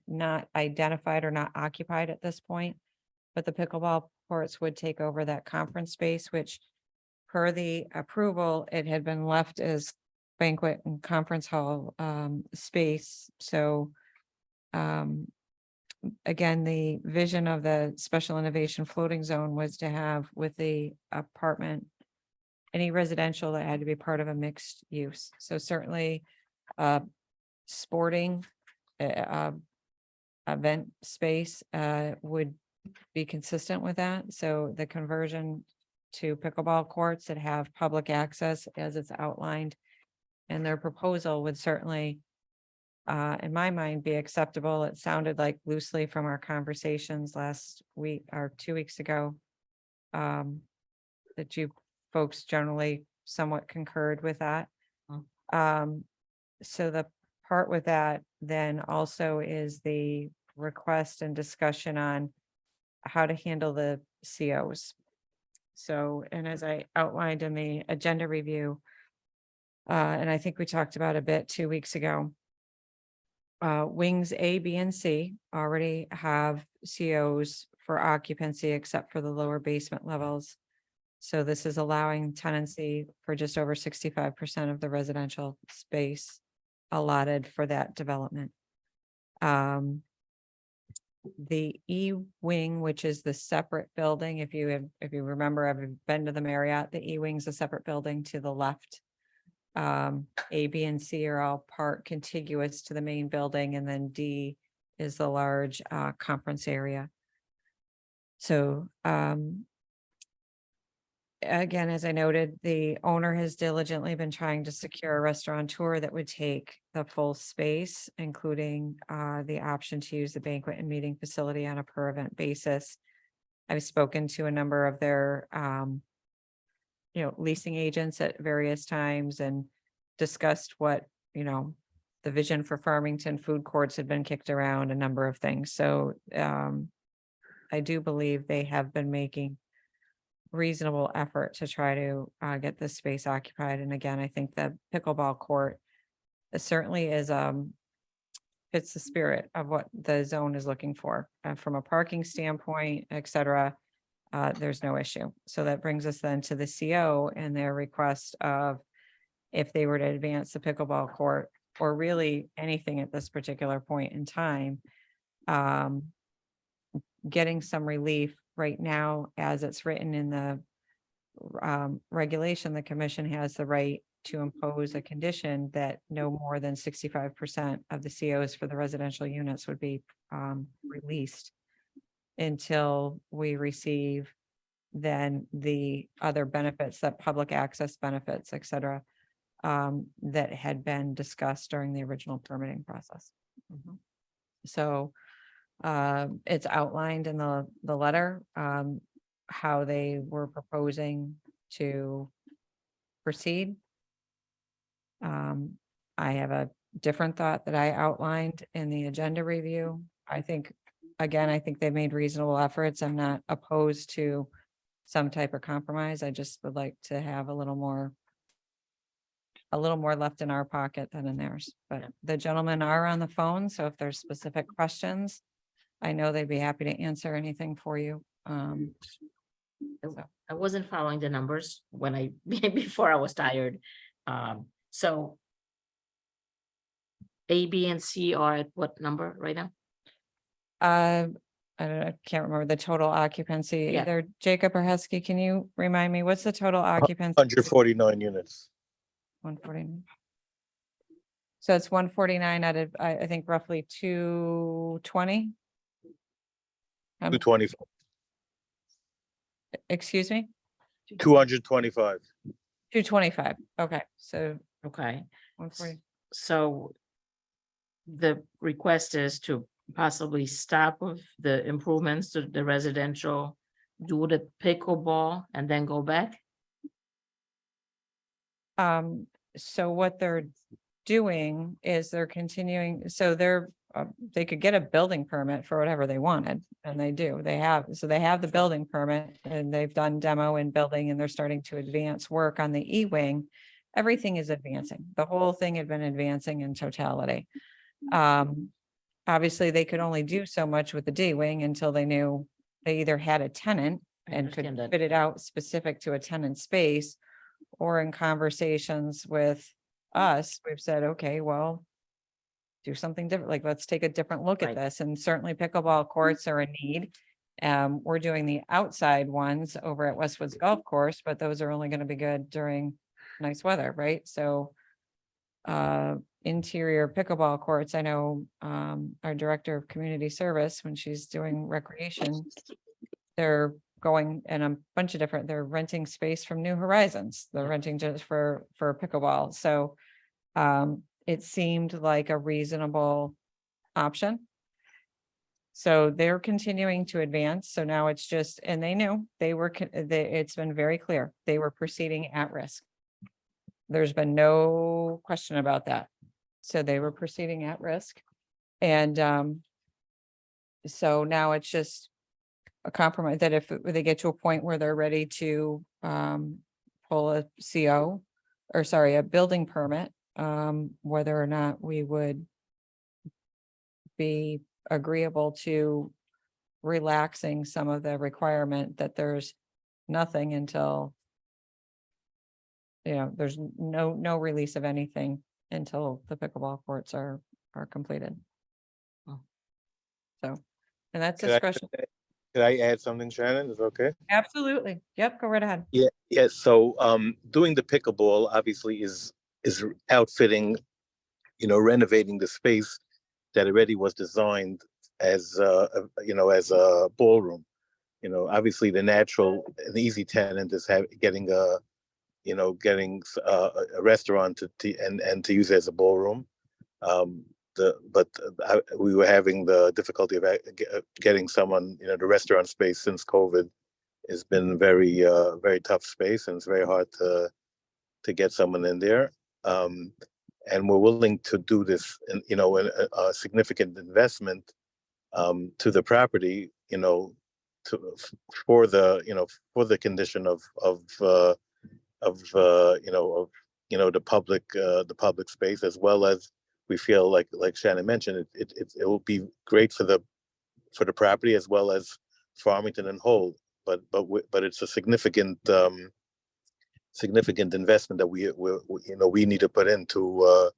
not identified or not occupied at this point, but the pickleball courts would take over that conference space, which per the approval, it had been left as banquet and conference hall space. So again, the vision of the special innovation floating zone was to have with the apartment, any residential that had to be part of a mixed use. So certainly sporting event space would be consistent with that. So the conversion to pickleball courts that have public access as it's outlined and their proposal would certainly in my mind, be acceptable. It sounded like loosely from our conversations last week or 2 weeks ago, that you folks generally somewhat concurred with that. So the part with that then also is the request and discussion on how to handle the COs. So, and as I outlined in the agenda review, and I think we talked about a bit 2 weeks ago, wings A, B, and C already have COs for occupancy except for the lower basement levels. So this is allowing tenancy for just over 65% of the residential space allotted for that development. The E wing, which is the separate building, if you remember, I've been to the Marriott, the E wing's a separate building to the left. A, B, and C are all part contiguous to the main building, and then D is the large conference area. So again, as I noted, the owner has diligently been trying to secure a restaurateur that would take the full space, including the option to use the banquet and meeting facility on a per event basis. I've spoken to a number of their leasing agents at various times and discussed what, the vision for Farmington food courts had been kicked around, a number of things. So I do believe they have been making reasonable effort to try to get this space occupied. And again, I think the pickleball court certainly is fits the spirit of what the zone is looking for from a parking standpoint, et cetera. There's no issue. So that brings us then to the CO and their request of if they were to advance the pickleball court or really anything at this particular point in time, getting some relief right now, as it's written in the regulation, the commission has the right to impose a condition that no more than 65% of the COs for the residential units would be released until we receive then the other benefits, that public access benefits, et cetera, that had been discussed during the original permitting process. So it's outlined in the letter, how they were proposing to proceed. I have a different thought that I outlined in the agenda review. I think they made reasonable efforts. I'm not opposed to some type of compromise. I just would like to have a little more a little more left in our pocket than in theirs, but the gentlemen are on the phone, so if there's specific questions, I know they'd be happy to answer anything for you. I wasn't following the numbers when I, before I was tired. So A, B, and C are at what number right now? I can't remember the total occupancy, Yeah. either Jacob or Heskey, can you remind me, what's the total occupancy? 149 units. 149. So it's 149 out of, I think roughly 220? 220, Excuse me? 225. 225, okay, so Okay, 140. so the request is to possibly stop with the improvements to the residential, do the pickleball and then go back? So what they're doing is they're continuing, so they could get a building permit for whatever they wanted, and they do, they have the building permit, and they've done demo and building, and they're starting to advance work on the E-wing. Everything is advancing, the whole thing had been advancing in totality. Obviously, they could only do so much with the D-wing until they knew they either had a tenant I and could understand that. fit it out specific to a tenant space, or in conversations with us, we've said, okay, well, do something different, like, let's take a different look at Right. this, and certainly pickleball courts are in need. We're doing the outside ones over at Westwoods Golf Course, but those are only gonna be good during nice weather, right? So interior pickleball courts, I know our director of community service, when she's doing recreation, they're going in a bunch of different, they're renting space from New Horizons, they're renting just for pickleball, so it seemed like a reasonable option. So they're continuing to advance, so now it's just, and they knew, it's been very clear, they were proceeding at risk. There's been no question about that. So they were proceeding at risk. And so now it's just a compromise that if they get to a point where they're ready to pull a CO, or sorry, a building permit, whether or not we would be agreeable to relaxing some of the requirement that there's nothing until, there's no release of anything until the pickleball courts are completed. Oh. So, and that's Could I- discretion. Could I add something, Shannon? Is it okay? Absolutely. Yep, go right ahead. Yeah. So doing the pickleball obviously is outfitting, renovating the space that already was designed as as a ballroom. Obviously the natural and easy tenant is getting a restaurant to use as a ballroom. We were having the difficulty of getting someone, the restaurant space since COVID has been very tough space, and it's very hard to get someone in there. And we're willing to do this, a significant investment to the property, for the condition of the public space, as well as we feel like Shannon mentioned, it will be great for the property as well as Farmington and whole. But it's a significant investment that we need to put into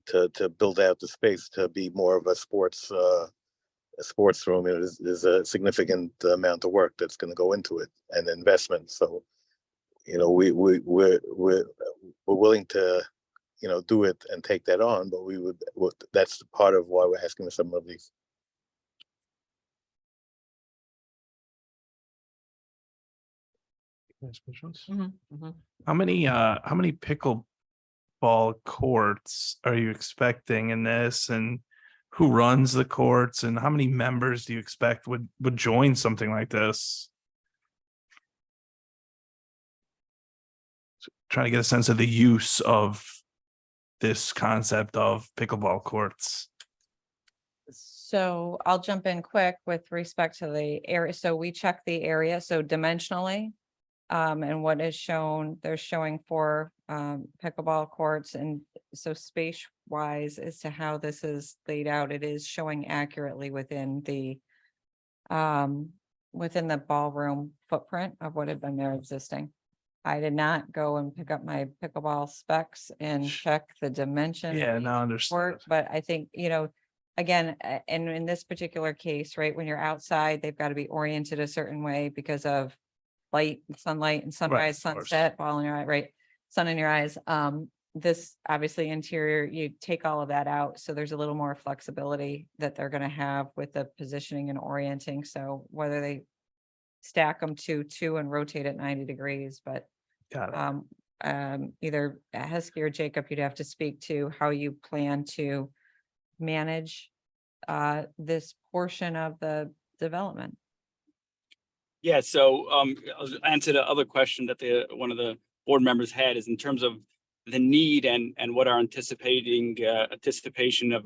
to build out the space to be more of a sports room. There's a significant amount of work that's going to go into it and investment. So we're willing to do it and take that on, but that's part of why we're asking for some of these. How many pickleball courts are you expecting in this, and who runs the courts, and how many members do you expect would join something like this? Trying to get a sense of the use of this concept of pickleball courts. So I'll jump in quick with respect to the area. So we check the area, so dimensionally. And what is shown, they're showing 4 pickleball courts, and so space wise as to how this is laid out, it is showing accurately within the ballroom footprint of what had been there existing. I did not go and pick up my pickleball specs and check the dimension. Yeah, now understood. Work, but I think, again, and in this particular case, right, when you're outside, they've got to be oriented a certain way because of light, sunlight and sunrise, of course. sunset, ball in your eye, right? Sun in your eyes. This obviously interior, you take all of that out. So there's a little more flexibility that they're going to have with the positioning and orienting. So whether they stack them two and rotate at 90 degrees, but Got it. either Heskey or Jacob, you'd have to speak to how you plan to manage this portion of the development. Yeah, so I'll answer the other question that one of the board members had is in terms of the need and what our anticipation of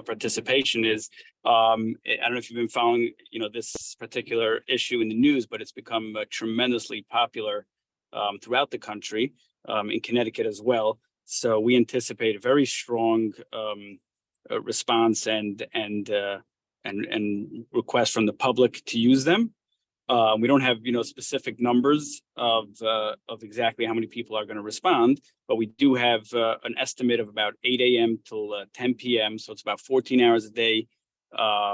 participation is. I don't know if you've been following, this particular issue in the news, but it's become tremendously popular throughout the country, in Connecticut as well. So we anticipate a very strong response and request from the public to use them. We don't have, specific numbers of exactly how many people are going to respond, but we do have an estimate of about 8 a.m. till 10 p.m. So it's about 14 hours a day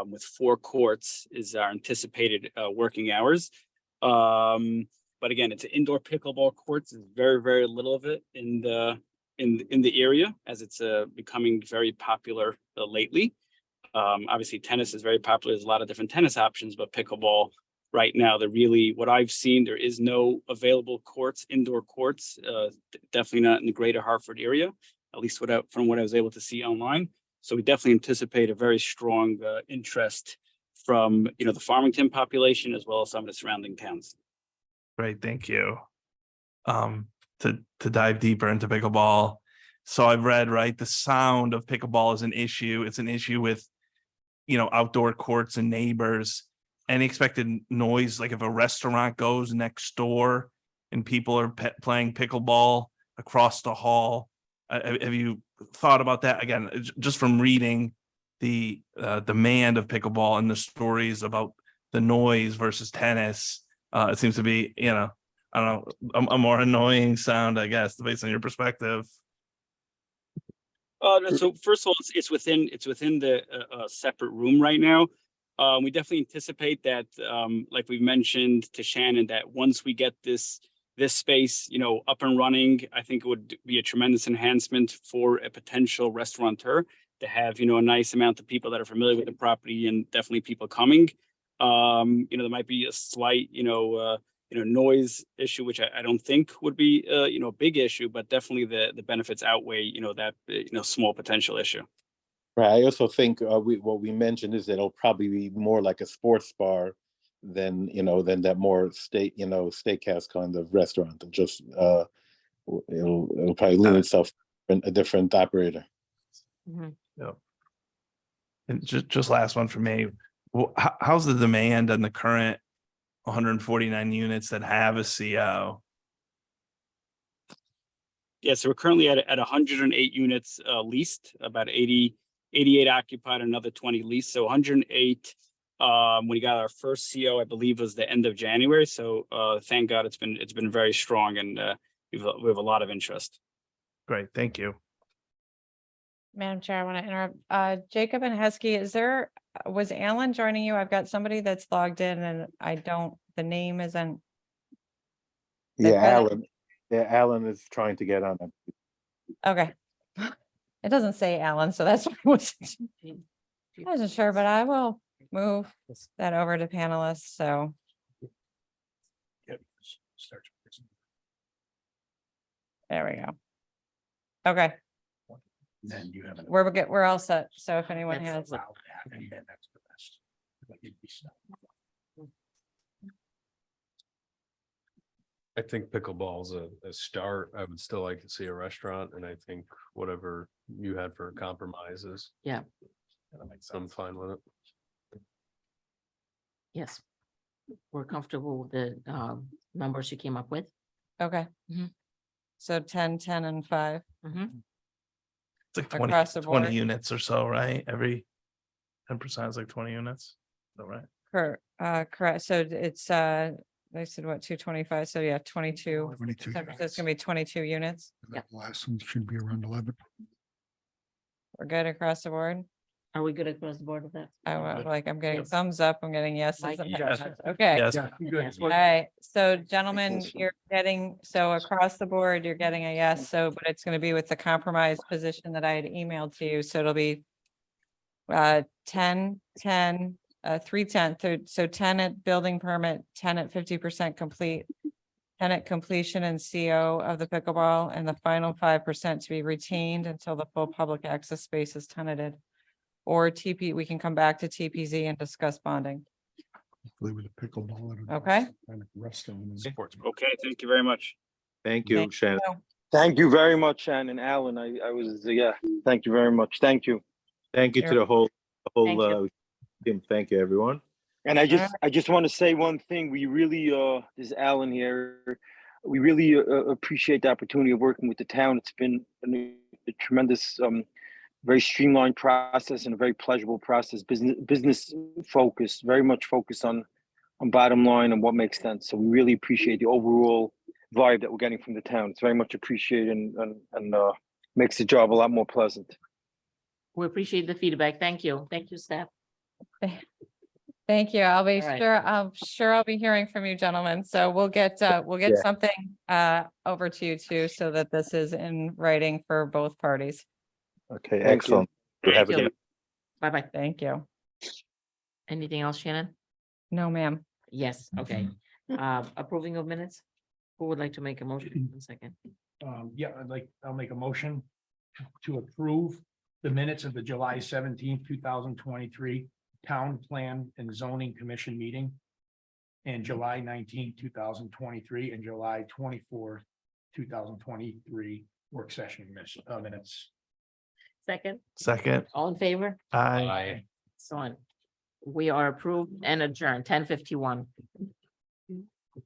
with 4 courts is our anticipated working hours. But again, it's an indoor pickleball courts. There's very, very little of it in the area as it's becoming very popular lately. Obviously, tennis is very popular. There's a lot of different tennis options, but pickleball right now, what I've seen, there is no available courts, indoor courts, definitely not in the greater Hartford area, at least from what I was able to see online. So we definitely anticipate a very strong interest from, the Farmington population as well as some of the surrounding towns. Great, thank you. To dive deeper into pickleball. So I've read, right, the sound of pickleball is an issue. It's an issue with, outdoor courts and neighbors. Any expected noise, like if a restaurant goes next door and people are playing pickleball across the hall. Have you thought about that? Again, just from reading the demand of pickleball and the stories about the noise versus tennis, it seems to be, I don't know, a more annoying sound, I guess, based on your perspective. So first of all, it's within the separate room right now. We definitely anticipate that, like we've mentioned to Shannon, that once we get this space, up and running, I think it would be a tremendous enhancement for a potential restaurateur to have, a nice amount of people that are familiar with the property and definitely people coming. There might be a slight, noise issue, which I don't think would be, a big issue, but definitely the benefits outweigh, that, small potential issue. Right. I also think what we mentioned is that it'll probably be more like a sports bar than that more steakhouse kind of restaurant. And just it'll probably lean itself a different operator. Yeah. And just last one for me. How's the demand on the current 149 units that have a CO? Yeah, so we're currently at 108 units leased, about 88 occupied, another 20 leased. So 108 when we got our first CO, I believe was the end of January. So thank God it's been very strong, and we have a lot of interest. Great, thank you. Madam Chair, I want to interrupt. Jacob and Heskey, was Alan joining you? I've got somebody that's logged in and the name isn't. Yeah, Alan is trying to get on it. Okay. It doesn't say Alan, so that's why I wasn't sure, but I will move that over to panelists, so. There we go. Okay. Then you have. We're all set. So if anyone has. I think pickleball's a start. I would still like to see a restaurant, and I think whatever you had for compromises. Yeah. I'm fine with it. Yes. We're comfortable with the numbers you came up with. Okay. So 10, 10, and 5. Mhm. It's like Across the 20 board. units or so, right? Every 10% is like 20 units. Is that right? Correct. So it's, they said what, 225? So yeah, 22. 22 So it's gonna be 22 units. That last one should be around 11. We're good across the board. Are we good across the board with that? I'm getting Yes. thumbs up. I'm getting yeses. Mike, and yes. no's. Okay. Yes. Yeah, I'm good. Yes, All we're- right. So gentlemen, you're getting, so across the board, you're getting a yes. So, but it's going to be with the compromise position that I had emailed to you. So it'll be 10, 10, 310. So 10 at building permit, 10 at 50% complete, 10 at completion and CO of the pickleball, and the final 5% to be retained until the full public access space is tenanted. Or we can come back to TPZ and discuss bonding. Hopefully with a pickleball. it'll Okay. kind of rest on them. Okay, thank you very much. Thank Thank you, Shannon. Thank you very much, Shannon, Alan. I was, thank you very much. Thank you. Thank you to Sure. the whole, Thank you. team. Thank you, everyone. And I just want to say one thing. We really, this is Alan here. We really appreciate the opportunity of working with the town. It's been a tremendous, very streamlined process and a very pleasurable process. Business focused, very much focused on bottom line and what makes sense. So we really appreciate the overall vibe that we're getting from the town. It's very much appreciated and makes the job a lot more pleasant. We appreciate the feedback. Thank you. Thank you, staff. Thank you. I'll be All right. sure I'll be hearing from you, gentlemen. So we'll get Yeah. something over to you too, so that this is in writing for both parties. Okay, Thank you. excellent. Thank Have a you. good Bye-bye. Thank you. Anything else, Shannon? No, ma'am. Yes, okay. Approving of minutes? Who would like to make a motion? 1 second. Yeah, I'll make a motion to approve the minutes of the July 17th, 2023 Town Plan and Zoning Commission meeting, and July 19th, 2023, and July 24th, 2023 work session minutes. Second, Second. all in favor? Aye. Excellent. We are approved and adjourned, 10:51.